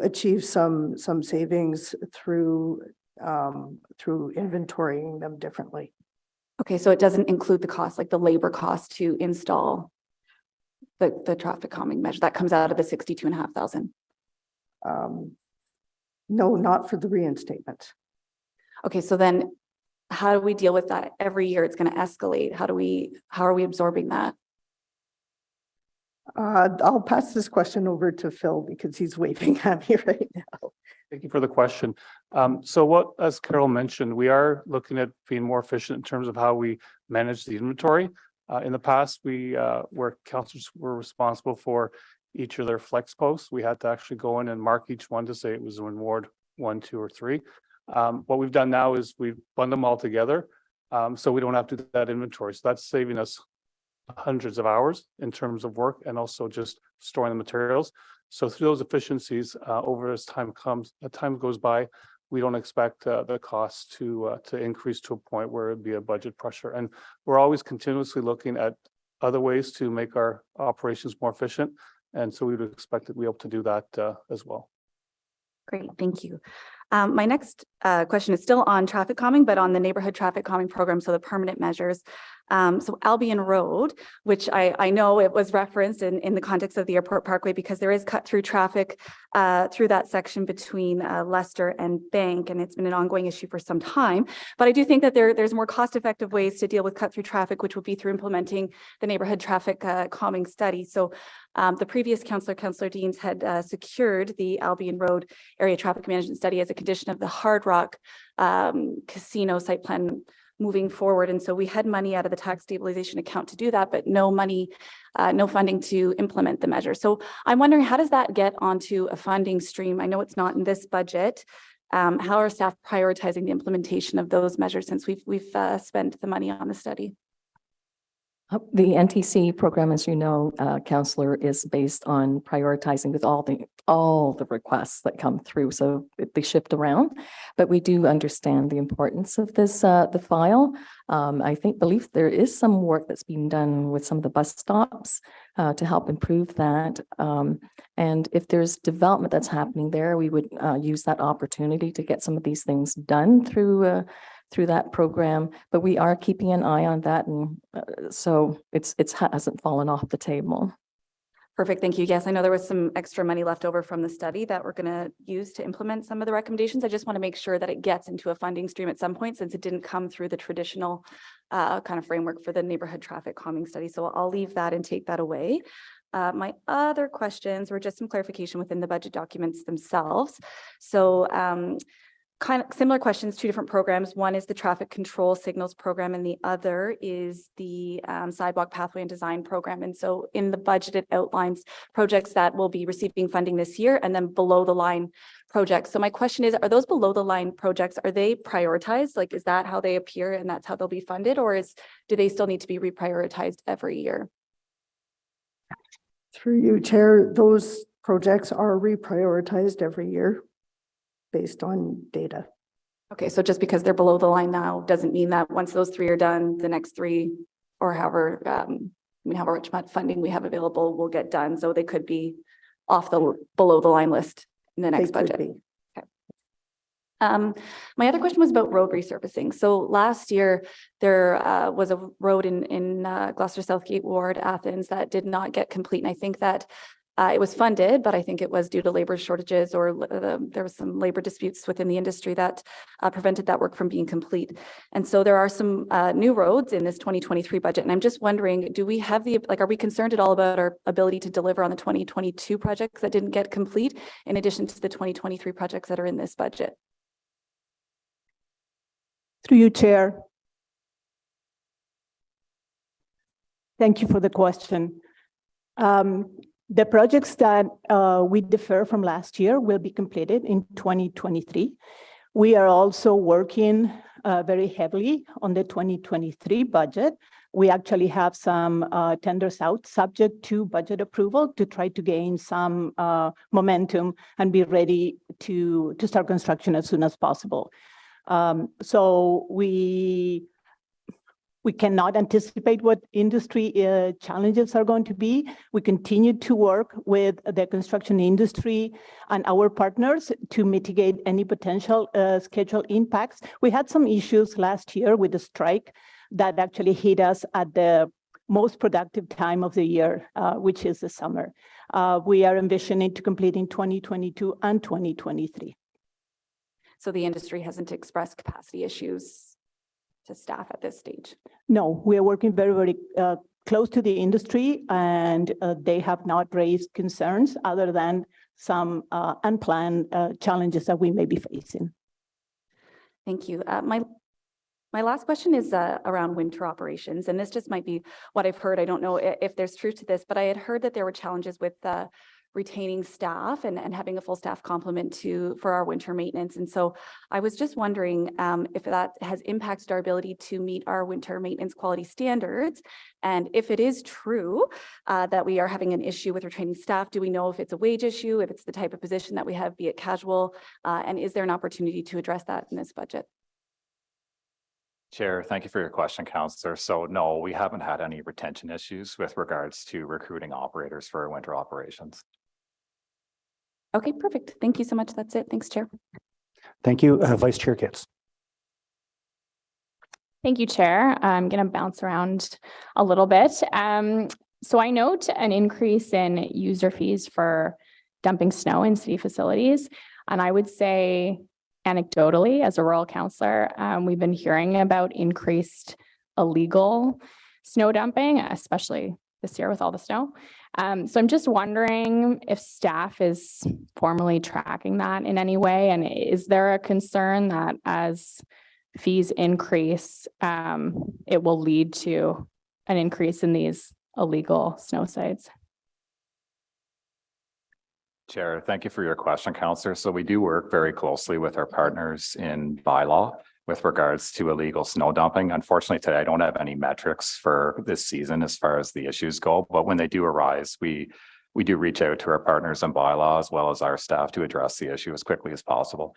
achieve some savings through inventorying them differently. Okay, so it doesn't include the cost, like the labor cost to install the traffic calming measure that comes out of the $62,500. No, not for the reinstatement. Okay, so then how do we deal with that? Every year it's going to escalate. How are we absorbing that? I'll pass this question over to Phil because he's waving at me right now. Thank you for the question. As Carol mentioned, we are looking at being more efficient in terms of how we manage the inventory. In the past, where councillors were responsible for each of their flex posts, we had to actually go in and mark each one to say it was in Ward 1, 2, or 3. What we've done now is we've bundled them all together, so we don't have to do that inventory. So that's saving us hundreds of hours in terms of work and also just storing the materials. So through those efficiencies, over as time goes by, we don't expect the cost to increase to a point where it'd be a budget pressure. And we're always continuously looking at other ways to make our operations more efficient. And so we would expect to be able to do that as well. Great, thank you. My next question is still on traffic calming, but on the neighborhood traffic calming program, so the permanent measures. So Albion Road, which I know it was referenced in the context of the Airport Parkway because there is cut through traffic through that section between Leicester and Bank, and it's been an ongoing issue for some time. But I do think that there's more cost-effective ways to deal with cut through traffic, which would be through implementing the neighborhood traffic calming study. So the previous Councillor Deans had secured the Albion Road area traffic management study as a condition of the Hard Rock casino site plan moving forward. And so we had money out of the tax stabilization account to do that, but no money, no funding to implement the measure. So I'm wondering, how does that get onto a funding stream? I know it's not in this budget. How are staff prioritizing the implementation of those measures since we've spent the money on the study? The NTC program, as you know, Councillor, is based on prioritizing with all the requests that come through. So they shift around, but we do understand the importance of this, the file. I believe there is some work that's being done with some of the bus stops to help improve that. And if there's development that's happening there, we would use that opportunity to get some of these things done through that program, but we are keeping an eye on that, and so it hasn't fallen off the table. Perfect, thank you. Yes, I know there was some extra money left over from the study that we're going to use to implement some of the recommendations. I just want to make sure that it gets into a funding stream at some point, since it didn't come through the traditional kind of framework for the neighborhood traffic calming study. So I'll leave that and take that away. My other questions were just some clarification within the budget documents themselves. So kind of similar questions, two different programs. One is the traffic control signals program, and the other is the sidewalk pathway and design program. And so in the budget, it outlines projects that will be receiving funding this year and then below the line projects. So my question is, are those below the line projects, are they prioritized? Like, is that how they appear and that's how they'll be funded? Or do they still need to be reprioritized every year? Through you, Chair, those projects are reprioritized every year based on data. Okay, so just because they're below the line now doesn't mean that once those three are done, the next three, or however, however much funding we have available will get done. So they could be off the below the line list in the next budget. Okay. My other question was about road resurfacing. So last year there was a road in Gloucester Southgate Ward, Athens, that did not get complete, and I think that it was funded, but I think it was due to labor shortages, or there was some labor disputes within the industry that prevented that work from being complete. And so there are some new roads in this 2023 budget. And I'm just wondering, do we have are we concerned at all about our ability to deliver on the 2022 projects that didn't get complete, in addition to the 2023 projects that are in this budget? Through you, Chair. Thank you for the question. The projects that we defer from last year will be completed in 2023. We are also working very heavily on the 2023 budget. We actually have some tenders out subject to budget approval to try to gain some momentum and be ready to start construction as soon as possible. So we cannot anticipate what industry challenges are going to be. We continue to work with the construction industry and our partners to mitigate any potential schedule impacts. We had some issues last year with the strike that actually hit us at the most productive time of the year, which is the summer. We are envisioning to complete in 2022 and 2023. So the industry hasn't expressed capacity issues to staff at this stage? No, we are working very, very close to the industry, and they have not raised concerns other than some unplanned challenges that we may be facing. Thank you. My last question is around winter operations, and this just might be what I've heard. I don't know if there's truth to this, but I had heard that there were challenges with retaining staff and having a full staff complement for our winter maintenance. And so I was just wondering if that has impacted our ability to meet our winter maintenance quality standards. And if it is true that we are having an issue with retaining staff, do we know if it's a wage issue, if it's the type of position that we have, be it casual, and is there an opportunity to address that in this budget? Chair, thank you for your question, Councillor. So no, we haven't had any retention issues with regards to recruiting operators for our winter operations. Okay, perfect. Thank you so much. That's it. Thanks, Chair. Thank you, Vice Chair Kitts. Thank you, Chair. I'm going to bounce around a little bit. So I note an increase in user fees for dumping snow in city facilities. And I would say anecdotally, as a rural councillor, we've been hearing about increased illegal snow dumping, especially this year with all the snow. So I'm just wondering if staff is formally tracking that in any way, and is there a concern that as fees increase, it will lead to an increase in these illegal snow sites? Chair, thank you for your question, Councillor. So we do work very closely with our partners in bylaw with regards to illegal snow dumping. Unfortunately, today I don't have any metrics for this season as far as the issues go, but when they do arise, we do reach out to our partners in bylaw as well as our staff to address the issue as quickly as possible.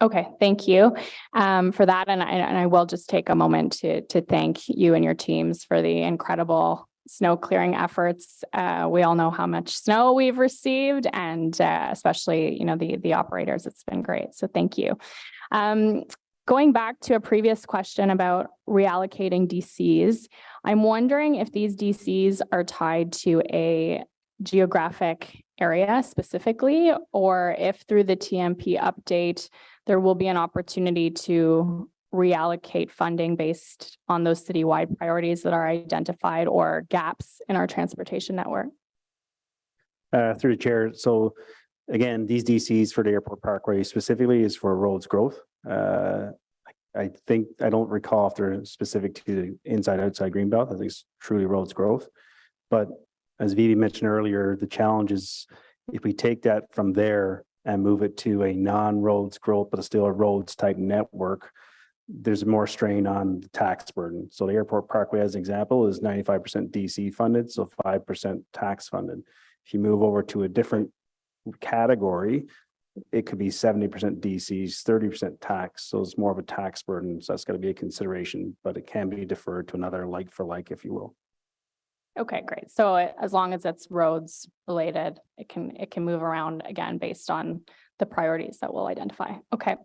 Okay, thank you for that. And I will just take a moment to thank you and your teams for the incredible snow clearing efforts. We all know how much snow we've received, and especially, you know, the operators. It's been great. So thank you. Going back to a previous question about reallocating DCs, I'm wondering if these DCs are tied to a geographic area specifically, or if through the TMP update, there will be an opportunity to reallocate funding based on those citywide priorities that are identified or gaps in our transportation network. Through the chair. So again, these DCs for the airport parkway specifically is for roads growth. I think, I don't recall if they're specific to the inside outside greenbelt. I think it's truly roads growth. But as Vivi mentioned earlier, the challenge is if we take that from there and move it to a non-roads growth, but still a roads type network, there's more strain on the tax burden. So the airport parkway, as an example, is 95% DC funded, so 5% tax funded. If you move over to a different category, it could be 70% DCs, 30% tax. So it's more of a tax burden. So that's got to be a consideration, but it can be deferred to another like for like, if you will. Okay, great. So as long as it's roads related, it can move around again based on the priorities that we'll identify. Okay,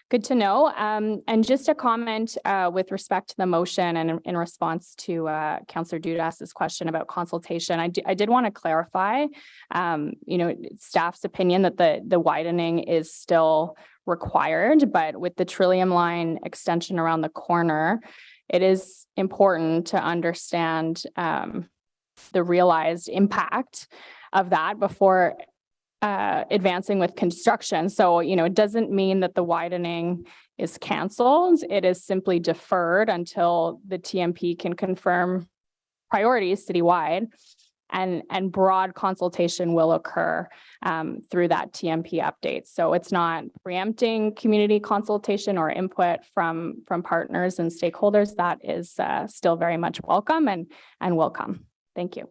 good to know. And just a comment with respect to the motion and in response to Councillor Dudas's question about consultation, I did want to clarify, you know, staff's opinion that the widening is still required, but with the Trillium line extension around the corner, it is important to understand the realized impact of that before advancing with construction. So, you know, it doesn't mean that the widening is canceled. It is simply deferred until the TMP can confirm priorities citywide, and broad consultation will occur through that TMP update. So it's not preempting community consultation or input from partners and stakeholders. That is still very much welcome and will come. Thank you.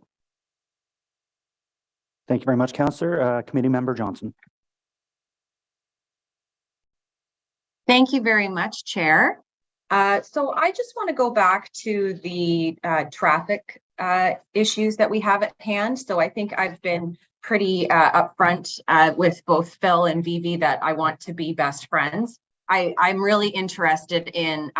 Thank you very much, Councillor. Committee Member Johnson. Thank you very much, Chair. So I just want to go back to the traffic issues that we have at hand. So I think I've been pretty upfront with both Phil and Vivi that I want to be best friends. I'm really interested in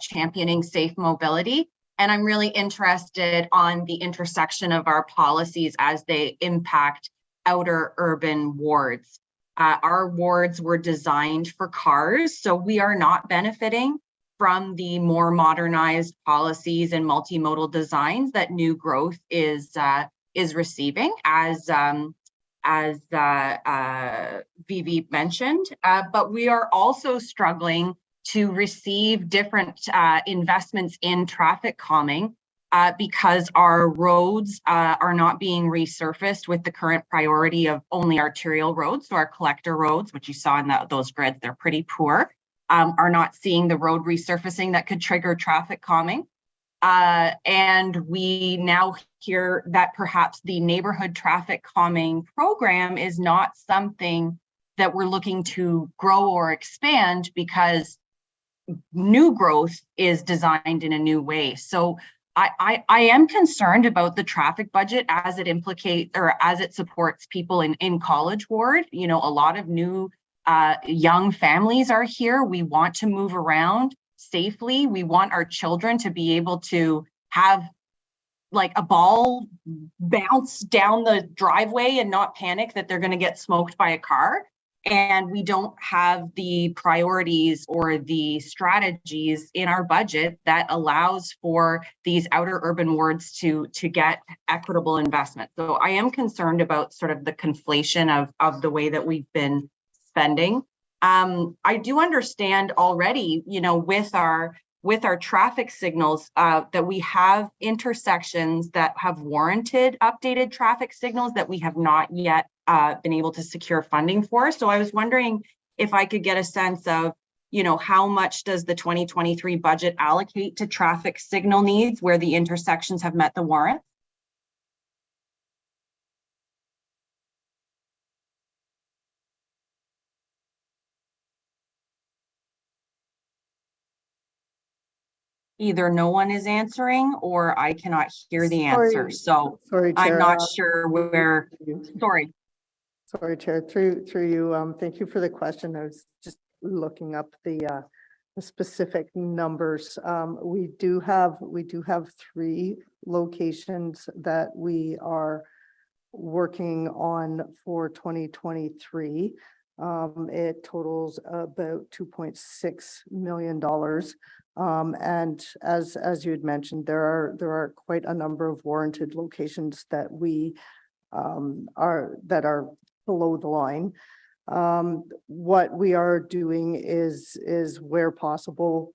championing safe mobility, and I'm really interested on the intersection of our policies as they impact outer urban wards. Our wards were designed for cars, so we are not benefiting from the more modernized policies and multimodal designs that new growth is receiving, as Vivi mentioned. But we are also struggling to receive different investments in traffic calming because our roads are not being resurfaced with the current priority of only arterial roads. So our collector roads, which you saw in those grids, they're pretty poor, are not seeing the road resurfacing that could trigger traffic calming. And we now hear that perhaps the neighborhood traffic calming program is not something that we're looking to grow or expand because new growth is designed in a new way. So I am concerned about the traffic budget as it implicates or as it supports people in College Ward. You know, a lot of new young families are here. We want to move around safely. We want our children to be able to have like a ball bounce down the driveway and not panic that they're going to get smoked by a car. And we don't have the priorities or the strategies in our budget that allows for these outer urban wards to get equitable investment. So I am concerned about sort of the conflation of the way that we've been spending. I do understand already, you know, with our traffic signals, that we have intersections that have warranted updated traffic signals that we have not yet been able to secure funding for. So I was wondering if I could get a sense of, you know, how much does the 2023 budget allocate to traffic signal needs where the intersections have met the warrant? Either no one is answering or I cannot hear the answer. So Sorry, Chair. I'm not sure where, sorry. Sorry, Chair, through you. Thank you for the question. I was just looking up the specific numbers. We do have 3 locations that we are working on for 2023. It totals about $2.6 million. And as you had mentioned, there are quite a number of warranted locations that we are below the line. What we are doing is where possible,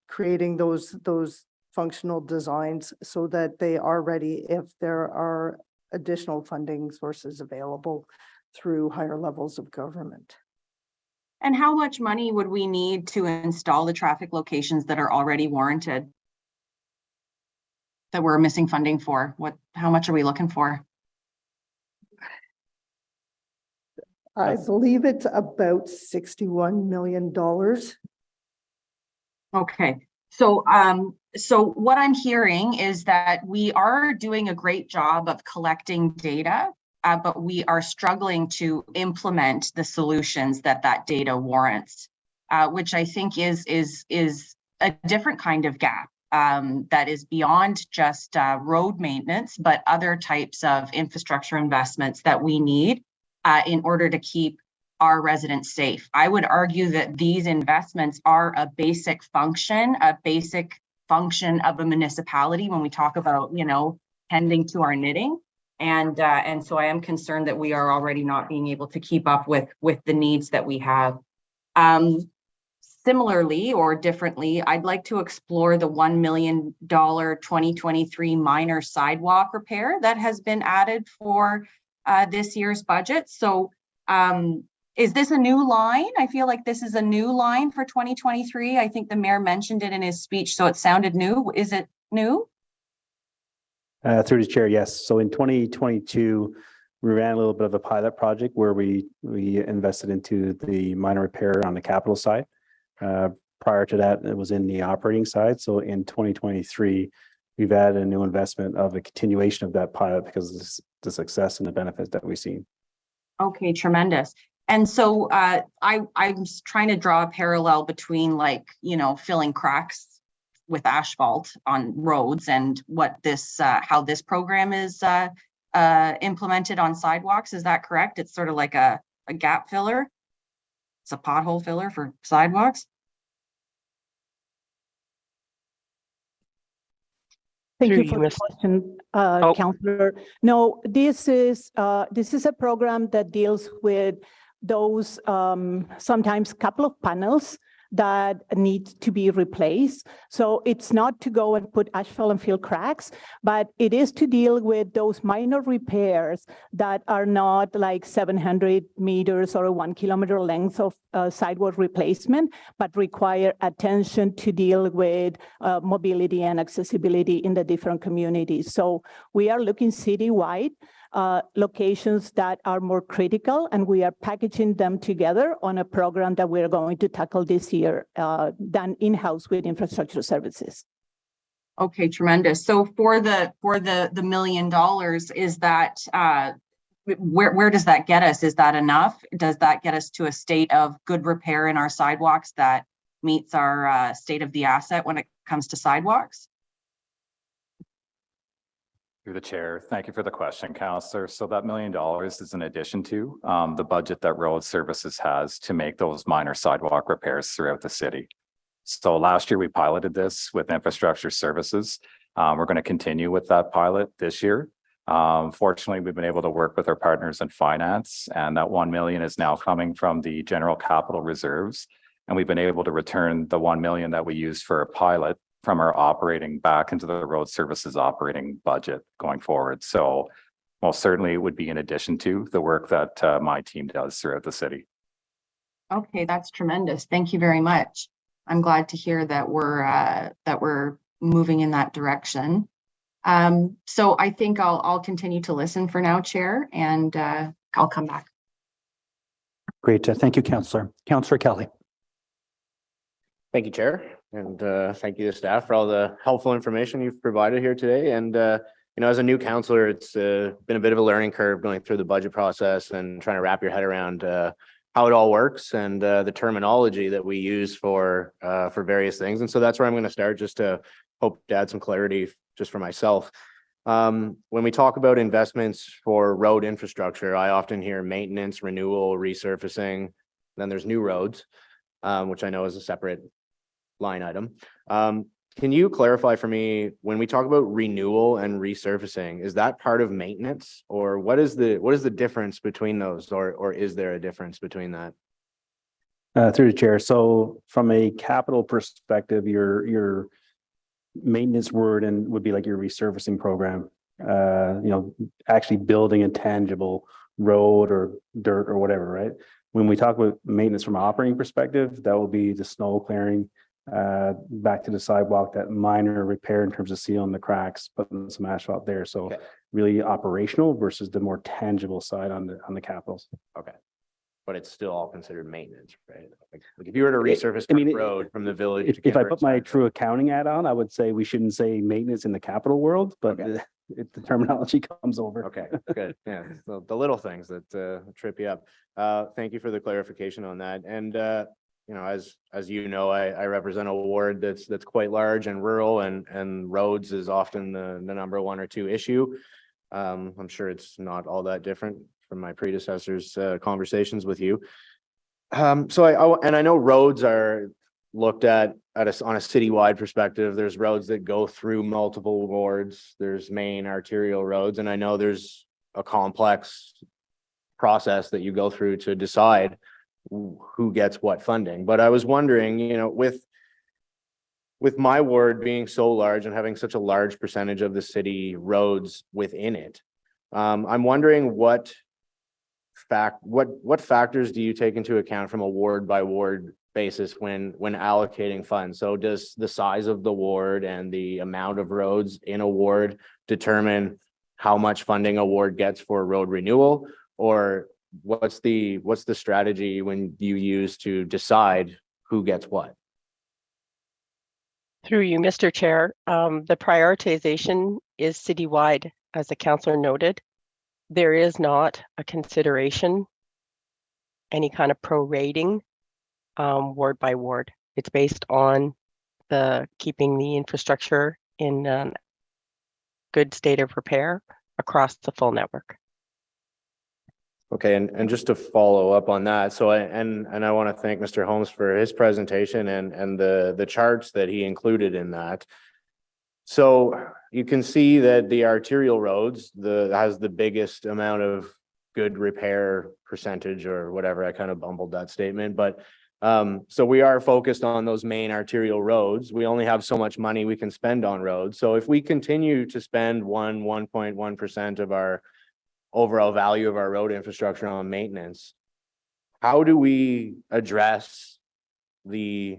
creating those functional designs so that they are ready if there are additional funding sources available through higher levels of government. And how much money would we need to install the traffic locations that are already warranted, that we're missing funding for? How much are we looking for? I believe it's about $61 million. Okay, so what I'm hearing is that we are doing a great job of collecting data, but we are struggling to implement the solutions that data warrants, which I think is a different kind of gap that is beyond just road maintenance, but other types of infrastructure investments that we need in order to keep our residents safe. I would argue that these investments are a basic function of a municipality when we talk about, you know, tending to our knitting. And so I am concerned that we are already not being able to keep up with the needs that we have. Similarly or differently, I'd like to explore the $1 million 2023 minor sidewalk repair that has been added for this year's budget. So is this a new line? I feel like this is a new line for 2023. I think the mayor mentioned it in his speech, so it sounded new. Is it new? Through the chair, yes. So in 2022, we ran a little bit of a pilot project where we invested into the minor repair on the capital side. Prior to that, it was in the operating side. So in 2023, we've added a new investment of a continuation of that pilot because of the success and the benefits that we've seen. Okay, tremendous. And so I'm trying to draw a parallel between, like, you know, filling cracks with asphalt on roads and what this how this program is implemented on sidewalks. Is that correct? It's sort of like a gap filler. It's a pothole filler for sidewalks. Thank you for the question, Councillor. No, this is a program that deals with those sometimes couple of panels that need to be replaced. So it's not to go and put asphalt and fill cracks, but it is to deal with those minor repairs that are not like 700 meters or a 1 kilometer length of sidewalk replacement, but require attention to deal with mobility and accessibility in the different communities. So we are looking citywide locations that are more critical, and we are packaging them together on a program that we're going to tackle this year, done in-house with infrastructure services. Okay, tremendous. So for the $1 million, is that where does that get us? Is that enough? Does that get us to a state of good repair in our sidewalks that meets our state of the asset when it comes to sidewalks? Through the chair, thank you for the question, Councillor. So that $1 million is in addition to the budget that Road Services has to make those minor sidewalk repairs throughout the city. So last year we piloted this with infrastructure services. We're going to continue with that pilot this year. Fortunately, we've been able to work with our partners in finance, and that 1 million is now coming from the general capital reserves. And we've been able to return the 1 million that we used for a pilot from our operating back into the road services operating budget going forward. So most certainly it would be in addition to the work that my team does throughout the city. Okay, that's tremendous. Thank you very much. I'm glad to hear that we're moving in that direction. So I think I'll continue to listen for now, Chair, and I'll come back. Great. Thank you, Councillor. Councillor Kelly. Thank you, Chair, and thank you to staff for all the helpful information you've provided here today. And you know, as a new councillor, it's been a bit of a learning curve going through the budget process and trying to wrap your head around how it all works and the terminology that we use for various things. And so that's where I'm going to start, just to hope to add some clarity just for myself. When we talk about investments for road infrastructure, I often hear maintenance, renewal, resurfacing. Then there's new roads, which I know is a separate line item. Can you clarify for me, when we talk about renewal and resurfacing, is that part of maintenance, or what is the difference between those, or is there a difference between that? Through the chair. So from a capital perspective, your maintenance word and would be like your resurfacing program, you know, actually building a tangible road or dirt or whatever, right? When we talk about maintenance from an operating perspective, that will be the snow clearing, back to the sidewalk, that minor repair in terms of sealing the cracks, putting some asphalt there. So okay, really operational versus the more tangible side on the capitals. Okay. But it's still all considered maintenance, right? Like if you were to resurface the road from the village. If I put my true accounting hat on, I would say we shouldn't say maintenance in the capital world, but okay, the terminology comes over. Okay, good. Yeah, so the little things that trip you up. Thank you for the clarification on that. And you know, as you know, I represent a ward that's quite large and rural, and roads is often the number one or two issue. I'm sure it's not all that different from my predecessors' conversations with you. So I know roads are looked at on a citywide perspective. There's roads that go through multiple wards. There's main arterial roads, and I know there's a complex process that you go through to decide who gets what funding. But I was wondering, you know, with my ward being so large and having such a large percentage of the city roads within it, I'm wondering what factors do you take into account from a ward by ward basis when allocating funds? So does the size of the ward and the amount of roads in a ward determine how much funding a ward gets for road renewal, or what's the strategy when you use to decide who gets what? Through you, Mr. Chair, the prioritization is citywide, as the councillor noted. There is not a consideration, any kind of prorating, ward by ward. It's based on keeping the infrastructure in a good state of repair across the full network. Okay, and just to follow up on that, so I want to thank Mr. Holmes for his presentation and the charts that he included in that. So you can see that the arterial roads has the biggest amount of good repair percentage, or whatever. I kind of bumbled that statement, but so we are focused on those main arterial roads. We only have so much money we can spend on roads. So if we continue to spend 1.1% of our overall value of our road infrastructure on maintenance, how do we address the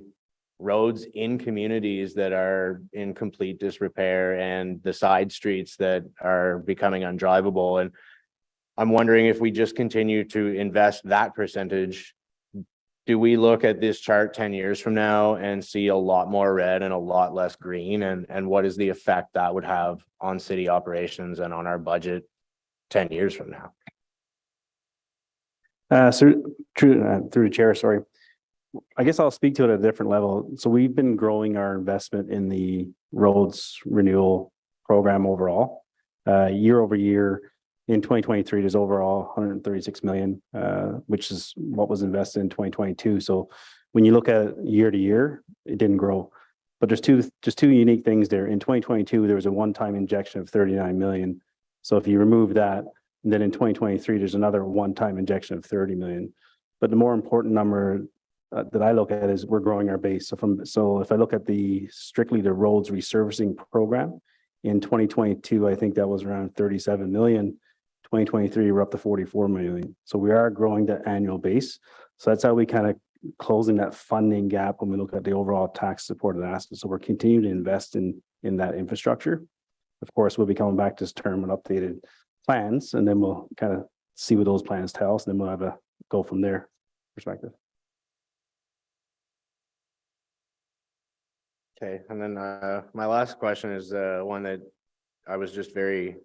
roads in communities that are in complete disrepair and the side streets that are becoming undrivable? And I'm wondering, if we just continue to invest that percentage, do we look at this chart 10 years from now and see a lot more red and a lot less green? And what is the effect that would have on city operations and on our budget 10 years from now? Through the chair, sorry. I guess I'll speak to it at a different level. So we've been growing our investment in the roads renewal program overall. Year over year, in 2023, there's overall 136 million, which is what was invested in 2022. So when you look at year to year, it didn't grow. But there's two unique things there. In 2022, there was a one-time injection of 39 million So if you remove that, then in 2023, there's another one-time injection of 30 million. But the more important number that I look at is we're growing our base. So if I look at strictly the roads resurfacing program in 2022, I think that was around 37 million. 2023, we're up to 44 million. So we are growing the annual base. So that's how we kind of closing that funding gap when we look at the overall tax supported assets. So we're continuing to invest in that infrastructure. Of course, we'll be coming back to this term with updated plans, and then we'll kind of see what those plans tell us, and then we'll have a go from there perspective. Okay, and then my last question is one that I was just very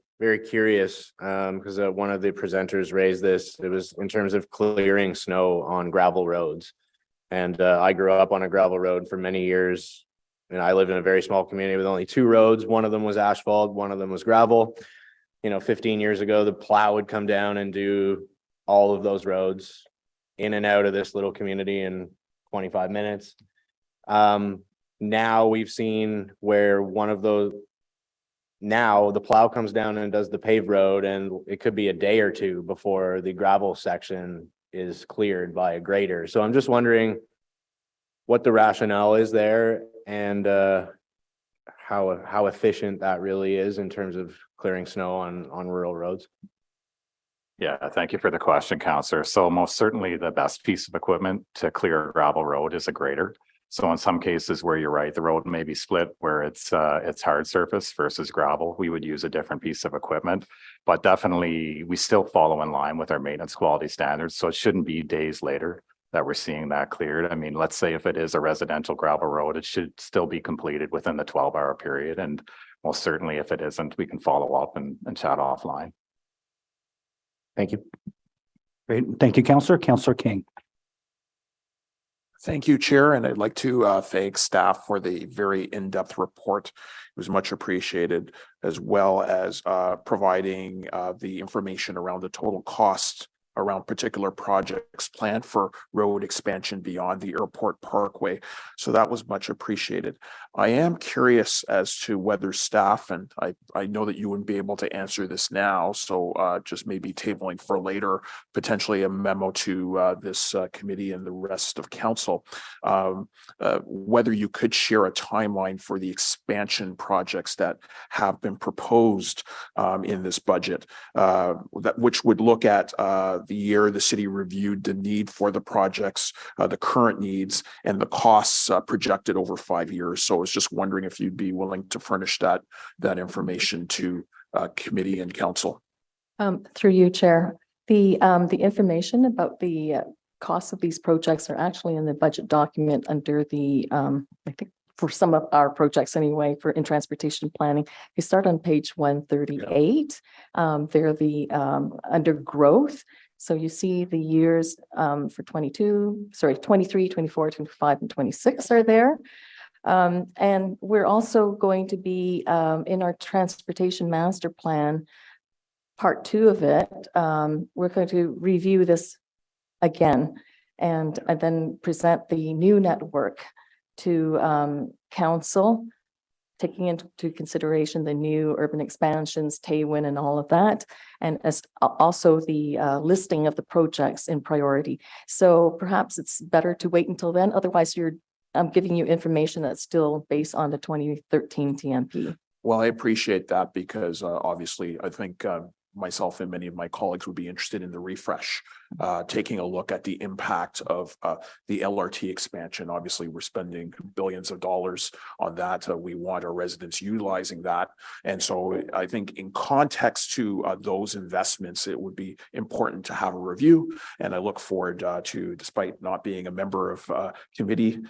curious because one of the presenters raised this. It was in terms of clearing snow on gravel roads. And I grew up on a gravel road for many years. And I lived in a very small community with only 2 roads. One of them was asphalt, one of them was gravel. 15 years ago, the plow would come down and do all of those roads in and out of this little community in 25 minutes. Now we've seen where now the plow comes down and does the paved road, and it could be a day or two before the gravel section is cleared by a grader. So I'm just wondering what the rationale is there, and how efficient that really is in terms of clearing snow on rural roads. Yeah, thank you for the question, Councillor. So most certainly the best piece of equipment to clear a gravel road is a grader. So in some cases where you're right, the road may be split where it's hard surface versus gravel, we would use a different piece of equipment. But definitely we still follow in line with our maintenance quality standards. So it shouldn't be days later that we're seeing that cleared. I mean, let's say if it is a residential gravel road, it should still be completed within the 12-hour period. And most certainly if it isn't, we can follow up and chat offline. Thank you. Great. Thank you, Councillor. Councillor King. Thank you, Chair, and I'd like to thank staff for the very in-depth report. It was much appreciated, as well as providing the information around the total cost around particular projects planned for road expansion beyond the airport parkway. So that was much appreciated. I am curious as to whether staff, and I know that you wouldn't be able to answer this now, so just maybe tabling for later, potentially a memo to this committee and the rest of council, whether you could share a timeline for the expansion projects that have been proposed in this budget, which would look at the year the city reviewed the need for the projects, the current needs, and the costs projected over 5 years. So I was just wondering if you'd be willing to furnish that information to committee and council. Through you, Chair. The information about the costs of these projects are actually in the budget document under the I think for some of our projects anyway, in transportation planning. You start on page 138. They're under growth. So you see the years for 23, 24, 25, and 26 are there. And we're also going to be in our transportation master plan, part 2 of it. We're going to review this again and then present the new network to council, taking into consideration the new urban expansions, Taywin, and all of that, and as also the listing of the projects in priority. So perhaps it's better to wait until then. Otherwise, I'm giving you information that's still based on the 2013 TMP. Well, I appreciate that because obviously I think myself and many of my colleagues would be interested in the refresh, taking a look at the impact of the LRT expansion. Obviously, we're spending billions of dollars on that. We want our residents utilizing that. And so I think in context to those investments, it would be important to have a review. And I look forward to, despite not being a member of committee,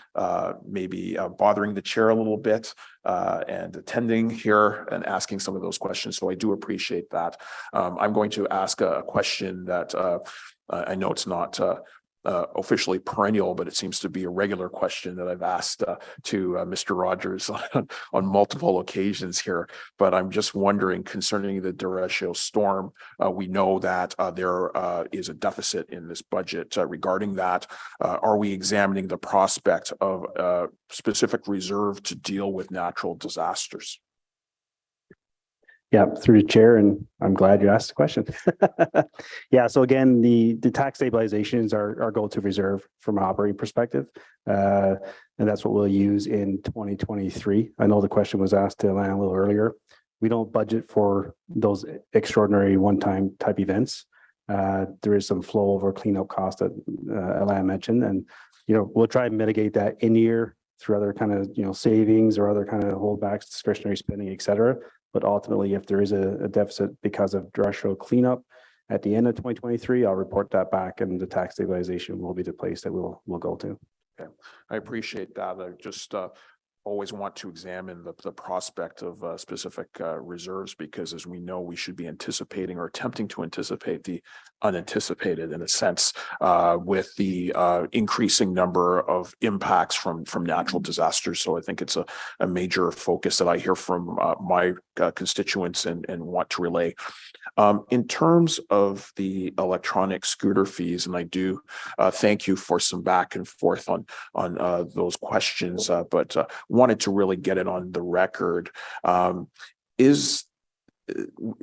maybe bothering the chair a little bit and attending here and asking some of those questions. So I do appreciate that. I'm going to ask a question that I know it's not officially perennial, but it seems to be a regular question that I've asked to Mr. Rogers on multiple occasions here. But I'm just wondering, concerning the derecho storm, we know that there is a deficit in this budget regarding that. Are we examining the prospect of a specific reserve to deal with natural disasters? Yeah, through the chair, and I'm glad you asked the question. Yeah, so again, the tax stabilizations are our go-to reserve from an operating perspective. And that's what we'll use in 2023. I know the question was asked to Alain a little earlier. We don't budget for those extraordinary one-time type events. There is some flow over cleanup cost that Alain mentioned, and we'll try and mitigate that in year through other kind of savings or other kind of holdbacks, discretionary spending, et cetera. But ultimately, if there is a deficit because of terrestrial cleanup at the end of 2023, I'll report that back, and the tax stabilization will be the place that we'll go to. Okay. I appreciate that. I just always want to examine the prospect of specific reserves, because as we know, we should be anticipating or attempting to anticipate the unanticipated, in a sense, with the increasing number of impacts from natural disasters. So I think it's a major focus that I hear from my constituents and want to relay. In terms of the electronic scooter fees, and I do thank you for some back and forth on those questions, but wanted to really get it on the record.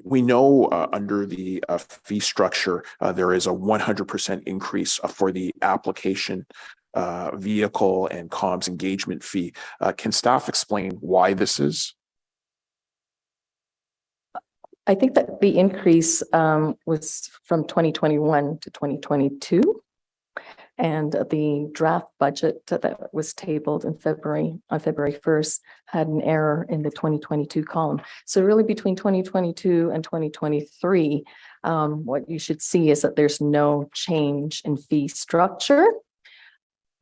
We know under the fee structure, there is a 100% increase for the application vehicle and comms engagement fee. Can staff explain why this is? I think that the increase was from 2021 to 2022. And the draft budget that was tabled in February, on February 1st, had an error in the 2022 column. So really between 2022 and 2023, what you should see is that there's no change in fee structure.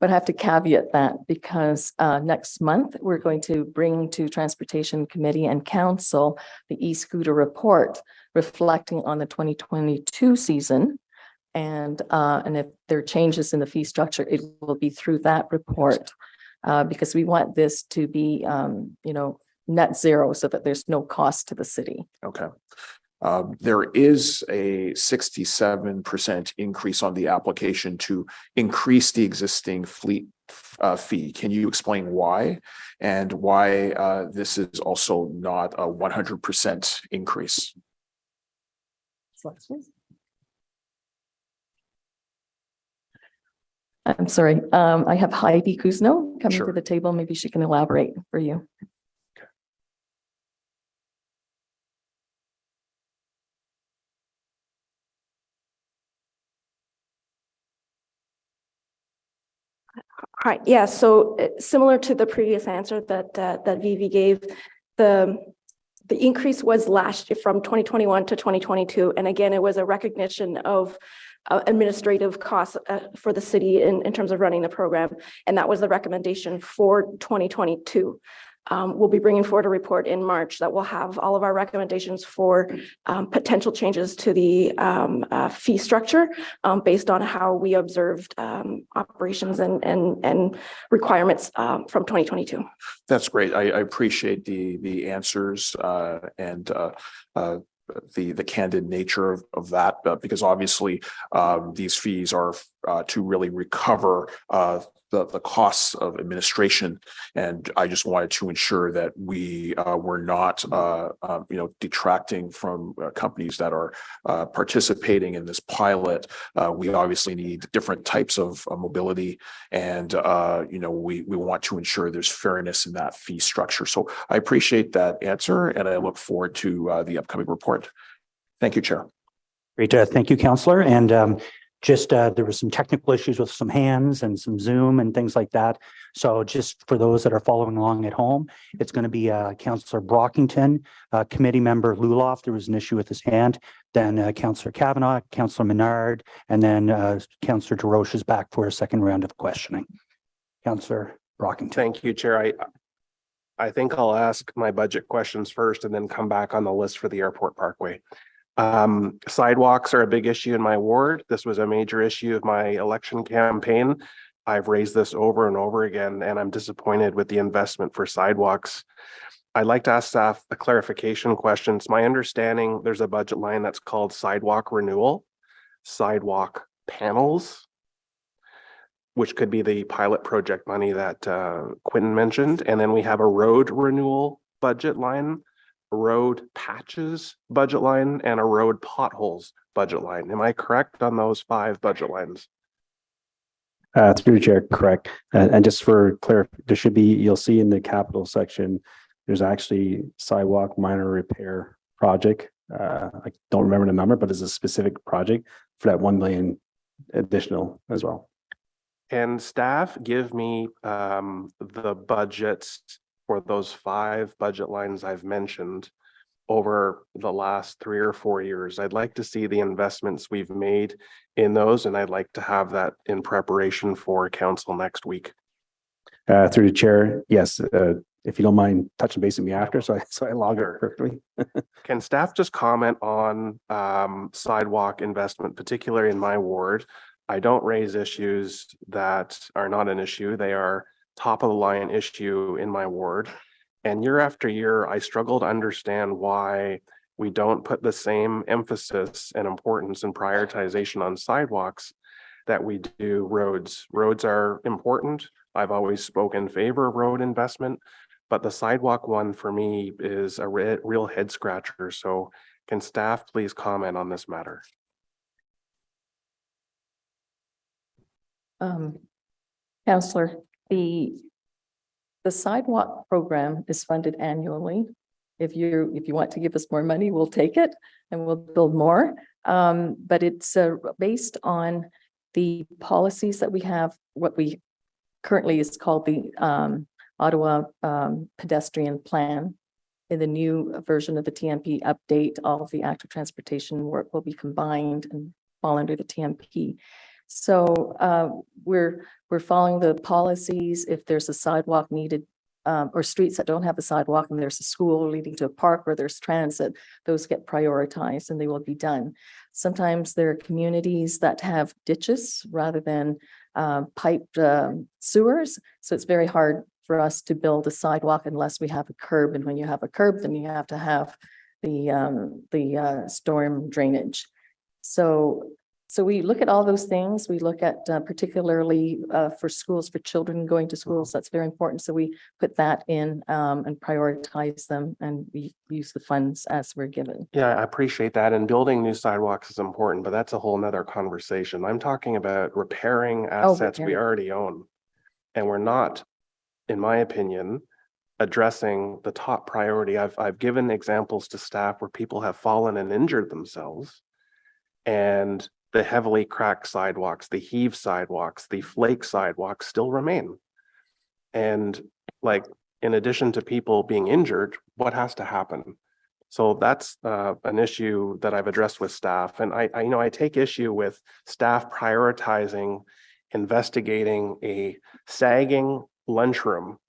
But I have to caveat that because next month, we're going to bring to Transportation Committee and Council the e-scooter report reflecting on the 2022 season. And if there are changes in the fee structure, it will be through that report because we want this to be, net zero so that there's no cost to the city. Okay. There is a 67% increase on the application to increase the existing fleet fee. Can you explain why and why this is also not a 100% increase? I'm sorry. I have Heidi Kuzno coming to the table. Maybe she can elaborate for you. Hi. Yeah. So similar to the previous answer that Vivi gave, the increase was last year from 2021 to 2022, and again, it was a recognition of administrative costs for the city in terms of running the program, and that was the recommendation for 2022. We'll be bringing forward a report in March that will have all of our recommendations for potential changes to the fee structure based on how we observed operations and requirements from 2022. That's great. I appreciate the answers and the candid nature of that, because obviously these fees are to really recover the costs of administration, and I just wanted to ensure that we were not detracting from companies that are participating in this pilot. We obviously need different types of mobility, and we want to ensure there's fairness in that fee structure. So I appreciate that answer, and I look forward to the upcoming report. Thank you, Chair. Great. Thank you, Councillor. And there were some technical issues with some hands and some Zoom and things like that. So just for those that are following along at home, it's going to be Councillor Brockington, Committee Member Luloff. There was an issue with his hand. Then Councillor Kavanaugh, Councillor Menard, and then Councillor DeRoche is back for a second round of questioning. Councillor Brockington. Thank you, Chair. I think I'll ask my budget questions first and then come back on the list for the Airport Parkway. Sidewalks are a big issue in my ward. This was a major issue of my election campaign. I've raised this over and over again, and I'm disappointed with the investment for sidewalks. I'd like to ask staff a clarification question. It's my understanding there's a budget line that's called sidewalk renewal, sidewalk panels, which could be the pilot project money that Quentin mentioned. And then we have a road renewal budget line road patches budget line and a road potholes budget line. Am I correct on those 5 budget lines? Through the chair, correct. And just for clear, there should be, you'll see in the capital section, there's actually sidewalk minor repair project. I don't remember the number, but it's a specific project for that 1 million additional as well. Can staff give me the budgets for those 5 budget lines I've mentioned over the last 3 or 4 years? I'd like to see the investments we've made in those, and I'd like to have that in preparation for council next week. Through the chair, yes. If you don't mind touching base with me after, so I log it perfectly. Can staff just comment on sidewalk investment, particularly in my ward? I don't raise issues that are not an issue. They are top of the line issue in my ward. And year after year, I struggle to understand why we don't put the same emphasis and importance and prioritization on sidewalks that we do roads. Roads are important. I've always spoken in favor of road investment, but the sidewalk one for me is a real head scratcher. So can staff please comment on this matter? Councillor, the sidewalk program is funded annually. If you want to give us more money, we'll take it and we'll build more. But it's based on the policies that we have, what we currently is called the Ottawa pedestrian plan. In the new version of the TMP update, all of the active transportation work will be combined and fall under the TMP. So we're following the policies. If there's a sidewalk needed or streets that don't have a sidewalk and there's a school leading to a park where there's transit, those get prioritized and they will be done. Sometimes there are communities that have ditches rather than piped sewers. So it's very hard for us to build a sidewalk unless we have a curb. And when you have a curb, then you have to have the storm drainage. So we look at all those things. We look at particularly for schools, for children going to schools, that's very important. So we put that in and prioritize them, and we use the funds as we're given. Yeah, I appreciate that. And building new sidewalks is important, but that's a whole nother conversation. I'm talking about repairing assets we already own. And we're not, in my opinion, addressing the top priority. I've given examples to staff where people have fallen and injured themselves, and the heavily cracked sidewalks, the heave sidewalks, the flake sidewalks still remain. And like, in addition to people being injured, what has to happen? So that's an issue that I've addressed with staff. And I take issue with staff prioritizing investigating a sagging lunchroom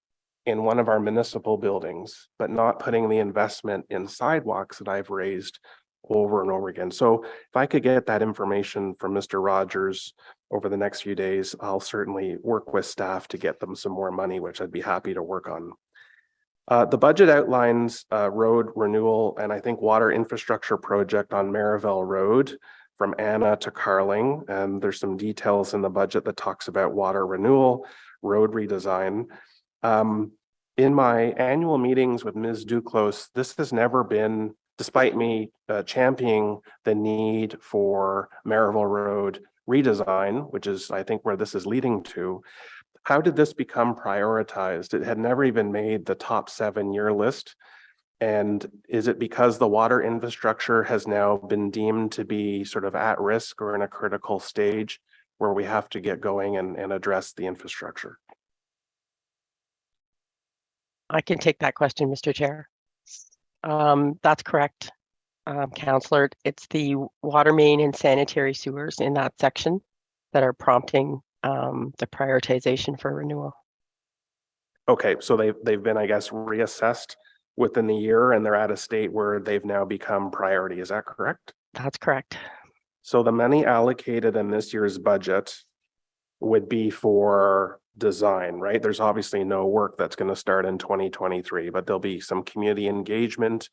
in one of our municipal buildings, but not putting the investment in sidewalks that I've raised over and over again. So if I could get that information from Mr. Rogers over the next few days, I'll certainly work with staff to get them some more money, which I'd be happy to work on. The budget outlines road renewal and I think water infrastructure project on Maryville Road from Anna to Carling. And there's some details in the budget that talks about water renewal, road redesign. In my annual meetings with Ms. Duclos, this has never been, despite me championing the need for Maryville Road redesign, which is, I think, where this is leading to. How did this become prioritized? It had never even made the top 7-year list. And is it because the water infrastructure has now been deemed to be sort of at risk or in a critical stage where we have to get going and address the infrastructure? I can take that question, Mr. Chair. That's correct, Councillor. It's the water main and sanitary sewers in that section that are prompting the prioritization for renewal. Okay, so they've been, I guess, reassessed within the year, and they're at a state where they've now become priority. Is that correct? That's correct. So the money allocated in this year's budget would be for design, right? There's obviously no work that's going to start in 2023, but there'll be some community engagement,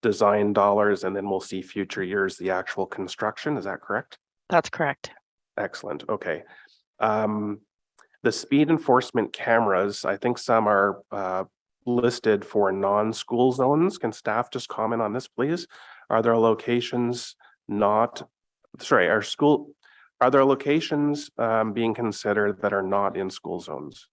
design dollars, and then we'll see future years the actual construction. Is that correct? That's correct. Excellent. Okay. The speed enforcement cameras, I think some are listed for non-school zones. Can staff just comment on this, please? Are there locations not, sorry, are there locations being considered that are not in school zones?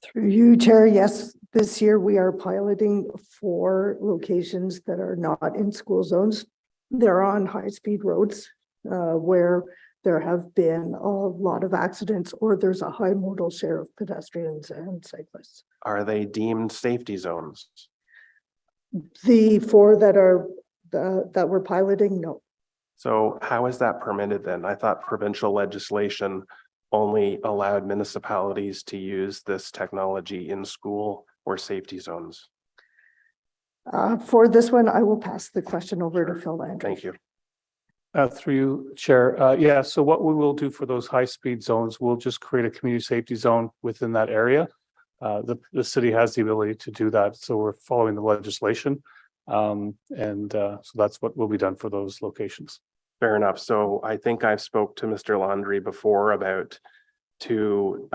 Through you, Chair, yes, this year we are piloting 4 locations that are not in school zones. They're on high-speed roads where there have been a lot of accidents or there's a high modal share of pedestrians and cyclists. Are they deemed safety zones? The 4 that are that we're piloting, no. So how is that permitted then? I thought provincial legislation only allowed municipalities to use this technology in school or safety zones. For this one, I will pass the question over to Phil Landry. Thank you. Through you, Chair. Yeah, so what we will do for those high-speed zones, we'll just create a community safety zone within that area. The city has the ability to do that, so we're following the legislation. So that's what will be done for those locations. Fair enough. So I think I've spoke to Mr. Landry before about 2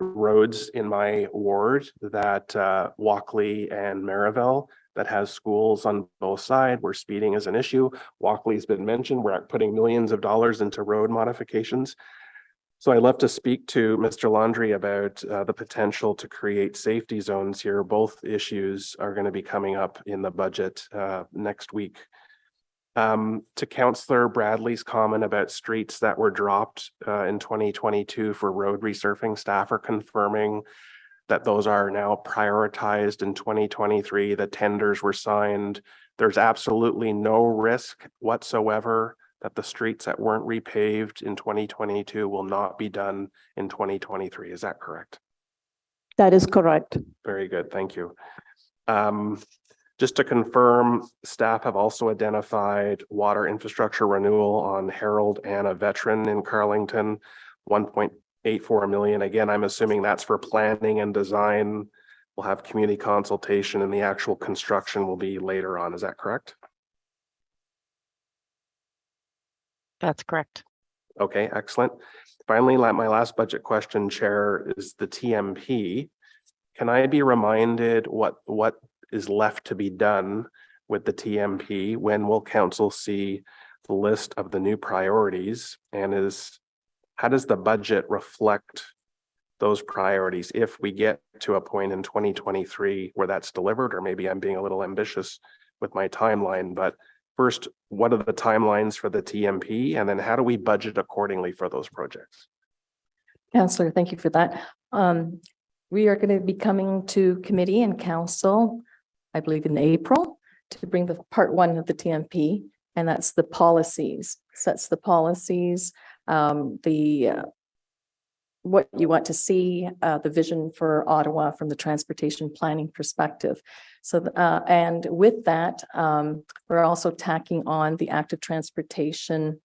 roads in my ward, that Walkley and Maryville, that has schools on both sides where speeding is an issue. Walkley's been mentioned. We're putting millions of dollars into road modifications. So I'd love to speak to Mr. Landry about the potential to create safety zones here. Both issues are going to be coming up in the budget next week. To Councillor Bradley's comment about streets that were dropped in 2022 for road resurfacing, staff are confirming that those are now prioritized in 2023. The tenders were signed. There's absolutely no risk whatsoever that the streets that weren't repaved in 2022 will not be done in 2023. Is that correct? That is correct. Very good. Thank you. Just to confirm, staff have also identified water infrastructure renewal on Harold and a Veteran in Carlington, 1.84 million. Again, I'm assuming that's for planning and design. We'll have community consultation and the actual construction will be later on. Is that correct? That's correct. Okay, excellent. Finally, my last budget question, Chair, is the TMP. Can I be reminded what is left to be done with the TMP? When will council see the list of the new priorities, and how does the budget reflect those priorities if we get to a point in 2023 where that's delivered? Or maybe I'm being a little ambitious with my timeline, but first, what are the timelines for the TMP, and then how do we budget accordingly for those projects? Councillor, thank you for that. We are going to be coming to committee and council, I believe in April, to bring the part 1 of the TMP, and that's the policies, sets the policies, what you want to see, the vision for Ottawa from the transportation planning perspective. So, and with that, we're also tacking on the active transportation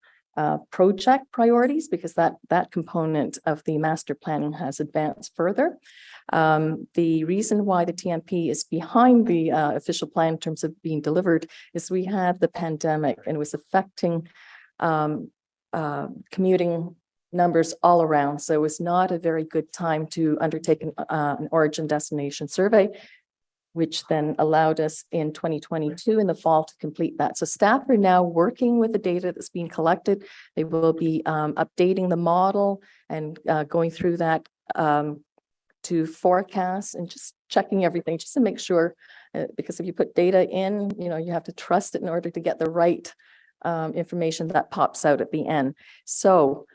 project priorities, because that component of the master planning has advanced further. The reason why the TMP is behind the official plan in terms of being delivered is we had the pandemic and it was affecting commuting numbers all around. So it was not a very good time to undertake an origin destination survey, which then allowed us in 2022 in the fall to complete that. So staff are now working with the data that's being collected. They will be updating the model and going through that to forecast and just checking everything just to make sure, because if you put data in, you have to trust it in order to get the right information that pops out at the end. So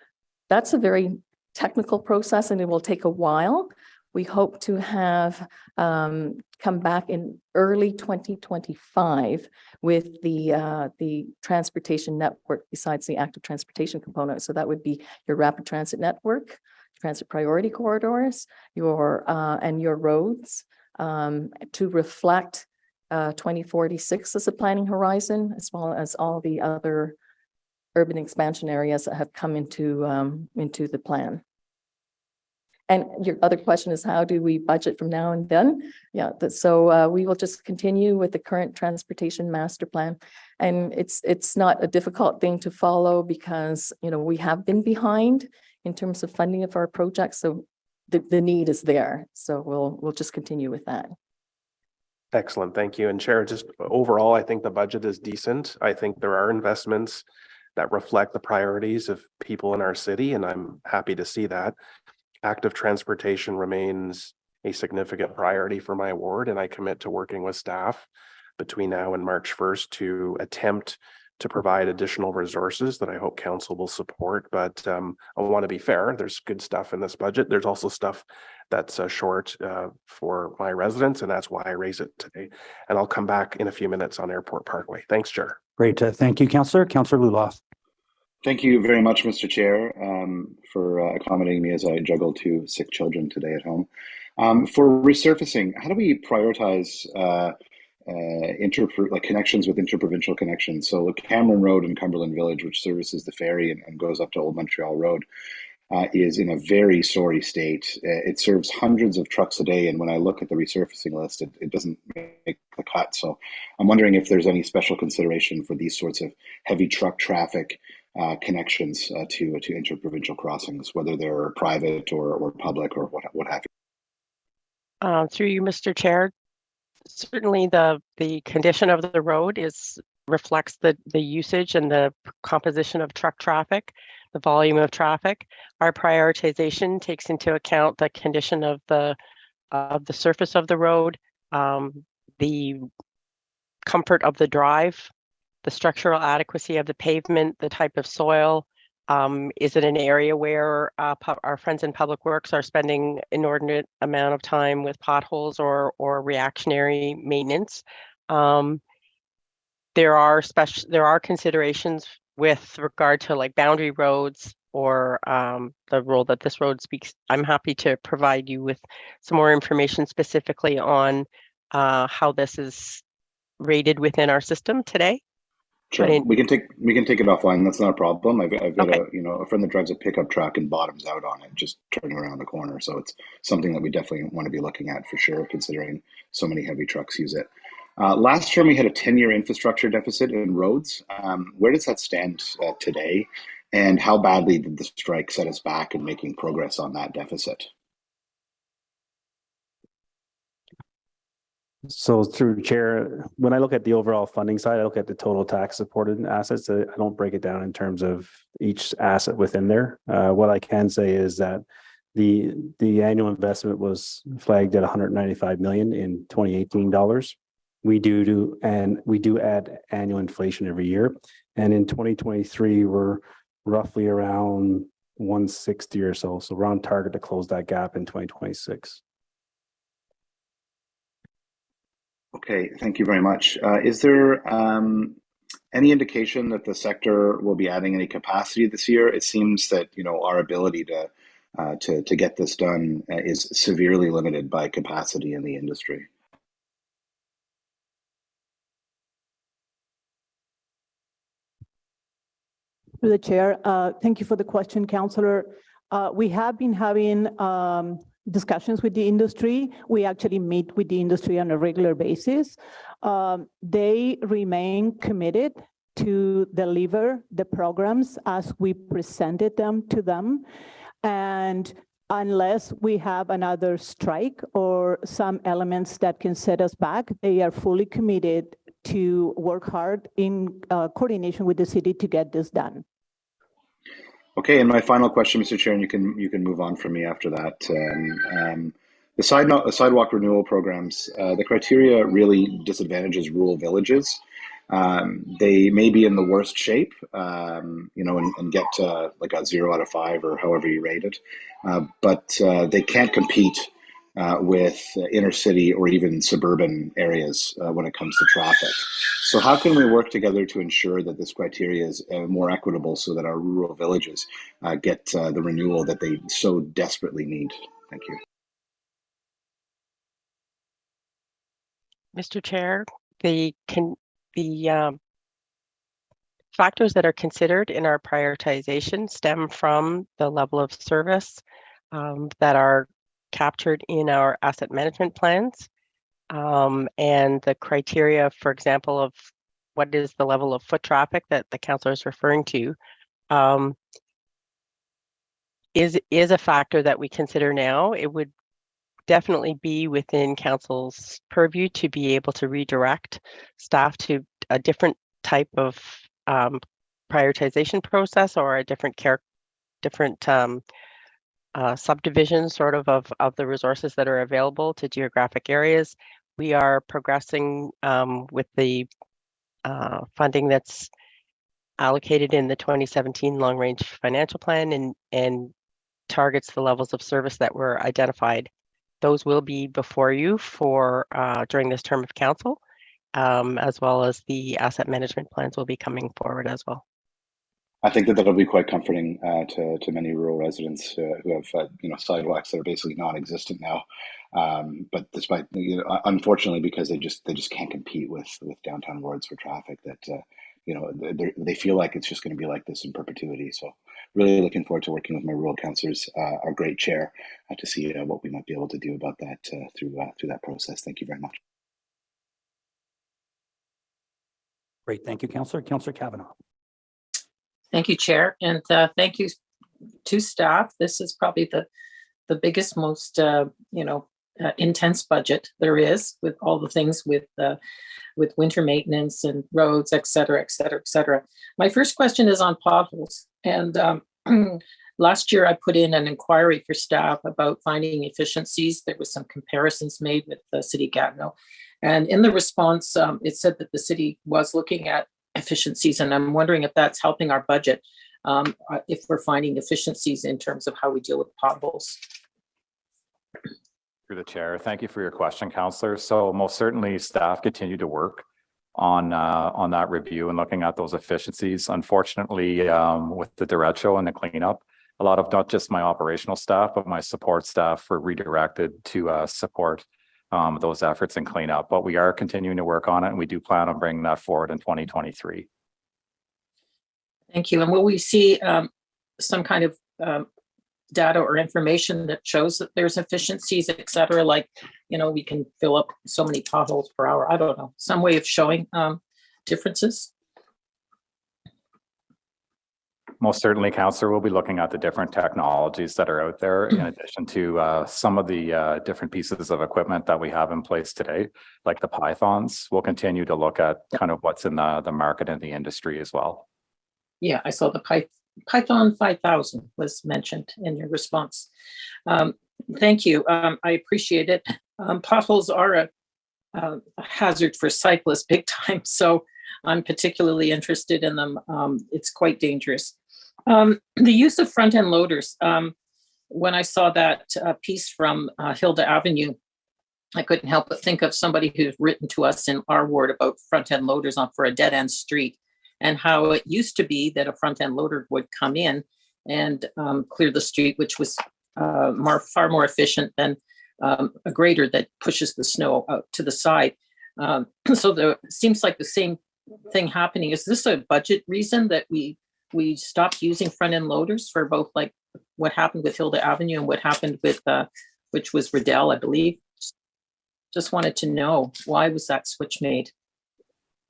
that's a very technical process and it will take a while. We hope to have come back in early 2025 with the transportation network besides the active transportation component. So that would be your rapid transit network, transit priority corridors, and your roads to reflect 2046 as a planning horizon, as well as all the other urban expansion areas that have come into the plan. And your other question is, how do we budget from now and then? Yeah, so we will just continue with the current transportation master plan. And it's not a difficult thing to follow because, we have been behind in terms of funding of our projects. So the need is there. So we'll just continue with that. Excellent, thank you. And Chair, just overall, I think the budget is decent. I think there are investments that reflect the priorities of people in our city, and I'm happy to see that. Active transportation remains a significant priority for my ward, and I commit to working with staff between now and March 1st to attempt to provide additional resources that I hope council will support. But I want to be fair. There's good stuff in this budget. There's also stuff that's short for my residents, and that's why I raise it today. And I'll come back in a few minutes on Airport Parkway. Thanks, Chair. Great. Thank you, Councillor. Councillor Luloff. Thank you very much, Mr. Chair, for accommodating me as I juggle two sick children today at home. For resurfacing, how do we prioritize connections with interprovincial connections? So Cameron Road in Cumberland Village, which services the ferry and goes up to Old Montreal Road, is in a very sorry state. It serves hundreds of trucks a day, and when I look at the resurfacing list, it doesn't make the cut. So I'm wondering if there's any special consideration for these sorts of heavy truck traffic connections to interprovincial crossings, whether they're private or public or what have you. Through you, Mr. Chair, certainly the condition of the road reflects the usage and the composition of truck traffic, the volume of traffic. Our prioritization takes into account the condition of the surface of the road, the comfort of the drive, the structural adequacy of the pavement, the type of soil. Is it an area where our friends in Public Works are spending inordinate amount of time with potholes or reactionary maintenance? There are considerations with regard to like boundary roads or the role that this road speaks. I'm happy to provide you with some more information specifically on how this is rated within our system today. Sure, we can take it offline. That's not a problem. I've got a friend that drives a pickup truck and bottoms out on it, just turning around the corner. So it's something that we definitely want to be looking at for sure, considering so many heavy trucks use it. Last term, we had a 10-year infrastructure deficit in roads. Where does that stand today? And how badly did the strike set us back in making progress on that deficit? So through Chair, when I look at the overall funding side, I look at the total tax supported assets. I don't break it down in terms of each asset within there. What I can say is that the annual investment was flagged at 195 million in 2018 dollars. We do add annual inflation every year. And in 2023, we're roughly around 160 or so. So we're on target to close that gap in 2026. Okay, thank you very much. Is there any indication that the sector will be adding any capacity this year? It seems that our ability to get this done is severely limited by capacity in the industry. Through the chair, thank you for the question, Councillor. We have been having discussions with the industry. We actually meet with the industry on a regular basis. They remain committed to deliver the programs as we presented them to them. And unless we have another strike or some elements that can set us back, they are fully committed to work hard in coordination with the city to get this done. Okay, and my final question, Mr. Chair, and you can move on from me after that. The sidewalk renewal programs, the criteria really disadvantages rural villages. They may be in the worst shape, and get like a 0 out of 5 or however you rate it, but they can't compete with inner city or even suburban areas when it comes to traffic. So how can we work together to ensure that this criteria is more equitable so that our rural villages get the renewal that they so desperately need? Thank you. Mr. Chair, the factors that are considered in our prioritization stem from the level of service that are captured in our asset management plans, and the criteria, for example, of what is the level of foot traffic that the councillor is referring to. is a factor that we consider now. It would definitely be within council's purview to be able to redirect staff to a different type of prioritization process, or a different subdivision sort of the resources that are available to geographic areas. We are progressing with the funding that's allocated in the 2017 long range financial plan and targets the levels of service that were identified. Those will be before you for during this term of council, as well as the asset management plans will be coming forward as well. I think that that'll be quite comforting to many rural residents who have sidewalks that are basically non-existent now. But despite, unfortunately, because they just can't compete with downtown wards for traffic, that they feel like it's just going to be like this in perpetuity. So really looking forward to working with my rural councillors, our great chair, to see what we might be able to do about that through that process. Thank you very much. Great, thank you, Councillor. Councillor Kavanaugh. Thank you, Chair, and thank you to staff. This is probably the biggest, most intense budget there is, with all the things with winter maintenance and roads, et cetera, et cetera, et cetera. My first question is on potholes, and last year I put in an inquiry for staff about finding efficiencies. There was some comparisons made with the City of Gatineau, and in the response, it said that the city was looking at efficiencies, and I'm wondering if that's helping our budget, if we're finding efficiencies in terms of how we deal with potholes. Through the chair, thank you for your question, Councillor. So most certainly staff continue to work on that review and looking at those efficiencies. Unfortunately, with the derecho and the cleanup, a lot of not just my operational staff, but my support staff were redirected to support those efforts and cleanup. But we are continuing to work on it, and we do plan on bringing that forward in 2023. Thank you. And will we see some kind of data or information that shows that there's efficiencies, et cetera, like, we can fill up so many potholes per hour? I don't know, some way of showing differences? Most certainly, Councillor, we'll be looking at the different technologies that are out there, in addition to some of the different pieces of equipment that we have in place today, like the Pythons. We'll continue to look at kind of what's in the market and the industry as well. Yeah, I saw the Python 5000 was mentioned in your response. Thank you. I appreciate it. Potholes are a hazard for cyclists big time, so I'm particularly interested in them. It's quite dangerous. The use of front-end loaders. When I saw that piece from Hilda Avenue, I couldn't help but think of somebody who's written to us in our ward about front-end loaders for a dead-end street, and how it used to be that a front-end loader would come in and clear the street, which was far more efficient than a grader that pushes the snow out to the side. So seems like the same thing happening. Is this a budget reason that we stopped using front-end loaders for both, like what happened with Hilda Avenue and what happened with which was Riddell, I believe? Just wanted to know, why was that switch made?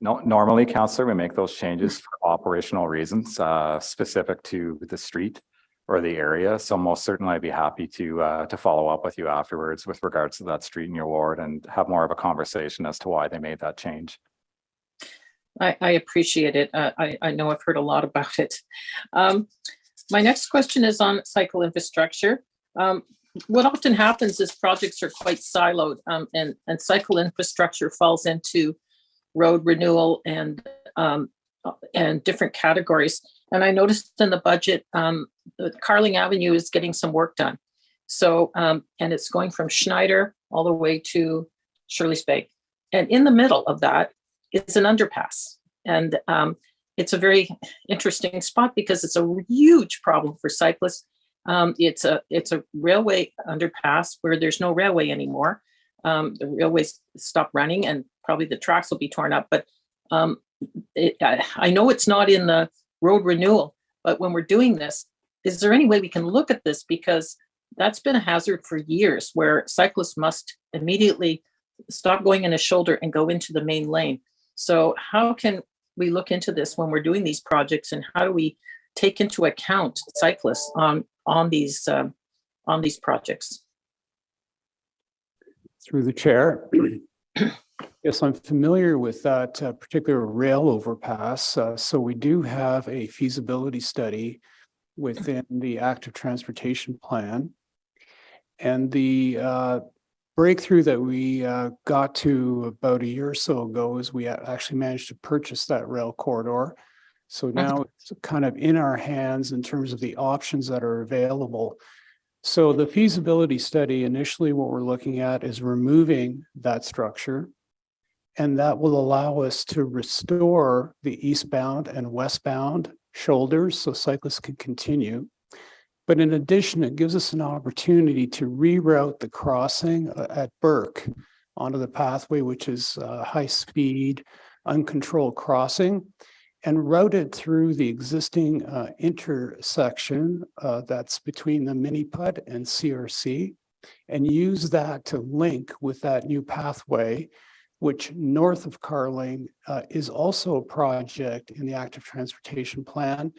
No, normally, Councillor, we make those changes for operational reasons specific to the street or the area. So most certainly I'd be happy to follow up with you afterwards with regards to that street in your ward and have more of a conversation as to why they made that change. I appreciate it. I know I've heard a lot about it. My next question is on cycle infrastructure. What often happens is projects are quite siloed, and cycle infrastructure falls into road renewal and different categories. And I noticed in the budget, Carling Avenue is getting some work done. So, and it's going from Schneider all the way to Shirley's Bay. And in the middle of that is an underpass. And it's a very interesting spot because it's a huge problem for cyclists. It's a railway underpass where there's no railway anymore. The railways stop running and probably the tracks will be torn up. But I know it's not in the road renewal, but when we're doing this, is there any way we can look at this? Because that's been a hazard for years where cyclists must immediately stop going in a shoulder and go into the main lane. So how can we look into this when we're doing these projects, and how do we take into account cyclists on these projects? Through the chair. Yes, I'm familiar with that particular rail overpass. So we do have a feasibility study within the active transportation plan. And the breakthrough that we got to about a year or so ago is we actually managed to purchase that rail corridor. So now it's kind of in our hands in terms of the options that are available. So the feasibility study, initially what we're looking at is removing that structure, and that will allow us to restore the eastbound and westbound shoulders so cyclists can continue. But in addition, it gives us an opportunity to reroute the crossing at Burke onto the pathway, which is high speed, uncontrolled crossing, and route it through the existing intersection that's between the mini PUD and CRC, and use that to link with that new pathway, which north of Carling is also a project in the active transportation plan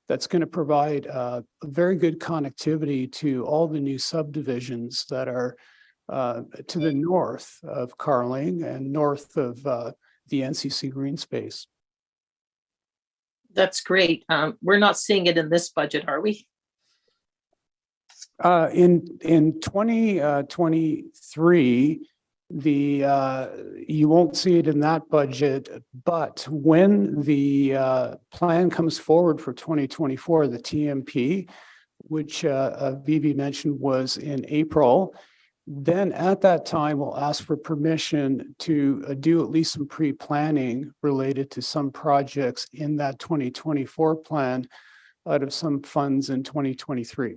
that's going to provide a very good connectivity to all the new subdivisions that are to the north of Carling and north of the NCC green space. That's great. We're not seeing it in this budget, are we? In 2023, you won't see it in that budget, but when the plan comes forward for 2024, the TMP, which Vivi mentioned was in April, then at that time we'll ask for permission to do at least some pre-planning related to some projects in that 2024 plan out of some funds in 2023.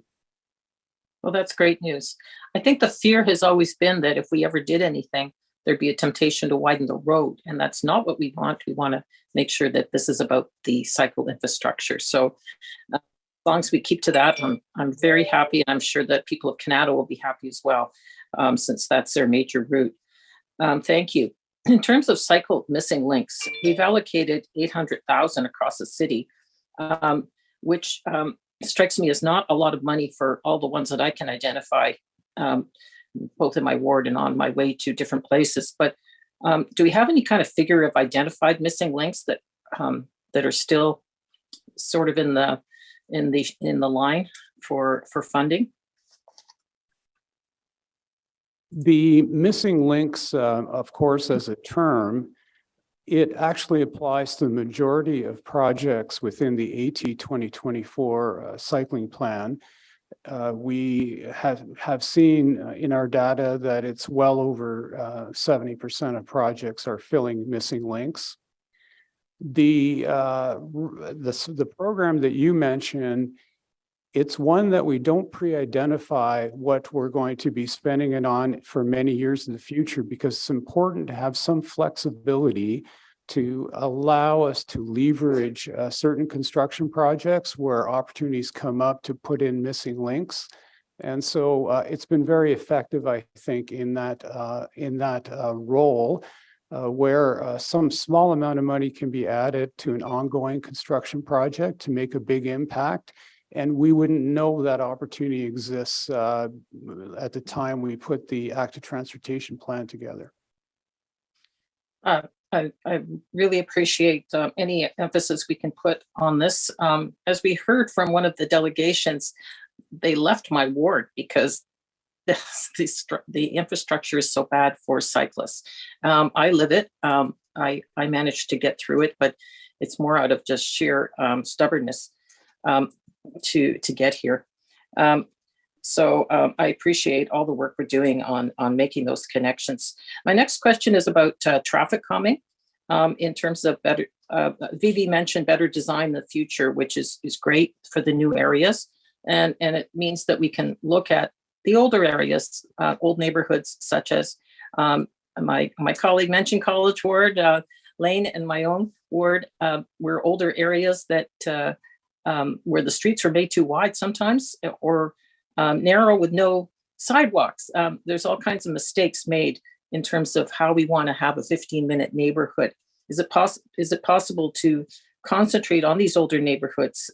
Well, that's great news. I think the fear has always been that if we ever did anything, there'd be a temptation to widen the road. And that's not what we want. We want to make sure that this is about the cycle infrastructure. So as long as we keep to that, I'm very happy. And I'm sure that people of Canada will be happy as well, since that's their major route. Thank you. In terms of cycle missing links, we've allocated $800,000 across the city, which strikes me as not a lot of money for all the ones that I can identify, both in my ward and on my way to different places. But do we have any kind of figure of identified missing links that that are still sort of in the line for funding? The missing links, of course, as a term, it actually applies to the majority of projects within the AT 2024 cycling plan. We have seen in our data that it's well over 70% of projects are filling missing links. The program that you mentioned, it's one that we don't pre-identify what we're going to be spending it on for many years in the future, because it's important to have some flexibility to allow us to leverage certain construction projects where opportunities come up to put in missing links. And so it's been very effective, I think, in that role where some small amount of money can be added to an ongoing construction project to make a big impact. And we wouldn't know that opportunity exists at the time we put the active transportation plan together. I really appreciate any emphasis we can put on this. As we heard from one of the delegations, they left my ward because the infrastructure is so bad for cyclists. I live it. I managed to get through it, but it's more out of just sheer stubbornness to get here. So I appreciate all the work we're doing on making those connections. My next question is about traffic calming in terms of better, Vivi mentioned better design in the future, which is great for the new areas. And it means that we can look at the older areas, old neighborhoods, such as my colleague mentioned College Ward, Lane, and my own ward were older areas that where the streets are made too wide sometimes, or narrow with no sidewalks. There's all kinds of mistakes made in terms of how we want to have a 15-minute neighborhood. Is it possible to concentrate on these older neighborhoods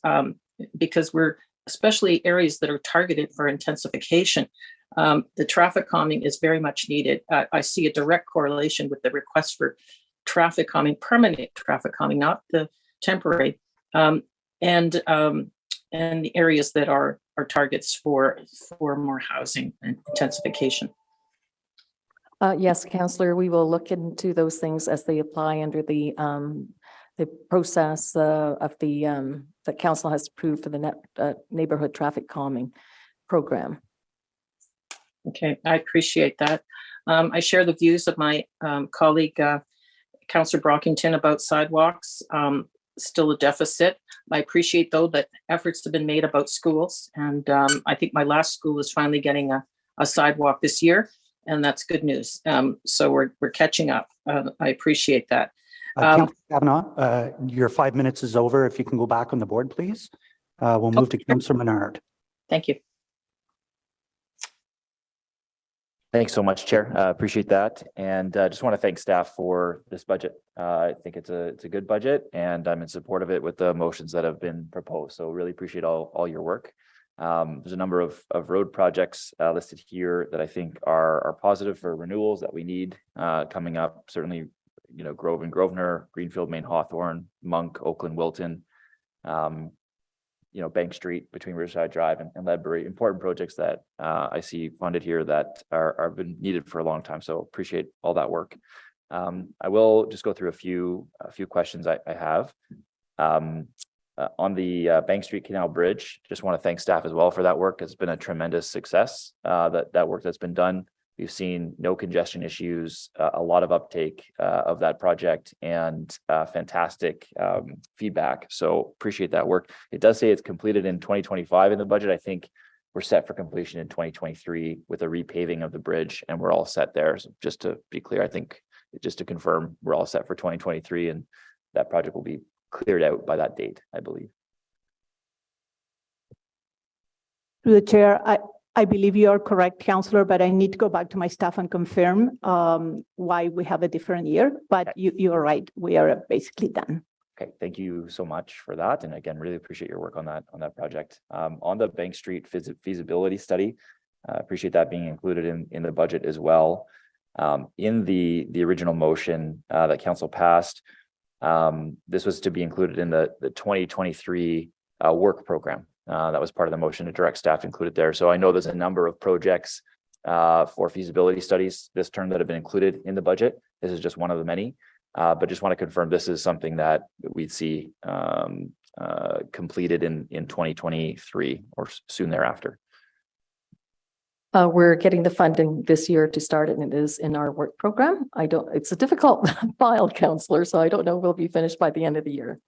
because we're, especially areas that are targeted for intensification, the traffic calming is very much needed. I see a direct correlation with the request for traffic calming, permanent traffic calming, not the temporary, and the areas that are targets for more housing and intensification. Yes, Councillor, we will look into those things as they apply under the process of the that Council has approved for the neighborhood traffic calming program. Okay, I appreciate that. I share the views of my colleague, Councillor Brockington, about sidewalks. Still a deficit. I appreciate, though, that efforts have been made about schools. And I think my last school is finally getting a sidewalk this year, and that's good news. So we're catching up. I appreciate that. Councillor Kavanaugh, your 5 minutes is over. If you can go back on the board, please. We'll move to Councillor Menard. Thank you. Thanks so much, Chair. Appreciate that. And just want to thank staff for this budget. I think it's a good budget, and I'm in support of it with the motions that have been proposed. So really appreciate all your work. There's a number of road projects listed here that I think are positive for renewals that we need coming up. Certainly, you know, Grove and Grosvenor, Greenfield, Main Hawthorne, Monk, Oakland, Wilton, you know, Bank Street between Riverside Drive and Ledbury, important projects that I see funded here that are been needed for a long time. So appreciate all that work. I will just go through a few questions I have. On the Bank Street Canal Bridge, just want to thank staff as well for that work. It's been a tremendous success, that work that's been done. We've seen no congestion issues, a lot of uptake of that project, and fantastic feedback. So appreciate that work. It does say it's completed in 2025 in the budget. I think we're set for completion in 2023 with a repaving of the bridge, and we're all set there. So just to be clear, I think just to confirm, we're all set for 2023, and that project will be cleared out by that date, I believe. Through the chair, I believe you are correct, Councillor, but I need to go back to my staff and confirm why we have a different year. But you are right, we are basically done. Okay, thank you so much for that. And again, really appreciate your work on that project. On the Bank Street feasibility study, appreciate that being included in the budget as well. In the original motion that Council passed, this was to be included in the 2023 work program. That was part of the motion to direct staff included there. So I know there's a number of projects for feasibility studies this term that have been included in the budget. This is just one of the many, but just want to confirm this is something that we'd see completed in 2023 or soon thereafter. We're getting the funding this year to start it, and it is in our work program. It's a difficult file, Councillor, so I don't know if we'll be finished by the end of the year.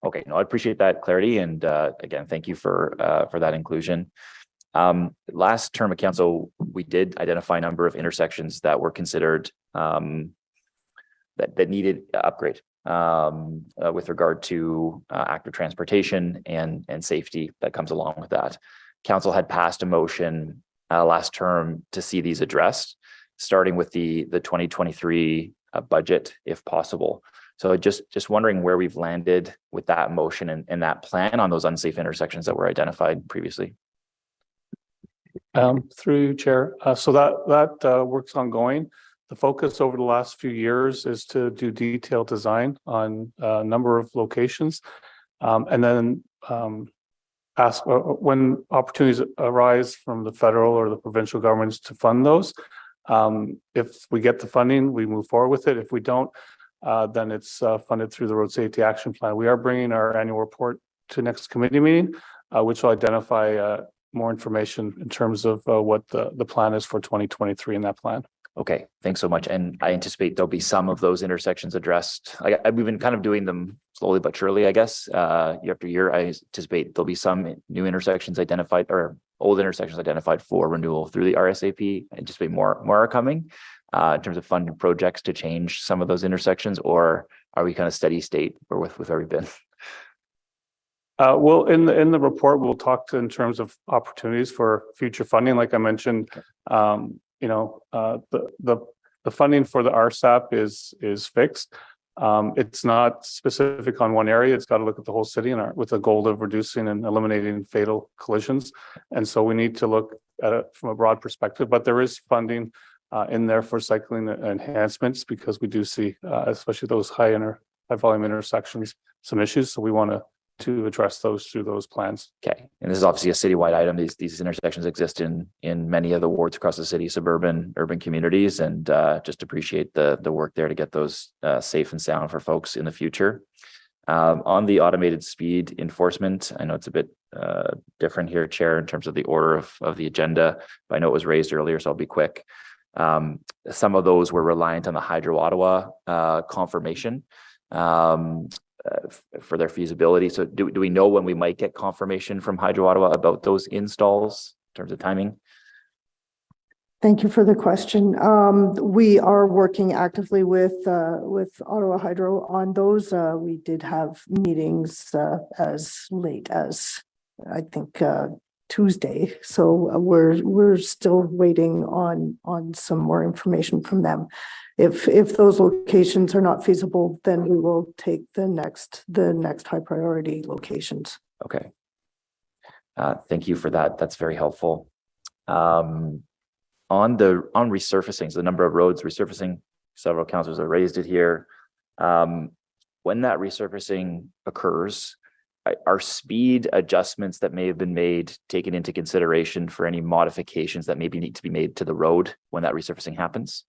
Okay, no, I appreciate that clarity, and again, thank you for that inclusion. Last term of council, we did identify a number of intersections that were considered that needed upgrade with regard to active transportation and safety that comes along with that. Council had passed a motion last term to see these addressed, starting with the 2023 budget, if possible. So just wondering where we've landed with that motion and that plan on those unsafe intersections that were identified previously. Through you, Chair. So that work's ongoing. The focus over the last few years is to do detailed design on a number of locations, and then ask when opportunities arise from the federal or the provincial governments to fund those. If we get the funding, we move forward with it. If we don't, then it's funded through the Road Safety Action Plan. We are bringing our annual report to next committee meeting, which will identify more information in terms of what the plan is for 2023 in that plan. Okay, thanks so much. And I anticipate there'll be some of those intersections addressed. We've been kind of doing them slowly but surely, I guess, year after year. I anticipate there'll be some new intersections identified or old intersections identified for renewal through the RSAP. I anticipate more are coming in terms of funding projects to change some of those intersections, or are we kind of steady state or with where we've been? Well, in the report, we'll talk in terms of opportunities for future funding. Like I mentioned, the funding for the RSAP is fixed. It's not specific on one area. It's got to look at the whole city and with the goal of reducing and eliminating fatal collisions. And so we need to look at it from a broad perspective, but there is funding in there for cycling enhancements because we do see, especially those high volume intersections, some issues. So we want to address those through those plans. Okay. And this is obviously a citywide item. These intersections exist in many of the wards across the city, suburban, urban communities, and just appreciate the work there to get those safe and sound for folks in the future. On the automated speed enforcement, I know it's a bit different here, Chair, in terms of the order of the agenda, but I know it was raised earlier, so I'll be quick. Some of those were reliant on the Hydro Ottawa confirmation for their feasibility. So do we know when we might get confirmation from Hydro Ottawa about those installs in terms of timing? Thank you for the question. We are working actively with Ottawa Hydro on those. We did have meetings as late as I think Tuesday. So we're still waiting on some more information from them. If those locations are not feasible, then we will take the next high priority locations. Okay. Thank you for that. That's very helpful. On resurfacing, so the number of roads resurfacing, several councillors have raised it here. When that resurfacing occurs, are speed adjustments that may have been made taken into consideration for any modifications that maybe need to be made to the road when that resurfacing happens?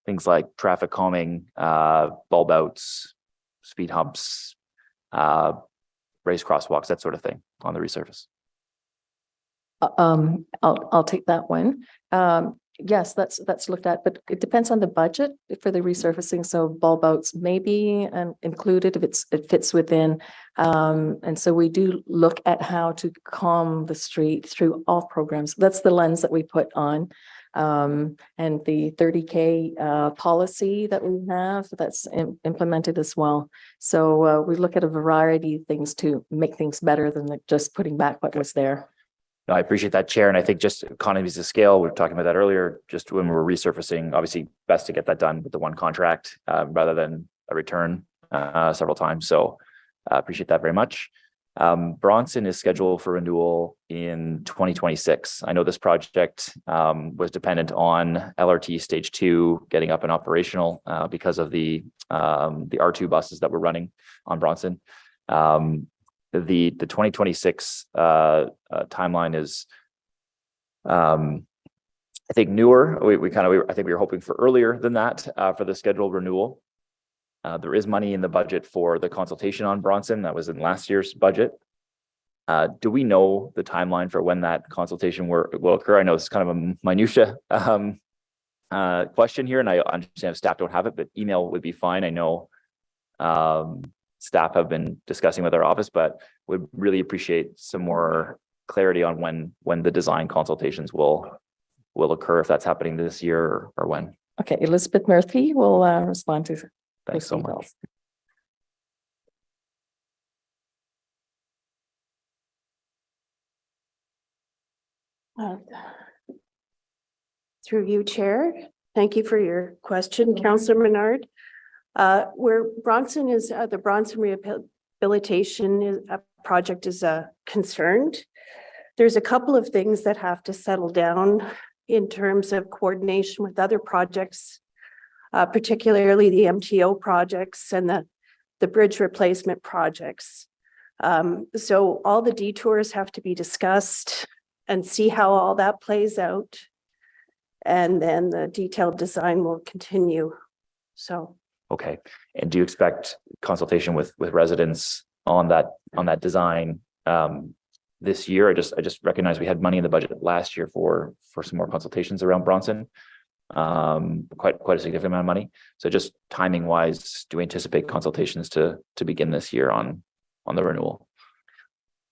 Things like traffic calming, bulb outs, speed humps, raised crosswalks, that sort of thing on the resurface. I'll take that one. Yes, that's looked at, but it depends on the budget for the resurfacing. So bulb outs may be included if it fits within. And so we do look at how to calm the street through all programs. That's the lens that we put on. And the 30K policy that we have, that's implemented as well. So we look at a variety of things to make things better than just putting back what was there. No, I appreciate that, Chair. And I think just economies of scale, we were talking about that earlier, just when we were resurfacing, obviously best to get that done with the one contract rather than a return several times. So appreciate that very much. Bronson is scheduled for renewal in 2026. I know this project was dependent on LRT stage 2 getting up and operational because of the R2 buses that were running on Bronson. The 2026 timeline is, I think, newer. I think we were hoping for earlier than that for the scheduled renewal. There is money in the budget for the consultation on Bronson. That was in last year's budget. Do we know the timeline for when that consultation will occur? I know it's kind of a minutia question here, and I understand if staff don't have it, but email would be fine. I know staff have been discussing with our office, but would really appreciate some more clarity on when the design consultations will occur, if that's happening this year or when. Okay, Elizabeth Murphy will respond to. Thanks so much. Through you, Chair. Thank you for your question, Councillor Menard. Where Bronson is, the Bronson rehabilitation project is concerned. There's a couple of things that have to settle down in terms of coordination with other projects, particularly the MTO projects and the bridge replacement projects. So all the detours have to be discussed and see how all that plays out. And then the detailed design will continue. So. Okay. And do you expect consultation with residents on that design this year? I just recognize we had money in the budget last year for some more consultations around Bronson. Quite a significant amount of money. So just timing wise, do we anticipate consultations to begin this year on the renewal?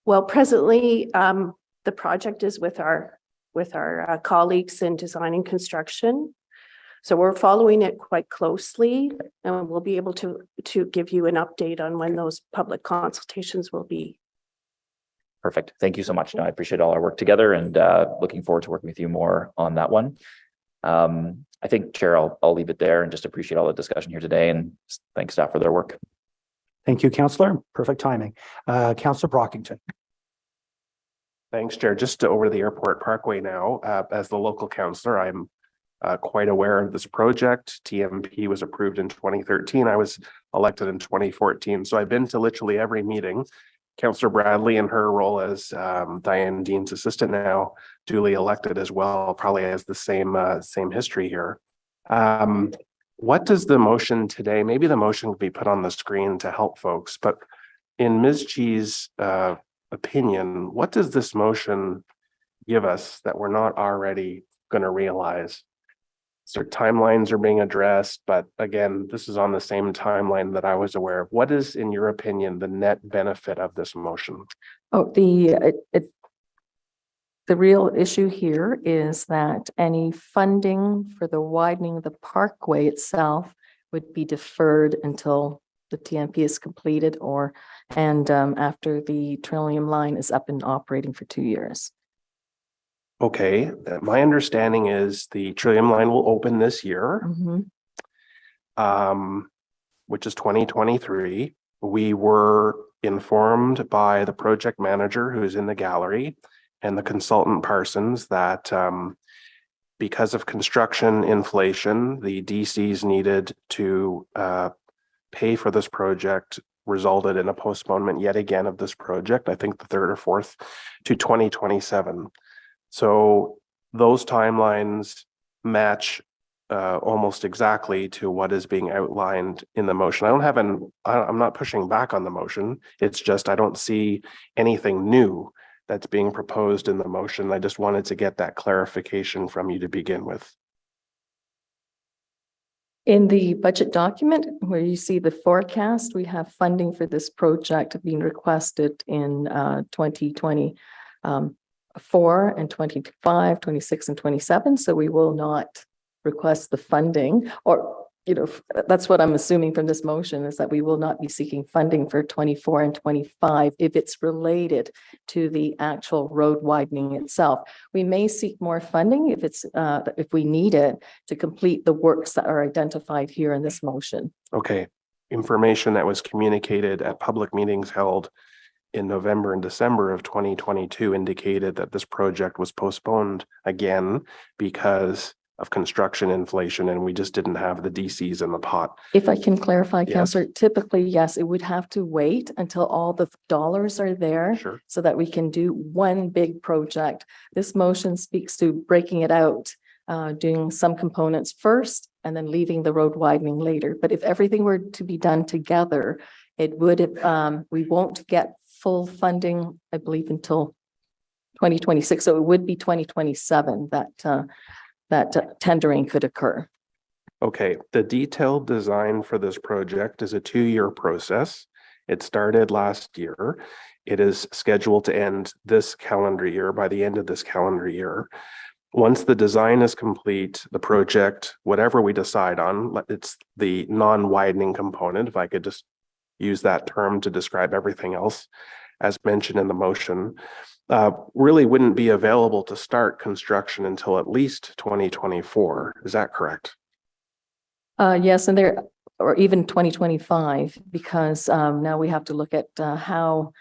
Well, presently, the project is with our colleagues in design and construction. So we're following it quite closely, and we'll be able to give you an update on when those public consultations will be. Perfect. Thank you so much. No, I appreciate all our work together, and looking forward to working with you more on that one. I think, Chair, I'll leave it there and just appreciate all the discussion here today and thank staff for their work. Thank you, Councillor. Perfect timing. Councillor Brockington. Thanks, Chair. Just over the Airport Parkway now, as the local councillor, I'm quite aware of this project. TMP was approved in 2013. I was elected in 2014. So I've been to literally every meeting. Councillor Bradley in her role as Diane Dean's assistant now, duly elected as well, probably has the same history here. What does the motion today, maybe the motion would be put on the screen to help folks, but in Ms. G's opinion, what does this motion give us that we're not already going to realize? So timelines are being addressed, but again, this is on the same timeline that I was aware of. What is, in your opinion, the net benefit of this motion? Oh, the real issue here is that any funding for the widening of the parkway itself would be deferred until the TMP is completed and after the Trillium line is up and operating for 2 years. Okay, my understanding is the Trillium line will open this year, which is 2023. We were informed by the project manager who's in the gallery and the consultant Parsons that because of construction inflation, the DCs needed to pay for this project resulted in a postponement yet again of this project, I think the third or fourth, to 2027. So those timelines match almost exactly to what is being outlined in the motion. I'm not pushing back on the motion. It's just I don't see anything new that's being proposed in the motion. I just wanted to get that clarification from you to begin with. In the budget document where you see the forecast, we have funding for this project being requested in 2024 and 25, 26 and 27. So we will not request the funding that's what I'm assuming from this motion is that we will not be seeking funding for 24 and 25 if it's related to the actual road widening itself. We may seek more funding if we need it to complete the works that are identified here in this motion. Okay, information that was communicated at public meetings held in November and December of 2022 indicated that this project was postponed again because of construction inflation, and we just didn't have the DCs in the pot. If I can clarify, Yes. Councillor, typically, yes, it would have to wait until all the dollars are there so that we can do one big project. This motion speaks to breaking it out, doing some components first and then leaving the road widening later. But if everything were to be done together, it would, we won't get full funding, I believe, until 2026. So it would be 2027 that tendering could occur. Okay, the detailed design for this project is a 2-year process. It started last year. It is scheduled to end this calendar year, by the end of this calendar year. Once the design is complete, the project, whatever we decide on, it's the non-widening component, if I could just use that term to describe everything else, as mentioned in the motion, really wouldn't be available to start construction until at least 2024. Is that correct? Yes, and or even 2025, because now we have to look at how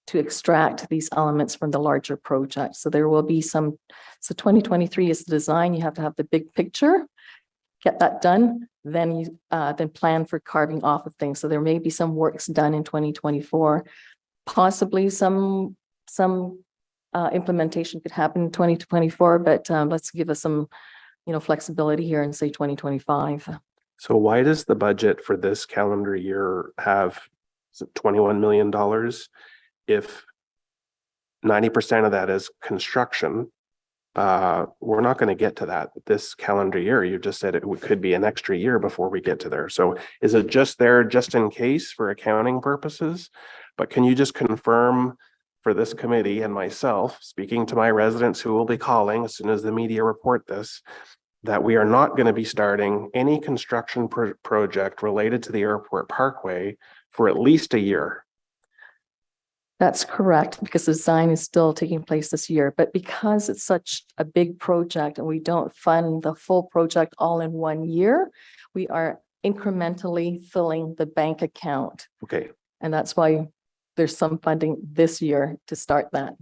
to extract these elements from the larger project. So there will be so 2023 is the design. You have to have the big picture, get that done, then plan for carving off of things. So there may be some works done in 2024, possibly some implementation could happen in 2024, but let's give us some, flexibility here and say 2025. So why does the budget for this calendar year have $21 million if 90% of that is construction? We're not going to get to that this calendar year. You just said it could be an extra year before we get to there. So is it just there just in case for accounting purposes? But can you just confirm for this committee and myself, speaking to my residents who will be calling as soon as the media report this, that we are not going to be starting any construction project related to the Airport Parkway for at least a year? That's correct, because the design is still taking place this year, but because it's such a big project and we don't fund the full project all in 1 year, we are incrementally filling the bank account. Okay, And that's why there's some funding this year to start that.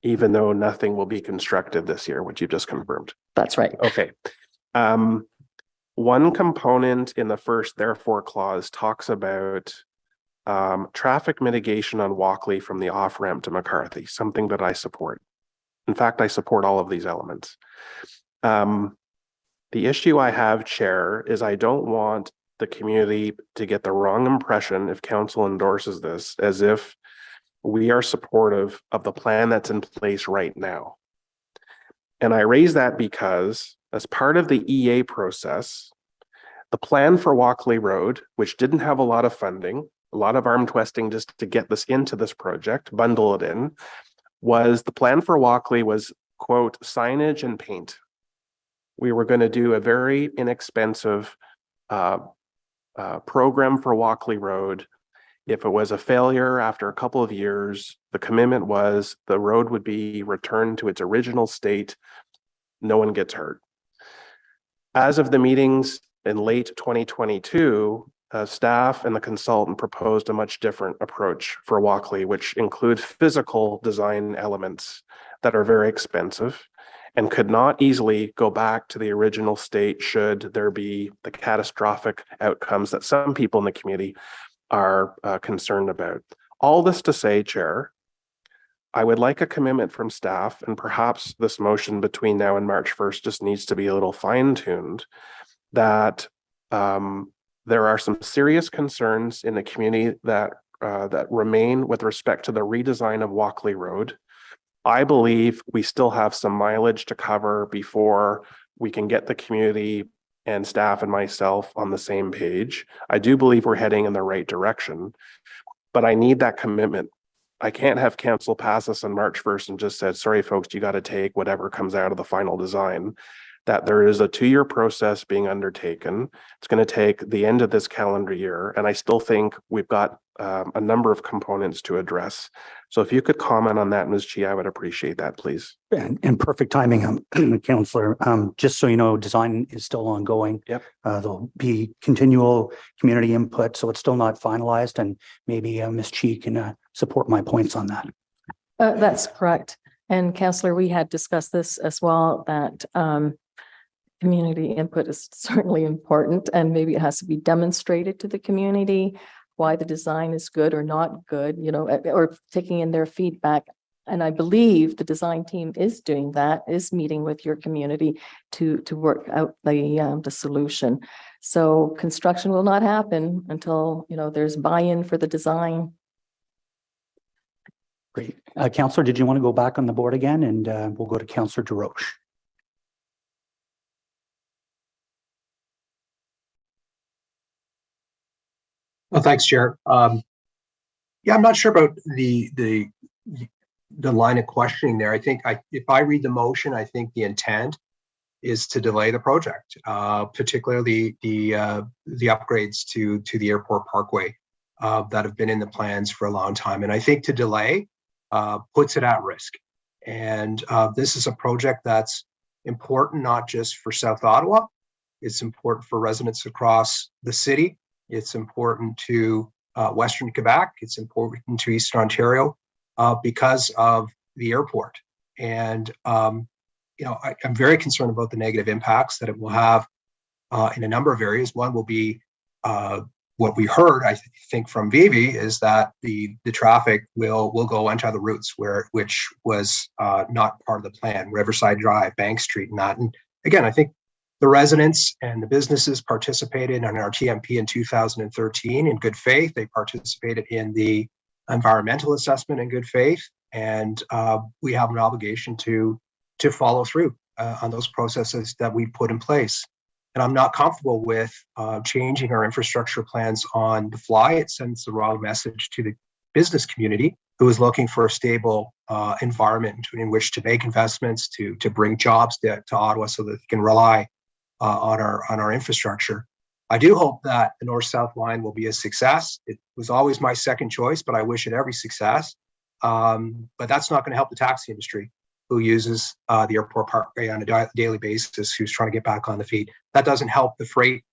even though nothing will be constructed this year, which you've just confirmed. That's right. Okay. One component in the first therefore clause talks about traffic mitigation on Walkley from the off-ramp to McCarthy, something that I support. In fact, I support all of these elements. The issue I have, Chair, is I don't want the community to get the wrong impression if council endorses this, as if we are supportive of the plan that's in place right now. And I raise that because as part of the EA process, the plan for Walkley Road, which didn't have a lot of funding, a lot of arm twisting just to get this into this project, bundle it in, was the plan for Walkley was, quote, signage and paint. We were going to do a very inexpensive program for Walkley Road. If it was a failure after a couple of years, the commitment was the road would be returned to its original state. No one gets hurt. As of the meetings in late 2022, staff and the consultant proposed a much different approach for Walkley, which includes physical design elements that are very expensive and could not easily go back to the original state should there be the catastrophic outcomes that some people in the community are concerned about. All this to say, Chair, I would like a commitment from staff, and perhaps this motion between now and March 1st just needs to be a little fine-tuned, that there are some serious concerns in the community that remain with respect to the redesign of Walkley Road. I believe we still have some mileage to cover before we can get the community and staff and myself on the same page. I do believe we're heading in the right direction, but I need that commitment. I can't have council pass this on March 1st and just said, sorry, folks, you got to take whatever comes out of the final design. That there is a 2-year process being undertaken. It's going to take the end of this calendar year. And I still think we've got a number of components to address. So if you could comment on that, Ms. Chi, I would appreciate that, please. And perfect timing, Councillor. Just so you know, design is still ongoing. Yep. There'll be continual community input, so it's still not finalized. And maybe Ms. Chi can support my points on that. That's correct. And Councillor, we had discussed this as well, that community input is certainly important, and maybe it has to be demonstrated to the community why the design is good or not good, you know, or taking in their feedback. And I believe the design team is doing that, is meeting with your community to work out the solution. So construction will not happen until, you know, there's buy-in for the design. Great. Councillor, did you want to go back on the board again? And we'll go to Councillor DeRoche. Oh, thanks, Chair. Yeah, I'm not sure about the line of questioning there. I think if I read the motion, I think the intent is to delay the project, particularly the upgrades to the airport parkway that have been in the plans for a long time. And I think to delay puts it at risk. And this is a project that's important, not just for South Ottawa. It's important for residents across the city. It's important to Western Quebec. It's important to Eastern Ontario because of the airport. And, you know, I'm very concerned about the negative impacts that it will have in a number of areas. One will be what we heard, I think, from Vivi, is that the traffic will go onto other routes which was not part of the plan, Riverside Drive, Bank Street, and that. And again, I think the residents and the businesses participated in our TMP in 2013 in good faith. They participated in the environmental assessment in good faith, and we have an obligation to follow through on those processes that we put in place. And I'm not comfortable with changing our infrastructure plans on the fly. It sends the wrong message to the business community who is looking for a stable environment in which to make investments, to bring jobs to Ottawa so that they can rely on our infrastructure. I do hope that the north-south line will be a success. It was always my second choice, but I wish it every success. But that's not going to help the taxi industry who uses the airport parkway on a daily basis, who's trying to get back on the feet. That doesn't help the freight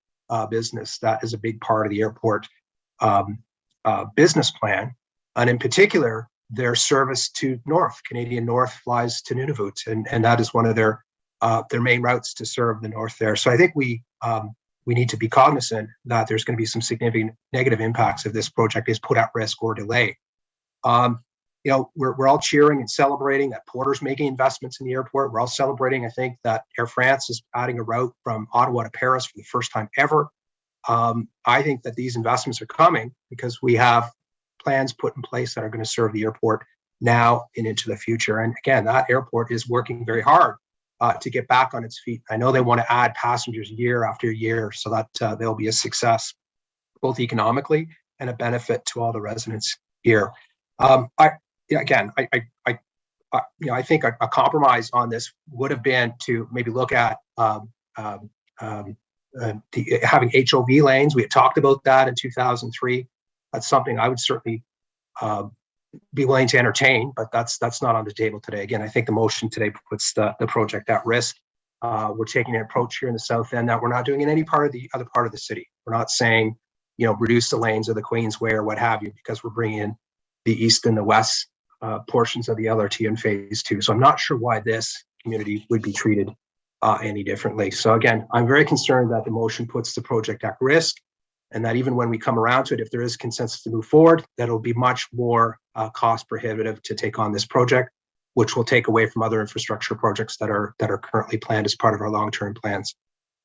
business. That is a big part of the airport business plan. And in particular, their service to North. Canadian North flies to Nunavut, and that is one of their main routes to serve the North there. So I think we need to be cognizant that there's going to be some significant negative impacts if this project is put at risk or delay. You know, we're all cheering and celebrating that Porter's making investments in the airport. We're all celebrating, I think, that Air France is adding a route from Ottawa to Paris for the first time ever. I think that these investments are coming because we have plans put in place that are going to serve the airport now and into the future. And again, that airport is working very hard to get back on its feet. I know they want to add passengers year after year so that they'll be a success, both economically and a benefit to all the residents here. I think a compromise on this would have been to maybe look at having HOV lanes. We had talked about that in 2003. That's something I would certainly be willing to entertain, but that's not on the table today. Again, I think the motion today puts the project at risk. We're taking an approach here in the south end that we're not doing in any part of the other part of the city. We're not saying, you know, reduce the lanes of the Queensway or what have you, because we're bringing in the east and the west portions of the LRT in phase 2. So I'm not sure why this community would be treated any differently. So again, I'm very concerned that the motion puts the project at risk, and that even when we come around to it, if there is consensus to move forward, that it'll be much more cost prohibitive to take on this project, which will take away from other infrastructure projects that are currently planned as part of our long-term plans.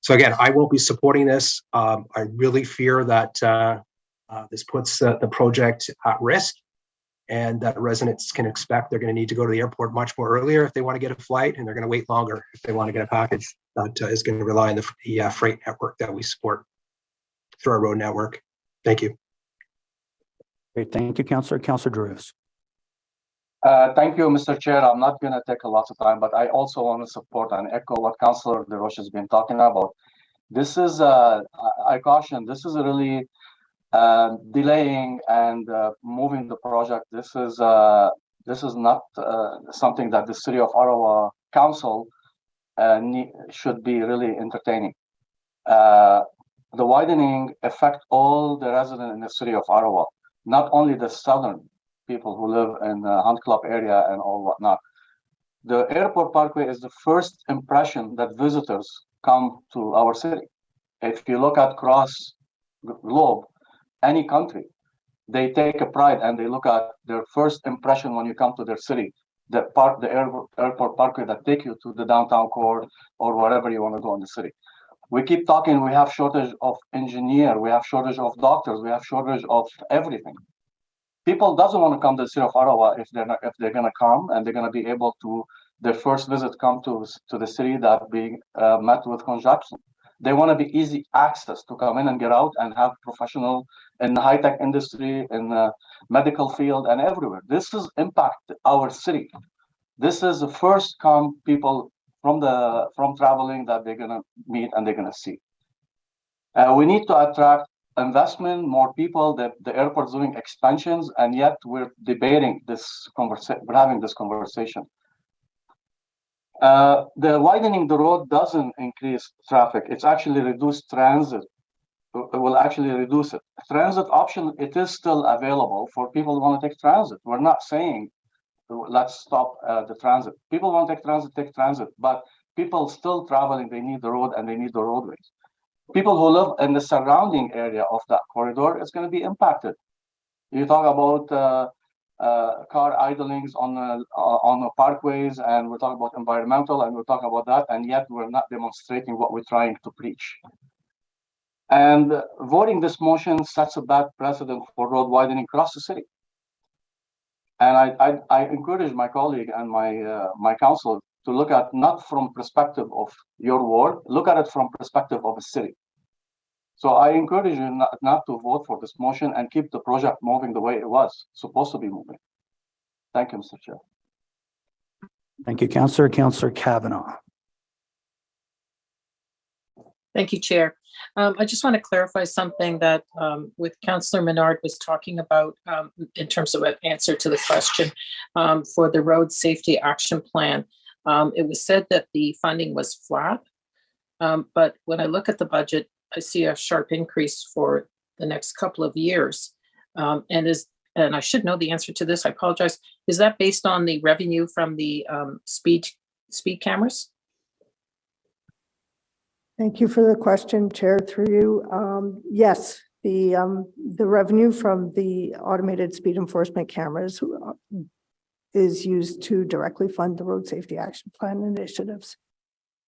So again, I won't be supporting this. I really fear that this puts the project at risk, and that residents can expect they're going to need to go to the airport much more earlier if they want to get a flight, and they're going to wait longer if they want to get a package that is going to rely on the freight network that we support through our road network. Thank you. Great, thank you, Councillor. Councillor Drews. Thank you, Mr. Chair. I'm not going to take a lot of time, but I also want to support and echo what Councillor DeRoche has been talking about. This is, I caution, this is really delaying and moving the project. This is not something that the City of Ottawa Council should be really entertaining. The widening affect all the residents in the City of Ottawa, not only the southern people who live in the Hunt Club area and all whatnot. The airport parkway is the first impression that visitors come to our city. If you look at across the globe, any country, they take a pride and they look at their first impression when you come to their city, the airport parkway that take you to the downtown core or wherever you want to go in the city. We keep talking, we have shortage of engineer, we have shortage of doctors, we have shortage of everything. People doesn't want to come to the city of Ottawa if they're going to come and they're going to be able to, their first visit come to the city that being met with conjunction. They want to be easy access to come in and get out and have professional in the high-tech industry, in the medical field and everywhere. This is impact our city. This is the first come people from traveling that they're going to meet and they're going to see. We need to attract investment, more people. The airport's doing expansions, and yet we're debating this conversation. We're having this conversation. The widening the road doesn't increase traffic. It's actually reduced transit. It will actually reduce it. Transit option, it is still available for people who want to take transit. We're not saying let's stop the transit. People want to take transit, but people still traveling, they need the road and they need the roadways. People who live in the surrounding area of that corridor is going to be impacted. You talk about car idlings on the parkways, and we're talking about environmental, and we're talking about that, and yet we're not demonstrating what we're trying to preach. And voting this motion sets a bad precedent for road widening across the city. And I encourage my colleague and my council to look at not from perspective of your ward, look at it from perspective of a city. So I encourage you not to vote for this motion and keep the project moving the way it was supposed to be moving. Thank you, Mr. Chair. Thank you, Councillor. Councillor Kavanaugh. Thank you, Chair. I just want to clarify something that with Councillor Menard was talking about in terms of an answer to the question for the Road Safety Action Plan. It was said that the funding was flat, but when I look at the budget, I see a sharp increase for the next couple of years. And I should know the answer to this, I apologize. Is that based on the revenue from the speed cameras? Thank you for the question, Chair, through you. Yes, the revenue from the automated speed enforcement cameras is used to directly fund the road safety action plan initiatives.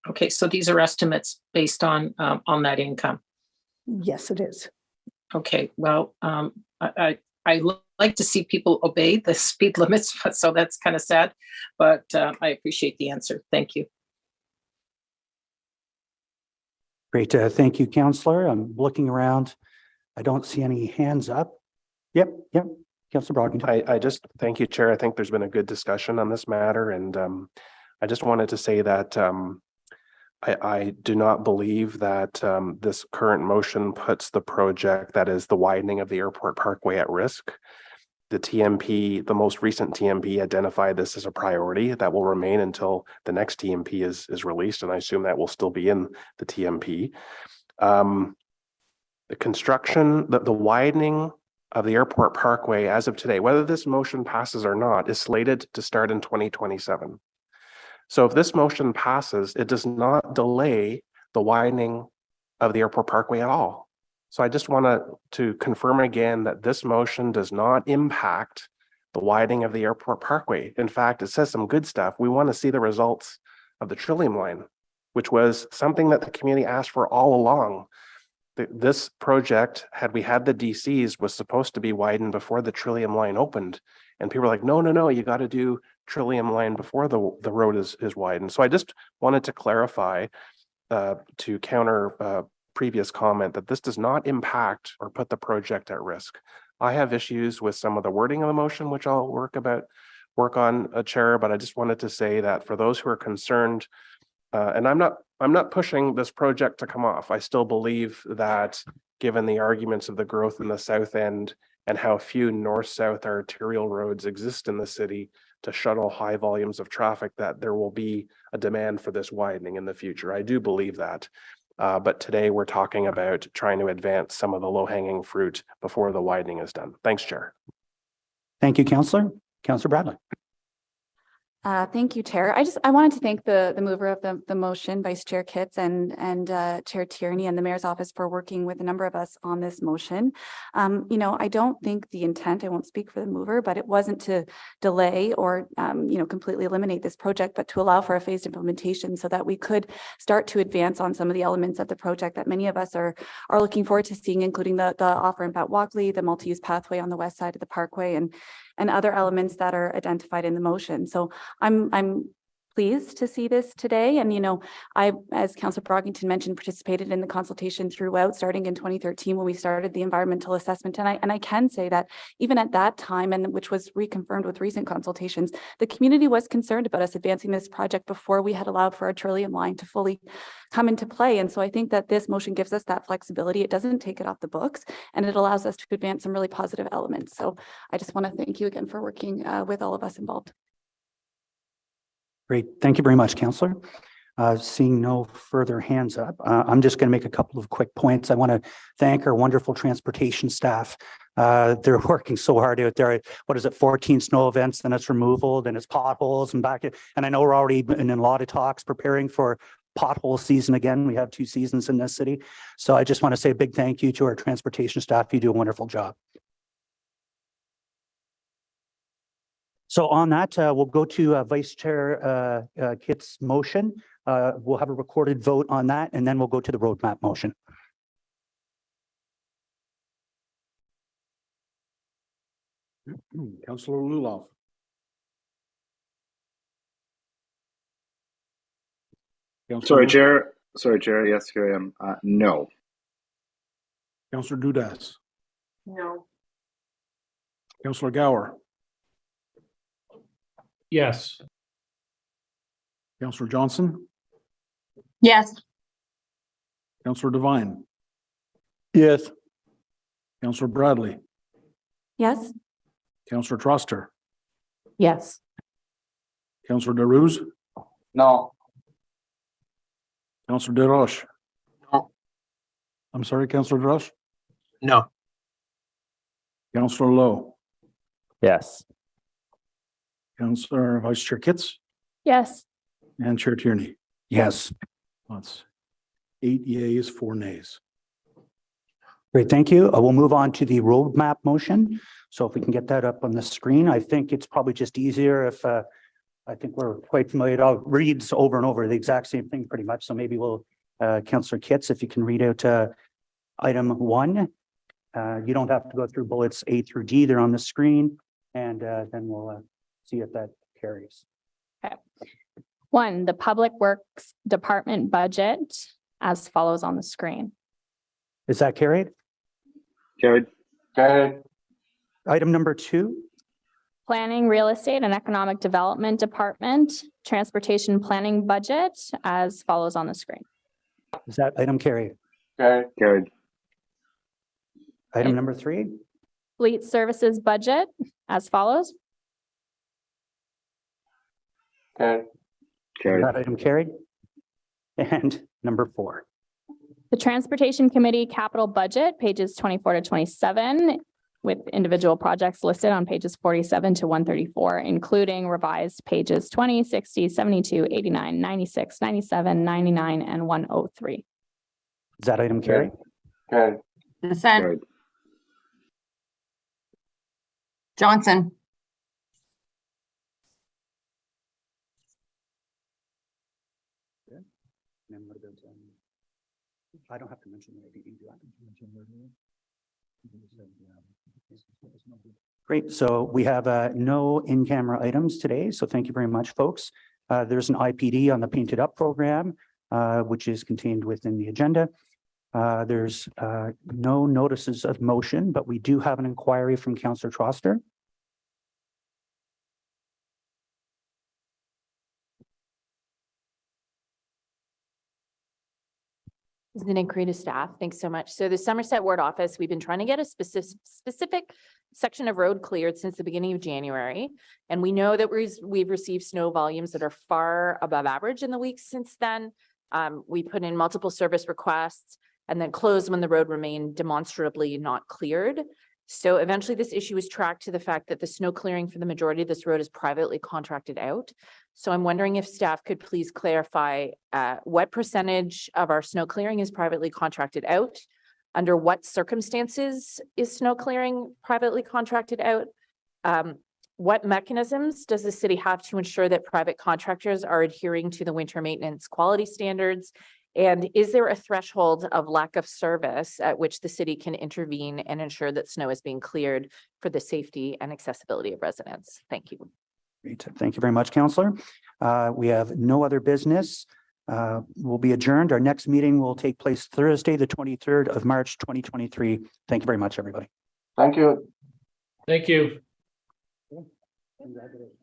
Okay, so these are estimates based on that income. Yes, it is. Okay, well, I like to see people obey the speed limits, so that's kind of sad, but I appreciate the answer. Thank you. Great. Thank you, Councillor. I'm looking around. I don't see any hands up. Yep. Councillor Brockington. I just, thank you, Chair. I think there's been a good discussion on this matter. And I just wanted to say that I do not believe that this current motion puts the project that is the widening of the airport parkway at risk. The TMP, the most recent TMP identified this as a priority that will remain until the next TMP is released. And I assume that will still be in the TMP. The construction, the widening of the airport parkway as of today, whether this motion passes or not, is slated to start in 2027. So if this motion passes, it does not delay the widening of the airport parkway at all. So I just want to confirm again that this motion does not impact the widening of the airport parkway. In fact, it says some good stuff. We want to see the results of the Trillium line, which was something that the community asked for all along. This project, had we had the DCs, was supposed to be widened before the Trillium line opened. And people were like, no, you got to do Trillium line before the road is widened. So I just wanted to clarify to counter previous comment that this does not impact or put the project at risk. I have issues with some of the wording of the motion, which I'll work on, Chair, but I just wanted to say that for those who are concerned, and I'm not pushing this project to come off. I still believe that given the arguments of the growth in the south end and how few north-south arterial roads exist in the city to shuttle high volumes of traffic, that there will be a demand for this widening in the future. I do believe that. But today we're talking about trying to advance some of the low-hanging fruit before the widening is done. Thanks, Chair. Thank you, Councillor. Councillor Bradley. Thank you, Chair. I wanted to thank the mover of the motion, Vice Chair Kitts and Chair Tierney and the Mayor's Office for working with a number of us on this motion. I don't think the intent, I won't speak for the mover, but it wasn't to delay or completely eliminate this project, but to allow for a phased implementation so that we could start to advance on some of the elements of the project that many of us are looking forward to seeing, including the off-ramp at Walkley, the multi-use pathway on the west side of the parkway, and other elements that are identified in the motion. So I'm pleased to see this today. And, I, as Councillor Brockington mentioned, participated in the consultation throughout, starting in 2013 when we started the environmental assessment. And I can say that even at that time, and which was reconfirmed with recent consultations, the community was concerned about us advancing this project before we had allowed for our Trillium line to fully come into play. And so I think that this motion gives us that flexibility. It doesn't take it off the books, and it allows us to advance some really positive elements. So I just want to thank you again for working with all of us involved. Great. Thank you very much, Councillor. Seeing no further hands up, I'm just going to make a couple of quick points. I want to thank our wonderful transportation staff. They're working so hard out there. What is it, 14 snow events, then it's removal, then it's potholes and back. And I know we're already in a lot of talks preparing for pothole season again. We have 2 seasons in this city. So I just want to say a big thank you to our transportation staff. You do a wonderful job. So on that, we'll go to Vice Chair Kitts' motion. We'll have a recorded vote on that, and then we'll go to the roadmap motion. Councillor Luloff. Sorry, Chair. Yes, here I am. No. Councillor Dudas. No. Councillor Gower. Yes. Councillor Johnson. Yes. Counselor Devine, Yes. Counselor Bradley, Yes. Counselor Troster, Yes. Counselor DeRose, No. Counselor DeRoche. No. I'm sorry, Counselor DeRoche, No. Counselor Lowe, Yes. Counselor Vice Chair Kitts, Yes. and Chair Tierney. Yes. That's 8 yeas, 4 nays. Great, thank you. We'll move on to the roadmap motion. So if we can get that up on the screen, I think it's probably just easier if I think we're quite familiar. It all reads over and over the exact same thing pretty much. So maybe we'll, Councillor Kitts, if you can read out item 1. You don't have to go through bullets A through D. They're on the screen, and then we'll see if that carries. Okay. 1, the Public Works Department budget as follows on the screen. Is that carried? Carried. Carried. Item number 2. Planning, Real Estate and Economic Development Department, Transportation Planning budget as follows on the screen. Is that item carried? Carried. Carried. Item number 3. Fleet Services budget as follows. Carried. Carried. That item carried. And number 4. The Transportation Committee capital budget, pages 24 to 27, with individual projects listed on pages 47 to 134, including revised pages 20, 60, 72, 89, 96, 97, 99, and 103. Is that item carried? Carried. Consent. Carried. Johnson. I don't have to mention that. Do I? Great. So we have no in-camera items today. So thank you very much, folks. There's an IPD on the Painted Up program, which is contained within the agenda. There's no notices of motion, but we do have an inquiry from Councillor Troster. This is an inquiry to staff. Thanks so much. So the Somerset Ward Office, we've been trying to get a specific section of road cleared since the beginning of January. And we know that we've received snow volumes that are far above average in the weeks since then. We put in multiple service requests and then closed when the road remained demonstrably not cleared. So eventually this issue was tracked to the fact that the snow clearing for the majority of this road is privately contracted out. So I'm wondering if staff could please clarify what percentage of our snow clearing is privately contracted out? Under what circumstances is snow clearing privately contracted out? What mechanisms does the city have to ensure that private contractors are adhering to the winter maintenance quality standards? And is there a threshold of lack of service at which the city can intervene and ensure that snow is being cleared for the safety and accessibility of residents? Thank you. Great. Thank you very much, Councillor. We have no other business. We'll be adjourned. Our next meeting will take place Thursday, the 23rd of March, 2023. Thank you very much, everybody. Thank you. Thank you. Congratulations.